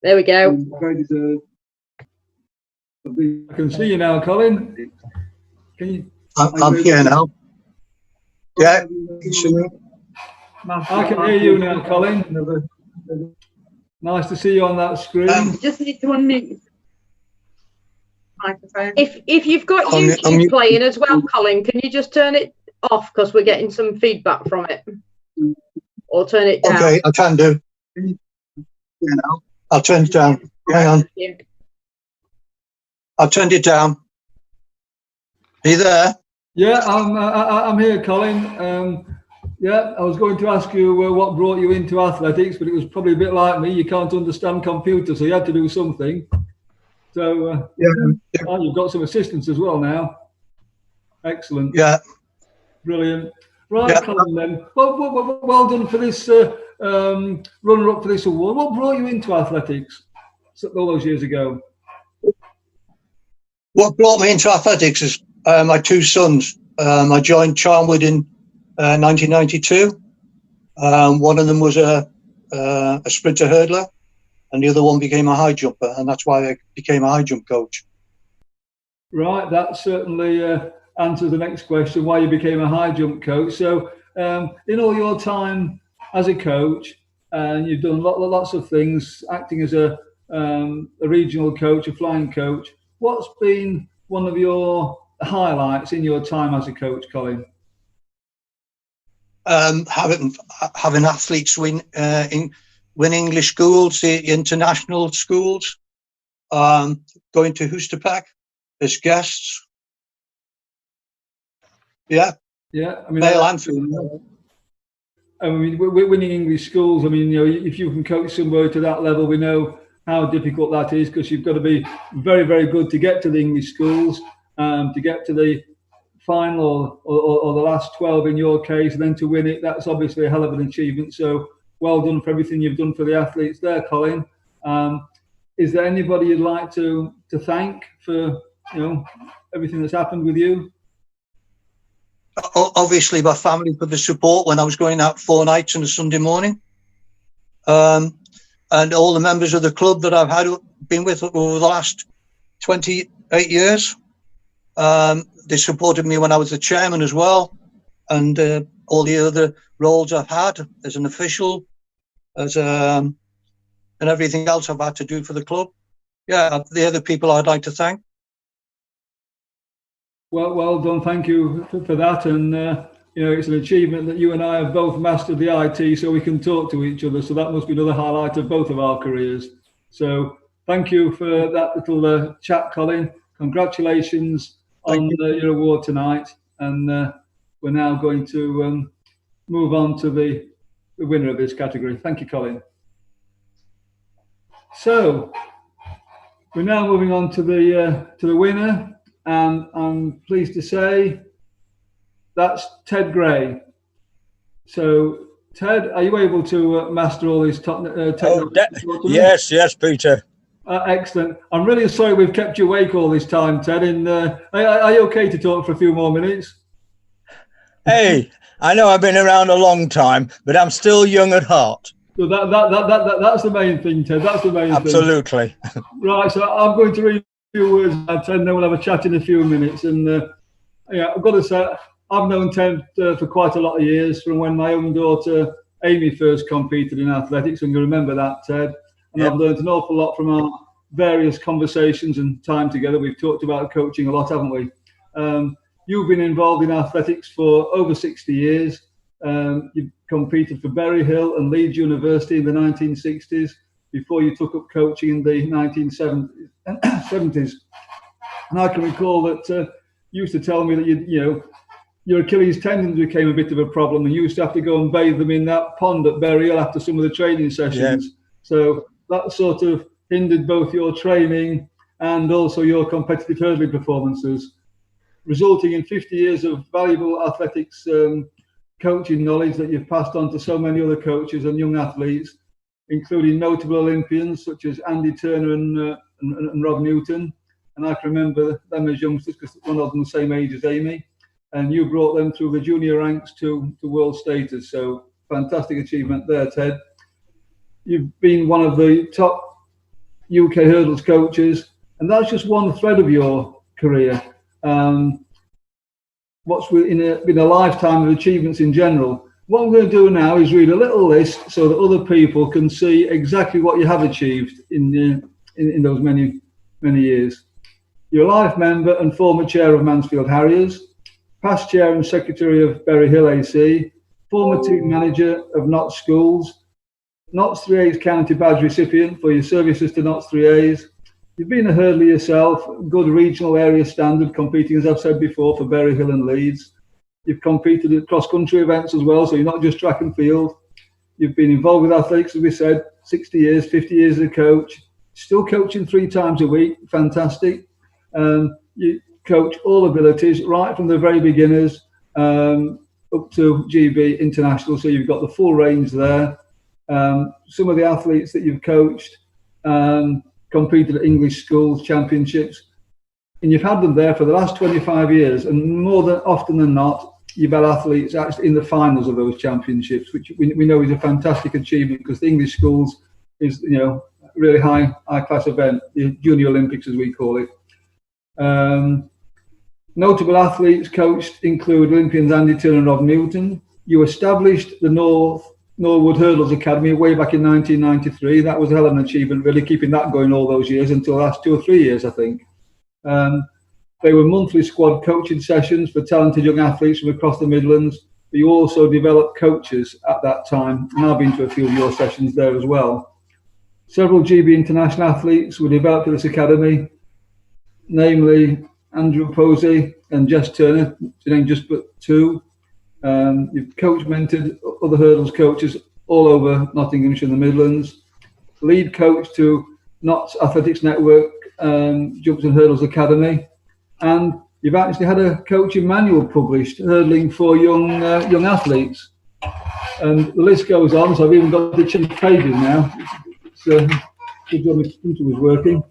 There we go. Very deserved. I can see you now, Colin. Can you? I'm here now. Yeah, you see me? I can hear you now, Colin. Nice to see you on that screen. You just need to unmute microphone. If you've got YouTube playing as well, Colin, can you just turn it off because we're getting some feedback from it, or turn it down? Okay, I can do. I'll turn it down. Hang on. I've turned it down. Are you there? Yeah, I'm here, Colin. Yeah, I was going to ask you what brought you into athletics, but it was probably a bit like me. You can't understand computers, so you had to do something. So oh, you've got some assistance as well now. Excellent. Yeah. Brilliant. Right, yeah. Colin, then. Well done for this runner-up for this award. What brought you into athletics all those years ago? What brought me into athletics is my two sons. I joined Charnwood in 1992. One of them was a sprinter hurdler, and the other one became a high jumper, and that's why I became a high jump coach. Right, that certainly answers the next question, why you became a high jump coach. So in all your time as a coach, and you've done lots of things, acting as a regional coach, a flying coach, what's been one of your highlights in your time as a coach, Colin? Having athletes win English schools, the international schools, going to Hoosterpack as guests. Yeah. Yeah. I mean, male and female. I mean, winning English schools. I mean, you know, if you can coach somebody to that level, we know how difficult that is, because you've got to be very, very good to get to the English schools, to get to the final or the last 12 in your case, and then to win it. That's obviously a hell of an achievement. So well done for everything you've done for the athletes there, Colin. Is there anybody you'd like to thank for everything that's happened with you? Obviously my family for the support when I was going out 4 nights on a Sunday morning, and all the members of the club that I've been with over the last 28 years. They supported me when I was the chairman as well, and all the other roles I've had as an official, as and everything else I've had to do for the club. Yeah, they're the people I'd like to thank. Well done. Thank you for that. And it's an achievement that you and I have both mastered the IT, so we can talk to each other. So that must be another highlight of both of our careers. So thank you for that little chat, Colin. Congratulations on your award tonight. And we're now going to move on to the winner of this category. Thank you, Colin. So we're now moving on to the winner. And I'm pleased to say that's Ted Gray. So, Ted, are you able to master all these technical? Yes, Peter. Excellent. I'm really sorry we've kept you awake all this time, Ted. And are you okay to talk for a few more minutes? Hey, I know I've been around a long time, but I'm still young at heart. So that's the main thing, Ted. That's the main thing. Absolutely. Right. So I'm going to read few words, Ted, and then we'll have a chat in a few minutes. And I've got to say, I've known Ted for quite a lot of years, from when my own daughter Amy first competed in athletics, and you remember that, Ted. And I've learned an awful lot from our various conversations and time together. We've talked about coaching a lot, haven't we? You've been involved in athletics for over 60 years. You competed for Berryhill and Leeds University in the 1960s, before you took up coaching in the 1970s. And I can recall that used to tell me that your Achilles tendons became a bit of a problem, and you used to have to go and bathe them in that pond at Berry Hill after some of the training sessions. Yeah. So that sort of hindered both your training and also your competitive hurdling performances, resulting in 50 years of valuable athletics coaching knowledge that you've passed on to so many other coaches and young athletes, including notable Olympians such as Andy Turner and Rob Newton. And I can remember them as youngsters because one of them the same age as Amy. And you brought them through the junior ranks to world status. So fantastic achievement there, Ted. You've been one of the top UK hurdles coaches, and that's just one thread of your career. What's been a lifetime of achievements in general. What I'm going to do now is read a little list so that other people can see exactly what you have achieved in those many years. You're a life member and former chair of Mansfield Harriers, past chair and secretary of Berry Hill AC, former team manager of Notts Schools, Notts 3A's county badge recipient for your services to Notts 3A's. You've been a hurdler yourself, good regional area standard, competing, as I've said before, for Berry Hill and Leeds. You've competed at cross-country events as well, so you're not just track and field. You've been involved with athletics, as we said, 60 years, 50 years as a coach, still coaching 3 times a week, fantastic. You coach all abilities, right from the very beginners up to GB International, so you've got the full range there. Some of the athletes that you've coached competed at English schools, championships, and you've had them there for the last 25 years, and more than often than not, you've had athletes actually in the finals of those championships, which we know is a fantastic achievement because the English schools is, really high class event, the Junior Olympics as we call it. Notable athletes coached include Olympians Andy Turner and Rob Newton. You established the Norwood Hurdles Academy way back in 1993. That was a hell of an achievement, really keeping that going all those years until the last 2 or 3 years, I think. They were monthly squad coaching sessions for talented young athletes from across the Midlands. But you also developed coaches at that time, and I've been to a few of your sessions there as well. Several GB international athletes were developed at this academy, namely Andrew Posey and Jess Turner, to name just but 2. You've coached, mentored other hurdles coaches all over Nottinghamshire and the Midlands. Lead coach to Notts Athletics Network Jumps and Hurdles Academy, and you've actually had a coaching manual published, hurdling for young athletes. And the list goes on, so I've even got the change pages now. So good job my computer was working.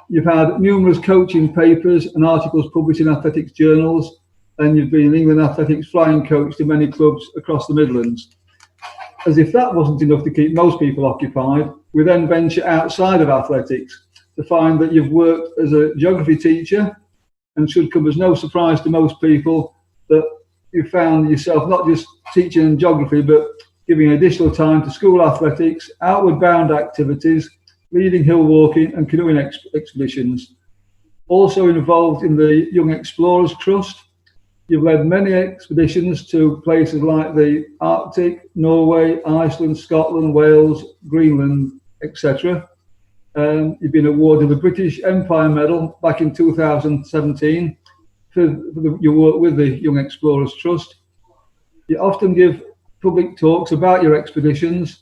You've had numerous coaching papers and articles published in athletics journals, and you've been an England athletics flying coach to many clubs across the Midlands. As if that wasn't enough to keep most people occupied, we then venture outside of athletics to find that you've worked as a geography teacher, and should come as no surprise to most people that you found yourself not just teaching geography, but giving additional time to school athletics, outward bound activities, leading hill walking and canoeing expeditions. Also involved in the Young Explorers Trust. You've led many expeditions to places like the Arctic, Norway, Iceland, Scotland, Wales, Greenland, etc. You've been awarded the British Empire Medal back in 2017 for your work with the Young Explorers Trust. You often give public talks about your expeditions,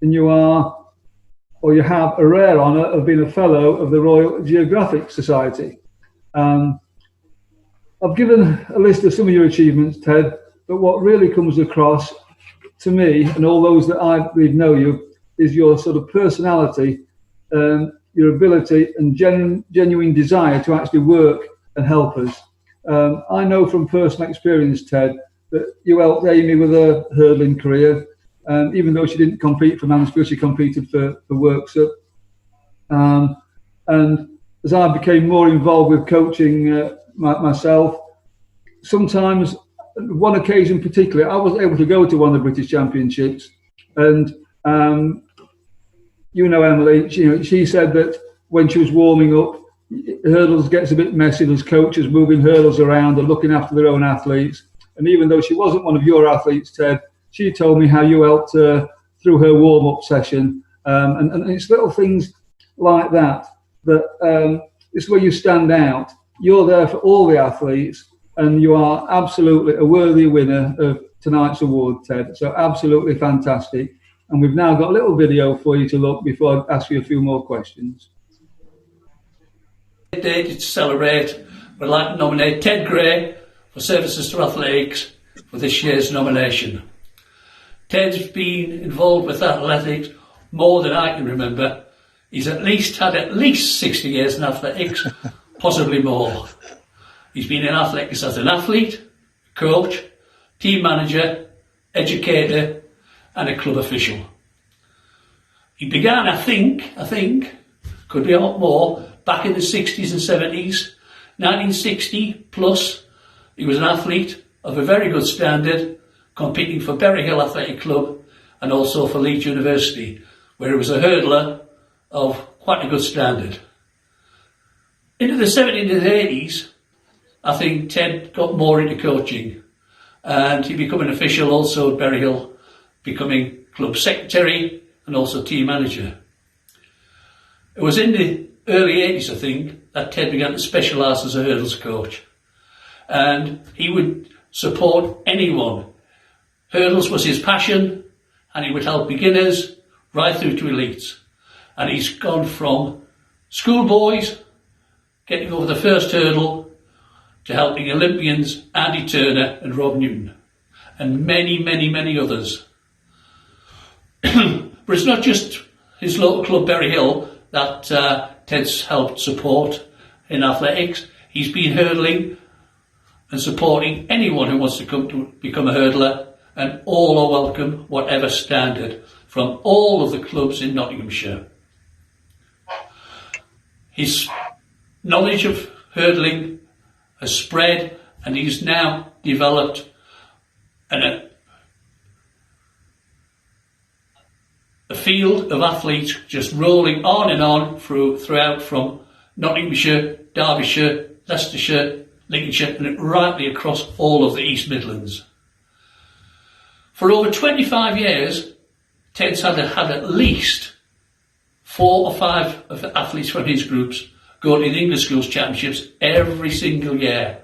and you have a rare honour of being a Fellow of the Royal Geographic Society. I've given a list of some of your achievements, Ted, but what really comes across to me and all those that I believe know you is your sort of personality, your ability and genuine desire to actually work and help us. I know from personal experience, Ted, that you helped Amy with her hurdling career. Even though she didn't compete for Mansfield, she competed for Worksup. And as I became more involved with coaching myself, sometimes, one occasion particularly, I was able to go to one of the British Championships, and Emily, she said that when she was warming up, hurdles gets a bit messy. There's coaches moving hurdles around and looking after their own athletes. And even though she wasn't one of your athletes, Ted, she told me how you helped her through her warm-up session. And it's little things like that it's where you stand out. you're there for all the athletes, and you are absolutely a worthy winner of tonight's award, Ted. So absolutely fantastic. And we've now got a little video for you to look before I ask you a few more questions. Day to celebrate, we'd like to nominate Ted Gray for services to athletics for this year's nomination. Ted's been involved with athletics more than I can remember. He's had at least 60 years in athletics, possibly more. He's been in athletics as an athlete, coach, team manager, educator, and a club official. He began, I think, could be a lot more, back in the 60s and 70s. 1960 plus, he was an athlete of a very good standard, competing for Berry Hill Athletic Club and also for Leeds University, where he was a hurdler of quite a good standard. Into the 70s and 80s, I think Ted got more into coaching, and he became an official also at Berry Hill, becoming club secretary and also team manager. It was in the early 80s, I think, that Ted began to specialise as a hurdles coach, and he would support anyone. Hurdles was his passion, and he would help beginners right through to elites. And he's gone from schoolboys getting over the first hurdle to helping Olympians Andy Turner and Rob Newton and many, many, many others. But it's not just his local club Berry Hill that Ted's helped support in athletics. He's been hurdling and supporting anyone who wants to come to become a hurdler, and all are welcome, whatever standard, from all of the clubs in Nottinghamshire. His knowledge of hurdling has spread, and he's now developed a field of athletes just rolling on and on throughout from Nottinghamshire, Derbyshire, Leicestershire, Lincolnshire, and rightly across all of the East Midlands. For over 25 years, Ted's had at least 4 or 5 of the athletes from his groups go to the English Schools Championships every single year.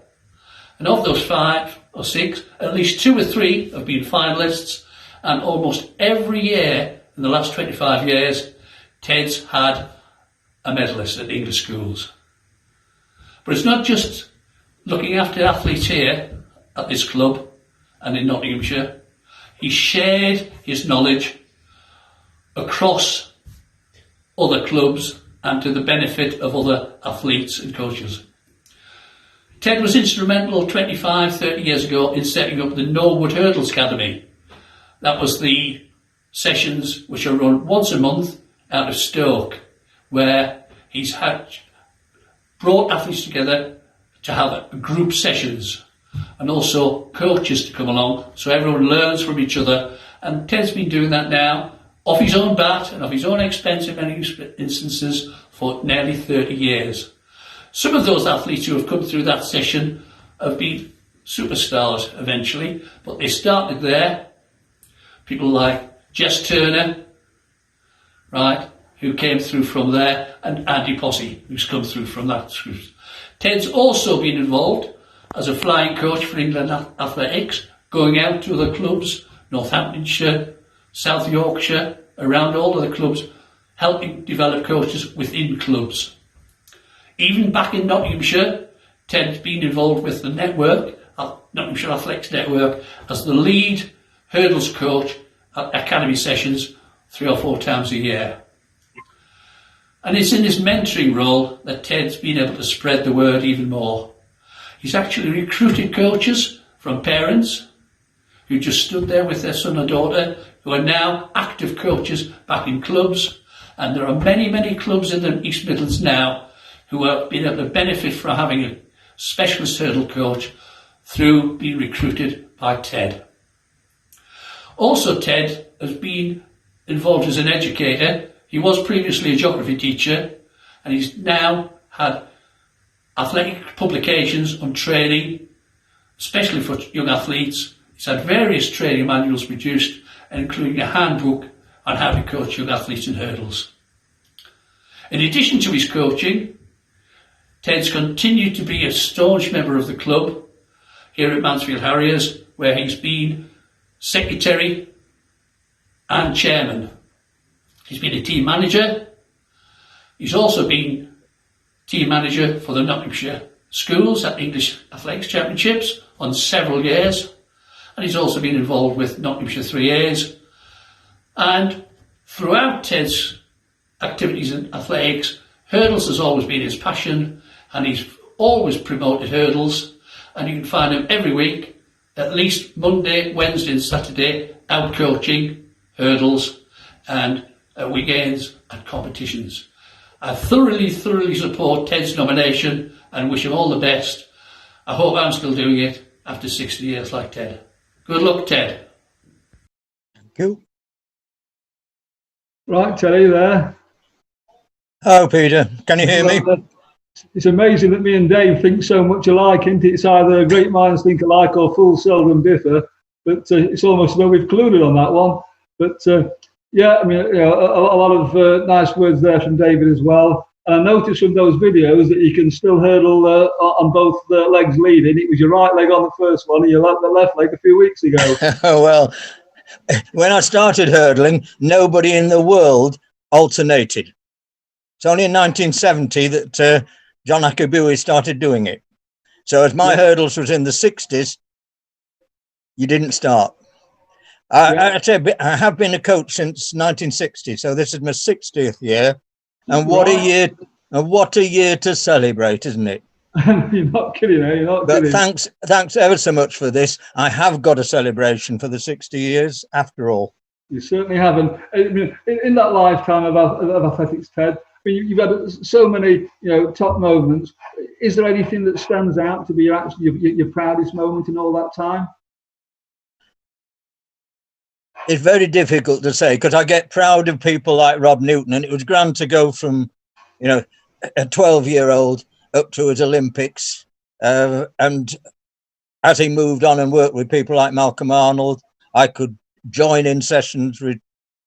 And of those 5 or 6, at least 2 or 3 have been finalists, and almost every year in the last 25 years, Ted's had a medalist at the English schools. But it's not just looking after athletes here at this club and in Nottinghamshire. He shared his knowledge across other clubs and to the benefit of other athletes and coaches. Ted was instrumental 25, 30 years ago in setting up the Norwood Hurdles Academy. That was the sessions which are run once a month out of Stoke, where he's brought athletes together to have group sessions and also coaches to come along so everyone learns from each other. And Ted's been doing that now off his own bat and off his own expense in many instances for nearly 30 years. Some of those athletes who have come through that session have been superstars eventually, but they started there. People like Jess Turner, right, who came through from there, and Andy Posse, who's come through from that group. Ted's also been involved as a flying coach for England Athletics, going out to other clubs, Northamptonshire, South Yorkshire, around all of the clubs, helping develop coaches within clubs. Even back in Nottinghamshire, Ted's been involved with the network, Nottinghamshire Athletics Network, as the lead hurdles coach at academy sessions 3 or 4 times a year. And it's in his mentoring role that Ted's been able to spread the word even more. He's actually recruited coaches from parents who just stood there with their son or daughter, who are now active coaches back in clubs. And there are many, many clubs in the East Midlands now who have been able to benefit from having a specialist hurdle coach through being recruited by Ted. Also, Ted has been involved as an educator. He was previously a geography teacher, and he's now had athletic publications on training, especially for young athletes. He's had various training manuals produced, including a handbook on how to coach young athletes in hurdles. In addition to his coaching, Ted's continued to be a staunch member of the club here at Mansfield Harriers, where he's been secretary and chairman. He's been a team manager. He's also been team manager for the Nottinghamshire schools at English Athletics Championships on several years. And he's also been involved with Nottinghamshire 3As. And throughout Ted's activities in athletics, hurdles has always been his passion, and he's always promoted hurdles. And you can find him every week, at least Monday, Wednesday and Saturday, out coaching hurdles and at weekends and competitions. I thoroughly support Ted's nomination and wish him all the best. I hope I'm still doing it after 60 years like Ted. Good luck, Ted. Thank you. Right, Terry, there. Oh, Peter, can you hear me? It's amazing that me and Dave think so much alike, isn't it? It's either great minds think alike or fools seldom differ. But it's almost as though we've colluded on that one. But yeah, I mean, you know, a lot of nice words there from David as well. And I noticed from those videos that you can still hurdle on both legs leading. It was your right leg on the first one and your left leg a few weeks ago. Oh, well, when I started hurdling, nobody in the world alternated. It's only in 1970 that John Akabui started doing it. So as my hurdles was in the 60s, you didn't start. I have been a coach since 1960, so this is my 60th year. And what a year! And what a year to celebrate, isn't it? You're not kidding, eh? You're not But kidding. thanks ever so much for this. I have got a celebration for the 60 years after all. You certainly haven't. I mean, in that lifetime of athletics, Ted, I mean, you've had so many, top moments. Is there anything that stands out to be your proudest moment in all that time? It's very difficult to say because I get proud of people like Rob Newton, and it was grand to go from, a 12-year-old up to his Olympics. And as he moved on and worked with people like Malcolm Arnold, I could join in sessions with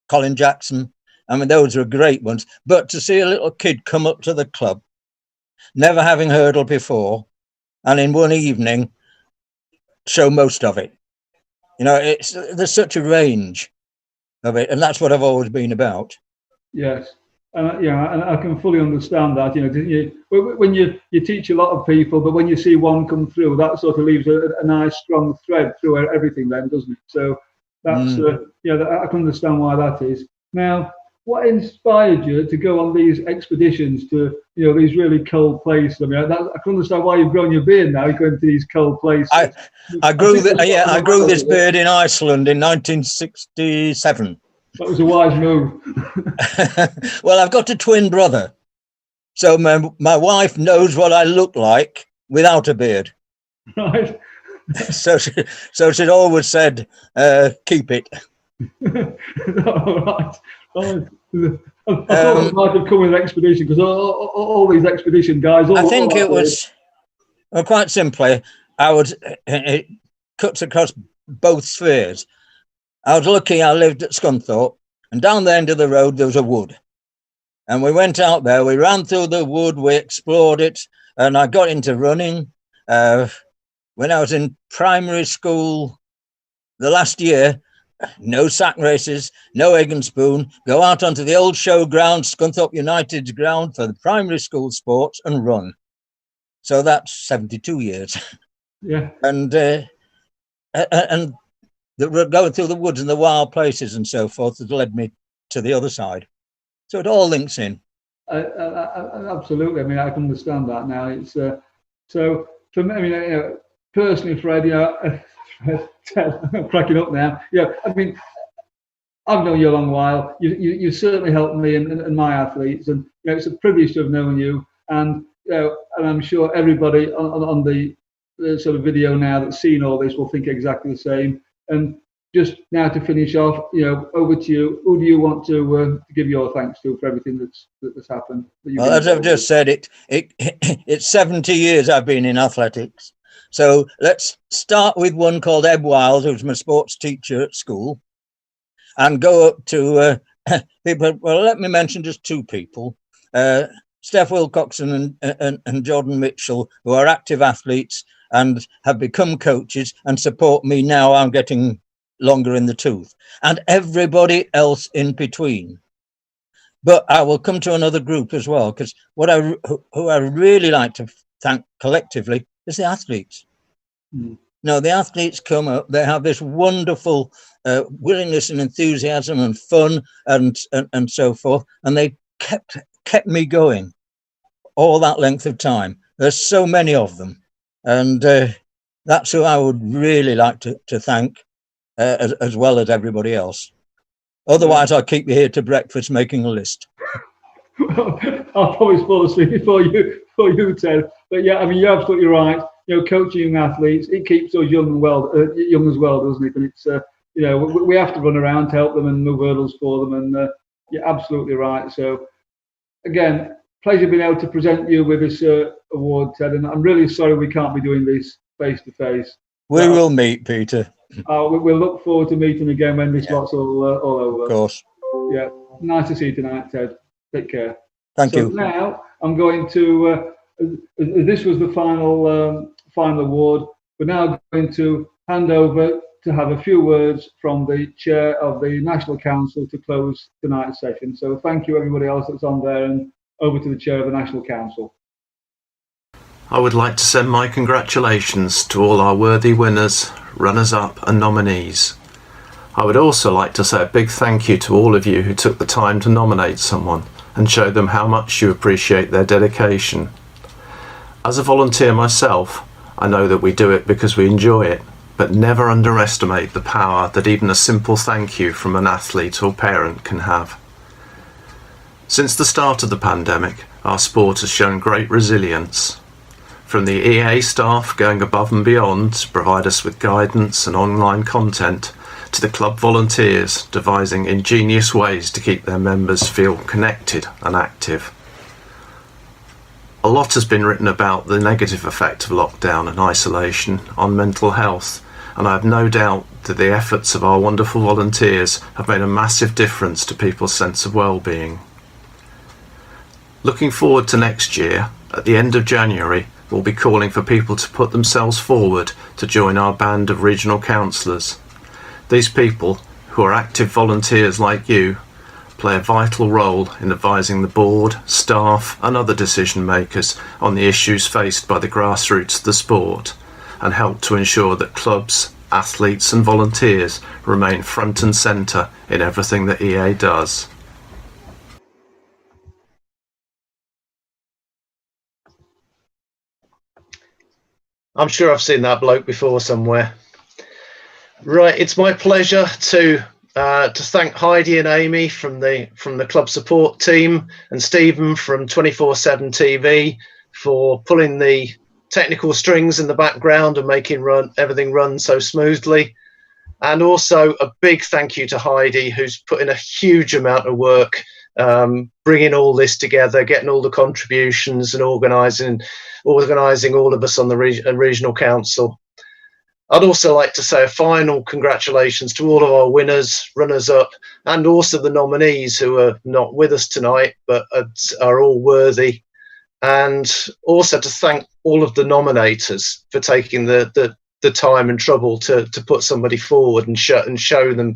Colin Jackson. I mean, those were great ones. But to see a little kid come up to the club, never having hurdled before, and in one evening show most of it. There's such a range of it, and that's what I've always been about. Yes, and and I can fully understand that. When you teach a lot of people, but when you see one come through, that sort of leaves a nice strong thread through everything, then, doesn't it? So that's I can understand why that is. Now, what inspired you to go on these expeditions to these really cold places? I mean, I can understand why you've grown your beard now. You're going to these cold places. I grew this beard in Iceland in 1967. That was a wise move. Well, I've got a twin brother, so my wife knows what I look like without a beard. Right. So she'd always said, "Keep it." All right. I thought it might have come with an expedition because all these expedition guys. I think it was quite simply. It cuts across both spheres. I was lucky. I lived at Scunthorpe, and down the end of the road there was a wood, and we went out there. We ran through the wood. We explored it, and I got into running. When I was in primary school, the last year. No sack races, no egg and spoon. Go out onto the old show ground, Scunthorpe United's ground for the primary school sports and run. So that's 72 years. Yeah. And going through the woods and the wild places and so forth has led me to the other side. So it all links in. Absolutely. I mean, I can understand that now. It's so for me. I mean, personally, Fred, I'm cracking up now. I mean, I've known you a long while. You certainly helped me and my athletes, and it's a privilege to have known you. And and I'm sure everybody on the sort of video now that's seen all this will think exactly the same. And just now to finish off, over to you. Who do you want to give your thanks to for everything that's happened? Well, as I've just said, it's 70 years I've been in athletics. So let's start with one called Eb Wild, who's my sports teacher at school, and go up to people. Well, let me mention just two people. Steph Wilcoxon and Jordan Mitchell, who are active athletes and have become coaches and support me now. I'm getting longer in the tooth, and everybody else in between. But I will come to another group as well, because who I really like to thank collectively is the athletes. No, the athletes come up, they have this wonderful willingness and enthusiasm and fun and so forth, and they kept me going all that length of time. There's so many of them, and that's who I would really like to thank, as well as everybody else. Otherwise, I'll keep you here to breakfast making a list. I'll probably fall asleep before you, Ted. But yeah, I mean, you're absolutely right. You know, coaching young athletes, it keeps us young as well, doesn't it? And it's you know, we have to run around to help them and move hurdles for them. And you're absolutely right. So again, pleasure being able to present you with this award, Ted. And I'm really sorry we can't be doing this face to face. We will meet, Peter. We'll look forward to meeting again when this lot's all over. Of course. Yeah, nice to see you tonight, Ted. Take care. Thank you. Now I'm going to. This was the final award. We're now going to hand over to have a few words from the chair of the National Council to close tonight's session. So thank you everybody else that's on there, and over to the chair of the National Council. I would like to send my congratulations to all our worthy winners, runners-up and nominees. I would also like to say a big thank you to all of you who took the time to nominate someone and show them how much you appreciate their dedication. As a volunteer myself, I know that we do it because we enjoy it, but never underestimate the power that even a simple thank you from an athlete or parent can have. Since the start of the pandemic, our sport has shown great resilience. From the EA staff going above and beyond to provide us with guidance and online content, to the club volunteers devising ingenious ways to keep their members feel connected and active. A lot has been written about the negative effect of lockdown and isolation on mental health, and I have no doubt that the efforts of our wonderful volunteers have made a massive difference to people's sense of well-being. Looking forward to next year, at the end of January, we'll be calling for people to put themselves forward to join our band of regional councillors. These people, who are active volunteers like you, play a vital role in advising the board, staff and other decision makers on the issues faced by the grassroots of the sport, and help to ensure that clubs, athletes and volunteers remain front and centre in everything that EA does. I'm sure I've seen that bloke before somewhere. Right, it's my pleasure to thank Heidi and Amy from the club support team, and Stephen from 24/7 TV for pulling the technical strings in the background and making everything run so smoothly. And also a big thank you to Heidi, who's put in a huge amount of work bringing all this together, getting all the contributions and organising all of us on the regional council. I'd also like to say a final congratulations to all of our winners, runners-up, and also the nominees who are not with us tonight, but are all worthy. And also to thank all of the nominators for taking the time and trouble to put somebody forward and show them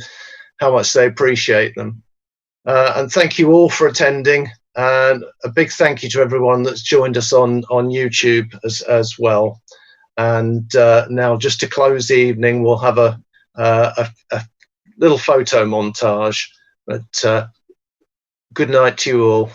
how much they appreciate them. And thank you all for attending, and a big thank you to everyone that's joined us on YouTube as well. And now, just to close the evening, we'll have a little photo montage. But good night to you all.